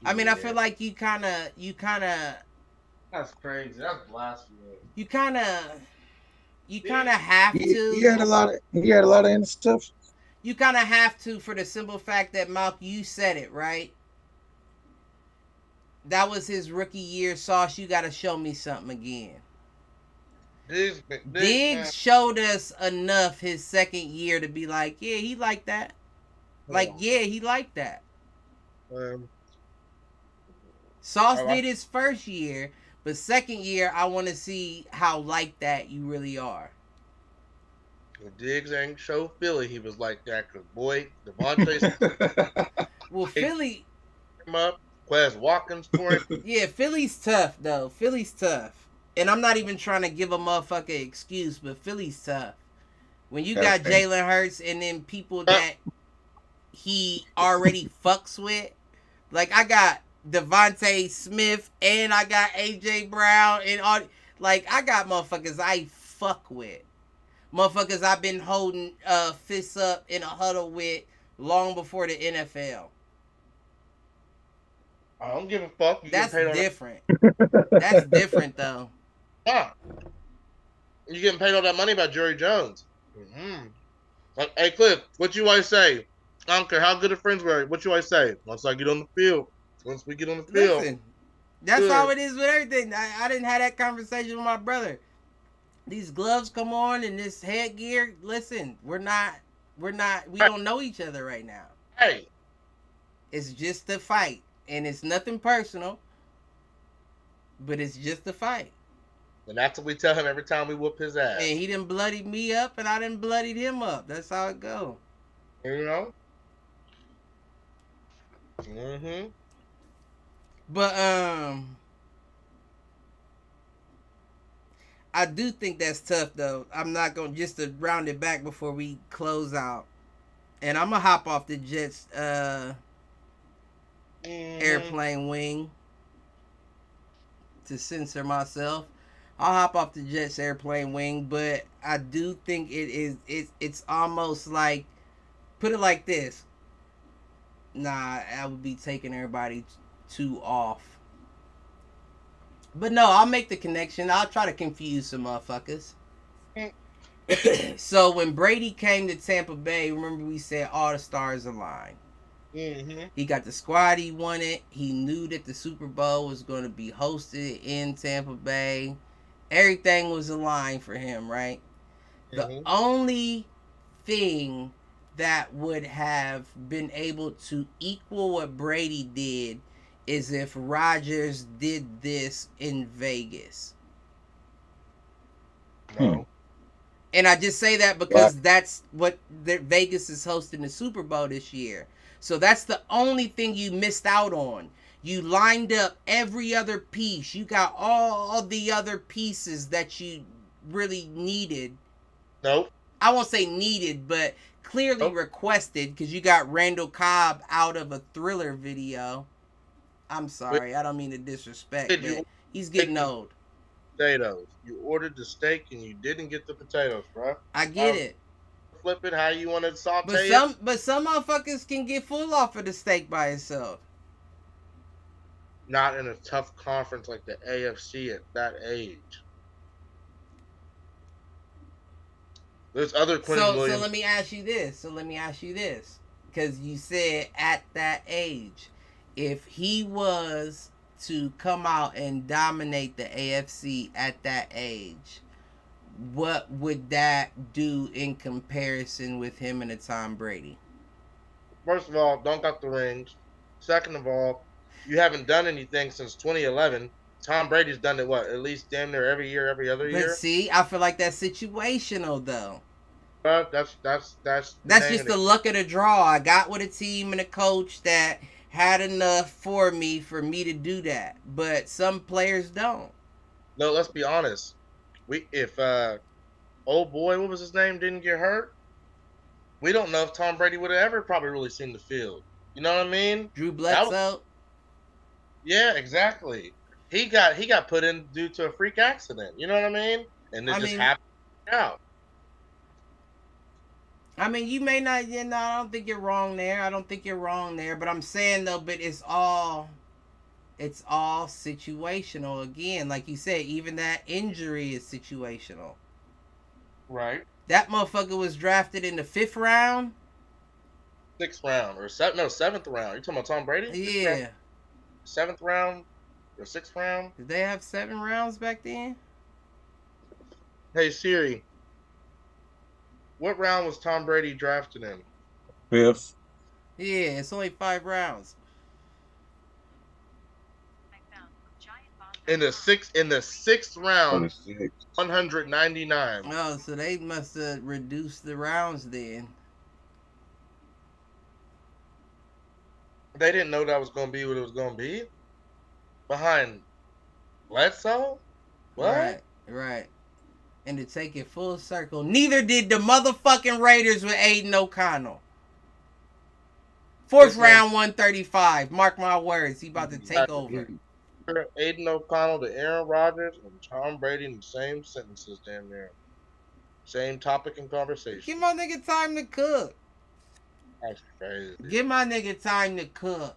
A: I mean, I feel like you kind of.
C: That's crazy. That's blasphemy.
A: You kind of have to.
B: He had a lot of interceptions.
A: You kind of have to, for the simple fact that, Malk, you said it, right? That was his rookie year. Sauce, you got to show me something again. Diggs showed us enough his second year to be like, yeah, he liked that. He liked that. Sauce did his first year, but second year, I want to see how like that you really are.
C: Diggs ain't show Philly he was like that, because, boy, Devontae.
A: Well, Philly.
C: Him up. Quez Watkins for him.
A: Yeah, Philly's tough, though. Philly's tough. And I'm not even trying to give a motherfucker an excuse, but Philly's tough. When you got Jalen Hurts and then people that he already fucks with. Like, I got Devontae Smith and I got AJ Brown and all. Like, I got motherfuckers I fuck with. Motherfuckers I've been holding fists up in a huddle with long before the NFL.
C: I don't give a fuck. You getting
A: That's
C: paid on
A: different. That's different though.
C: that. You getting paid all that money by Jerry Jones. Mm-hmm. Like, hey, Cliff, what you always say? I don't care how good of friends we are. What you always say? Once I get on the field. Once we get on the field.
A: Listen, that's
C: good.
A: how it is with everything. I didn't have that conversation with my brother. These gloves come on and this headgear. Listen, we don't know each other right now.
C: Hey,
A: It's just a fight, and it's nothing personal, but it's just a fight.
C: and that's what we tell him every time we whoop his ass.
A: And he done bloodied me up, and I done bloodied him up. That's how it go.
C: You know? Mm-hmm.
A: But I do think that's tough though. I'm not gonna, just to round it back before we close out, and I'm gonna hop off the Jets airplane wing to censor myself. I'll hop off the Jets airplane wing, but I do think it's almost like, put it like this. Nah, I would be taking everybody too off. But no, I'll make the connection. I'll try to confuse some motherfuckers. So when Brady came to Tampa Bay, remember we said all the stars aligned.
C: Mm-hmm.
A: He got the squad he wanted. He knew that the Super Bowl was going to be hosted in Tampa Bay. Everything was aligned for him, right? The only thing that would have been able to equal what Brady did is if Rodgers did this in Vegas.
C: No.
A: And I just say that because that's what Vegas is hosting the Super Bowl this year. So that's the only thing you missed out on. You lined up every other piece. You got all the other pieces that you really needed.
C: Nope.
A: I won't say needed, but clearly requested, because you got Randall Cobb out of a Thriller video. I'm sorry, I don't mean to disrespect, but he's getting old.
C: Potatoes. You ordered the steak and you didn't get the potatoes, bro.
A: I get it.
C: Flip it how you want to saute it.
A: But some motherfuckers can get full off of the steak by itself.
C: Not in a tough conference like the AFC at that age. There's other Quentin Williams.
A: So let me ask you this. Because you said at that age, if he was to come out and dominate the AFC at that age, what would that do in comparison with him and a Tom Brady?
C: First of all, don't got the rings. Second of all, you haven't done anything since 2011. Tom Brady's done it, at least damn near every year, every other year.
A: But see, I feel like that's situational, though.
C: That's
A: just the luck of the draw. I got with a team and a coach that had enough for me to do that. But some players don't.
C: No, let's be honest. If old boy, what was his name, didn't get hurt, we don't know if Tom Brady would have ever probably really seen the field. You know what I mean?
A: Drew Bledsoe.
C: Yeah, exactly. He got put in due to a freak accident. You know what I mean? And it just happened out.
A: I mean, you may not. I don't think you're wrong there. But I'm saying though, but it's all situational again. Like you said, even that injury is situational.
C: Right.
A: That motherfucker was drafted in the 5th round.
C: 6th round or 7th round. You talking about Tom Brady?
A: Yeah.
C: 7th round or 6th round?
A: Did they have 7 rounds back then?
C: Hey Siri, what round was Tom Brady drafted in?
B: 5th.
A: Yeah, it's only 5 rounds.
C: In the sixth round, 199.
A: Oh, so they must have reduced the rounds then.
C: They didn't know that was going to be what it was going to be. Behind Bledsoe? What?
A: Right. And to take it full circle, neither did the motherfucking Raiders with Aiden O'Connell. 4th round, 135. Mark my words, he about to take over.
C: Aiden O'Connell to Aaron Rodgers and Tom Brady in the same sentences, damn near. Same topic and conversation.
A: Give my nigga time to cook.
C: That's crazy.
A: Give my nigga time to cook.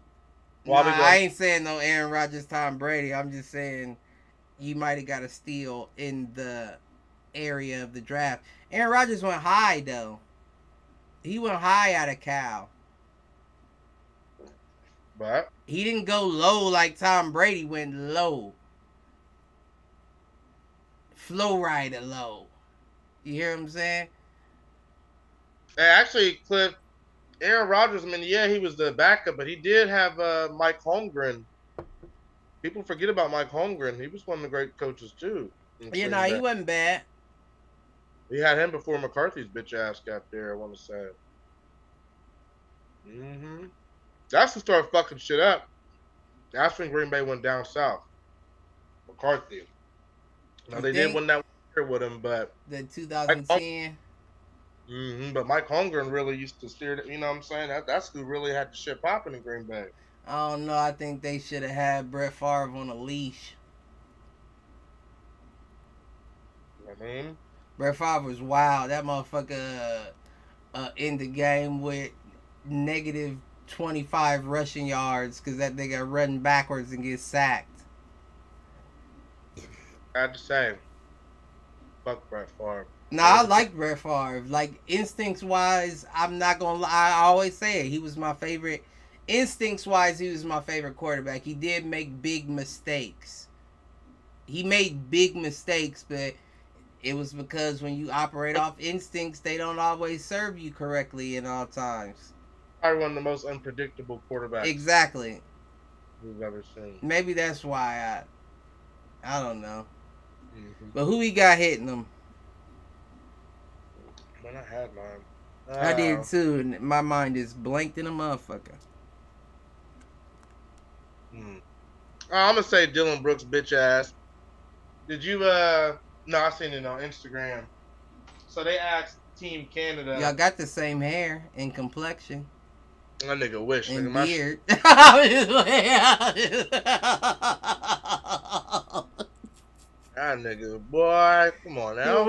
C: Why
A: Nah,
C: we
A: I
C: going?
A: ain't saying no Aaron Rodgers, Tom Brady. I'm just saying you might have got a steal in the area of the draft. Aaron Rodgers went high though. He went high out of Cal.
C: But
A: He didn't go low like Tom Brady went low. Flow rider low. You hear what I'm saying?
C: actually, Cliff, Aaron Rodgers. I mean, yeah, he was the backup, but he did have Mike Holmgren. People forget about Mike Holmgren. He was one of the great coaches too.
A: Yeah, no, he wasn't bad.
C: He had him before McCarthy's bitch ass got there. I want to say. That's who started fucking shit up. That's when Green Bay went down south. McCarthy. Now they did win that year with him, but
A: the 2010.
C: But Mike Holmgren really used to steer it. You know what I'm saying? That's who really had the shit popping in Green Bay.
A: I don't know. I think they should have had Brett Favre on a leash.
C: You know what I mean?
A: Brett Favre was wild. That motherfucker in the game with negative 25 rushing yards because that nigga running backwards and get sacked.
C: I had to say, fuck Brett Favre.
A: I like Brett Favre. Like, instincts-wise, I'm not going to lie. I always say it. He was my favorite. Instincts-wise, he was my favorite quarterback. He did make big mistakes. He made big mistakes, but it was because when you operate off instincts, they don't always serve you correctly in all times.
C: Probably one of the most unpredictable quarterbacks
A: Exactly.
C: we've ever seen.
A: Maybe that's why I don't know. But who he got hitting him?
C: Man, I had mine.
A: I did too, and my mind is blanked in a motherfucker.
C: I'm gonna say Dylan Brooks bitch ass. Did you no, I seen it on Instagram. So they asked Team Canada.
A: Y'all got the same hair and complexion.
C: That nigga wish.
A: And
C: nigga,
A: beard.
C: That nigga, boy, come on now.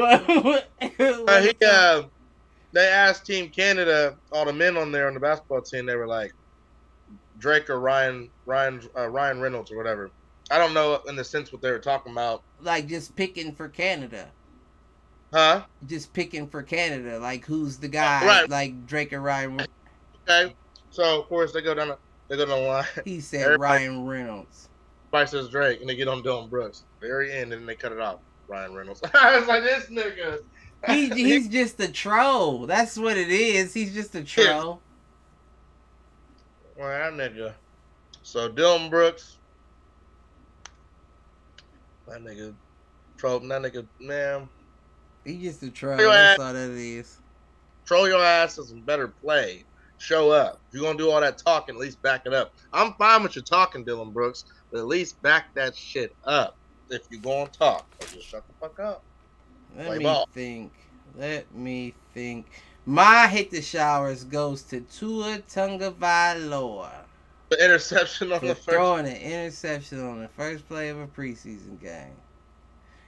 C: They asked Team Canada, all the men on there on the basketball team, they were like, Drake or Ryan Reynolds or whatever. I don't know in the sense what they were talking about.
A: Like just picking for Canada.
C: Huh?
A: Just picking for Canada. Like who's the guy?
C: Right.
A: Like Drake or Ryan.
C: Okay. So of course they go down the line.
A: He said Ryan Reynolds.
C: Everybody says Drake, and they get on Dylan Brooks. Very end, and they cut it off. Ryan Reynolds. I was like, this nigga.
A: He's just a troll. That's what it is. He's just a troll.
C: Well, that nigga. So Dylan Brooks. That nigga. Troll. That nigga, man.
A: He's just a troll. That's all that is.
C: Troll your asses and better play. Show up. If you're going to do all that talking, at least back it up. I'm fine with you talking, Dylan Brooks, but at least back that shit up. If you're going to talk, or just shut the fuck up.
A: Let me think. My hit the showers goes to Tua Tagovailoa.
C: The interception on the first.
A: Throwing an interception on the first play of a preseason game.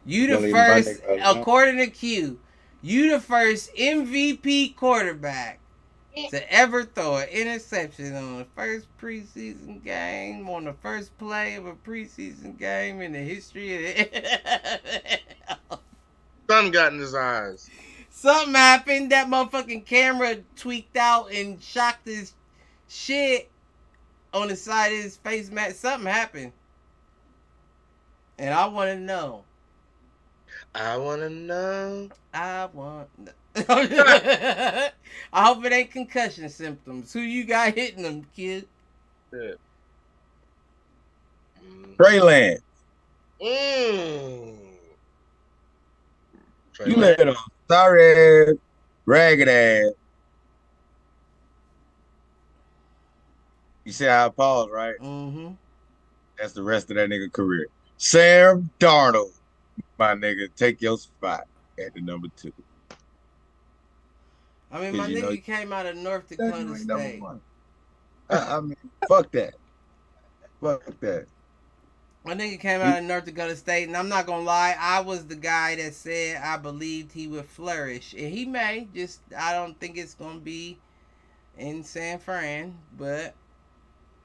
A: You the first, according to Q, you the first MVP quarterback to ever throw an interception on the first preseason game, on the first play of a preseason game in the history of the
C: Sun got in his eyes.
A: Something happened. That motherfucking camera tweaked out and shocked his shit on the side of his face mask. Something happened. And I want to know.
C: I want to know.
A: I hope it ain't concussion symptoms. Who you got hitting them, kid?
C: Yeah.
B: Trey Lance. You let a sorry ass, ragged ass. You see how I paused, right?
A: Mm-hmm.
B: That's the rest of that nigga career. Sam Darnold, my nigga, take your spot at the number 2.
A: I mean, my nigga came out of North Dakota State.
B: I mean, fuck that. Fuck that.
A: My nigga came out of North Dakota State, and I'm not gonna lie, I was the guy that said I believed he would flourish, and he may. Just I don't think it's gonna be in San Fran, but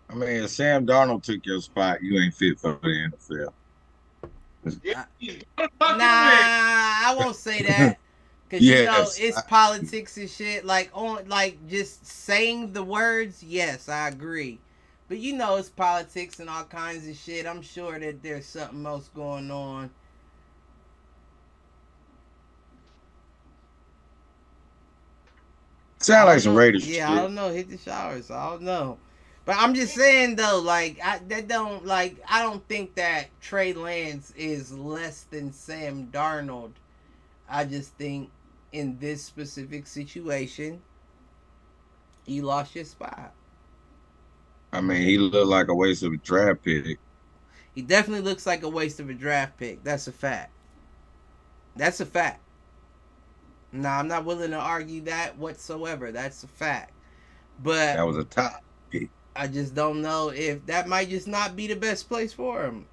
B: I mean, if Sam Darnold took your spot, you ain't fit for the NFL.
A: I won't say that. Cause
B: Yes,
A: it's politics and shit. Like just saying the words, yes, I agree. But it's politics and all kinds of shit. I'm sure that there's something else going on.
B: sound like some Raiders
A: Yeah,
B: shit.
A: I don't know. Hit the showers. I don't know. But I'm just saying though, like I don't think that Trey Lance is less than Sam Darnold. I just think in this specific situation, you lost your spot.
B: I mean, he looked like a waste of a draft pick.
A: He definitely looks like a waste of a draft pick. That's a fact. That's a fact. Now, I'm not willing to argue that whatsoever. That's a fact. But
B: that was a top pick.
A: I just don't know if that might just not be the best place for him.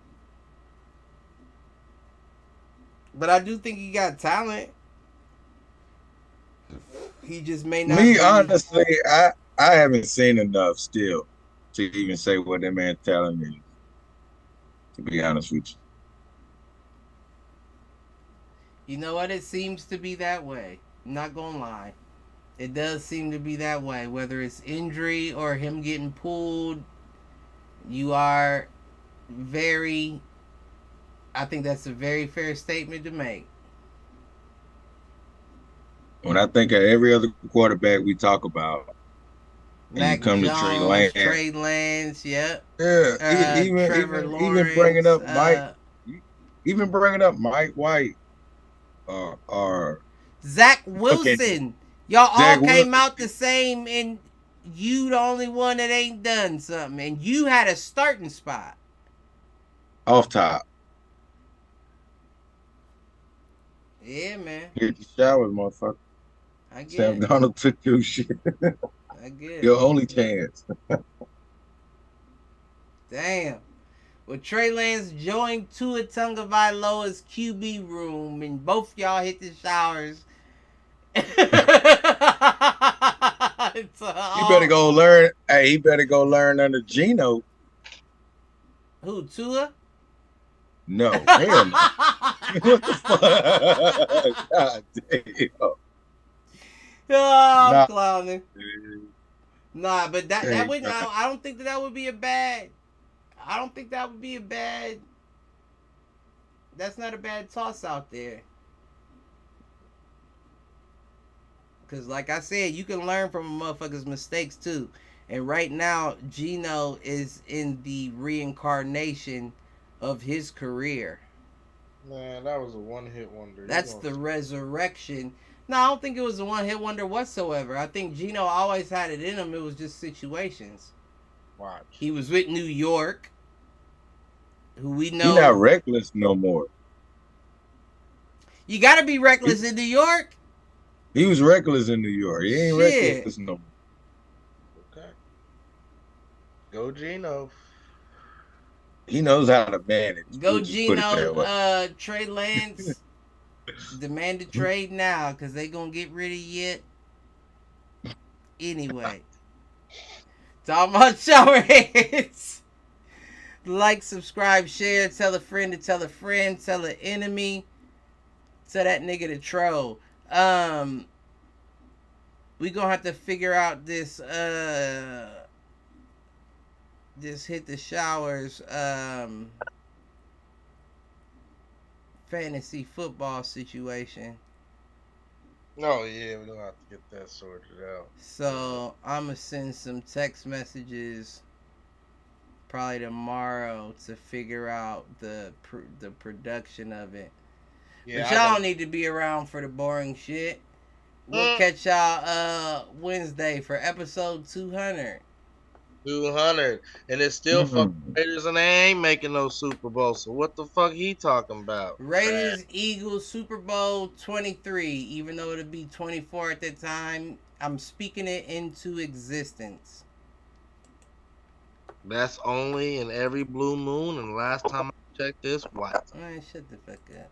A: But I do think he got talent. He just may not.
B: Me, honestly, I haven't seen enough still to even say what that man's talent is. To be honest with you.
A: You know what? It seems to be that way. I'm not gonna lie. It does seem to be that way. Whether it's injury or him getting pulled, you are I think that's a very fair statement to make.
B: When I think of every other quarterback we talk about,
A: Mac
B: and you come
A: Jones,
B: to
A: Trey Lance, yep.
B: Yeah, even bringing up Mike, even bringing up Mike White, or
A: Zach Wilson. Y'all all came out the same, and you the only one that ain't done something, and you had a starting spot.
B: Off top.
A: Yeah, man.
B: Hit the showers, motherfucker.
A: I get
B: Sam
A: it.
B: Darnold took your shit.
A: I get it.
B: Your only chance.
A: Damn. Well, Trey Lance joined Tua Tagovailoa's QB room, and both y'all hit the showers.
B: You better go learn. Hey, he better go learn under Geno.
A: Who, Tua?
B: No, hell no. What the fuck? God damn.
A: I'm clowning. Nah, but that would. I don't think that would be a bad. I don't think that would be a bad. That's not a bad toss out there. Because, like I said, you can learn from a motherfucker's mistakes too. And right now, Geno is in the reincarnation of his career.
C: Man, that was a one-hit wonder.
A: That's the resurrection. No, I don't think it was a one-hit wonder whatsoever. I think Geno always had it in him. It was just situations.
C: Watch.
A: He was with New York, who we know.
B: He's not reckless no more.
A: You got to be reckless in New York.
B: He was reckless in New York. He ain't reckless no more.
C: Okay. Go Geno.
B: He knows how to manage.
A: Go Geno. Trey Lance. Demand a trade now because they going to get rid of you anyway. Talking about showerheads. Like, subscribe, share, tell a friend to tell a friend, tell an enemy, tell that nigga to troll. We gonna have to figure out this hit the showers fantasy football situation.
C: Oh yeah, we're gonna have to get that sorted out.
A: So I'm gonna send some text messages probably tomorrow to figure out the production of it. Yeah, but y'all don't need to be around for the boring shit. We'll catch y'all Wednesday for episode 200.
C: 200, and it's still fucking Raiders, and they ain't making no Super Bowl. So what the fuck he talking about?
A: Raiders, Eagles, Super Bowl 23. Even though it'll be 24 at that time, I'm speaking it into existence.
C: That's only in every blue moon, and last time I checked this, what?
A: Man, shut the fuck up.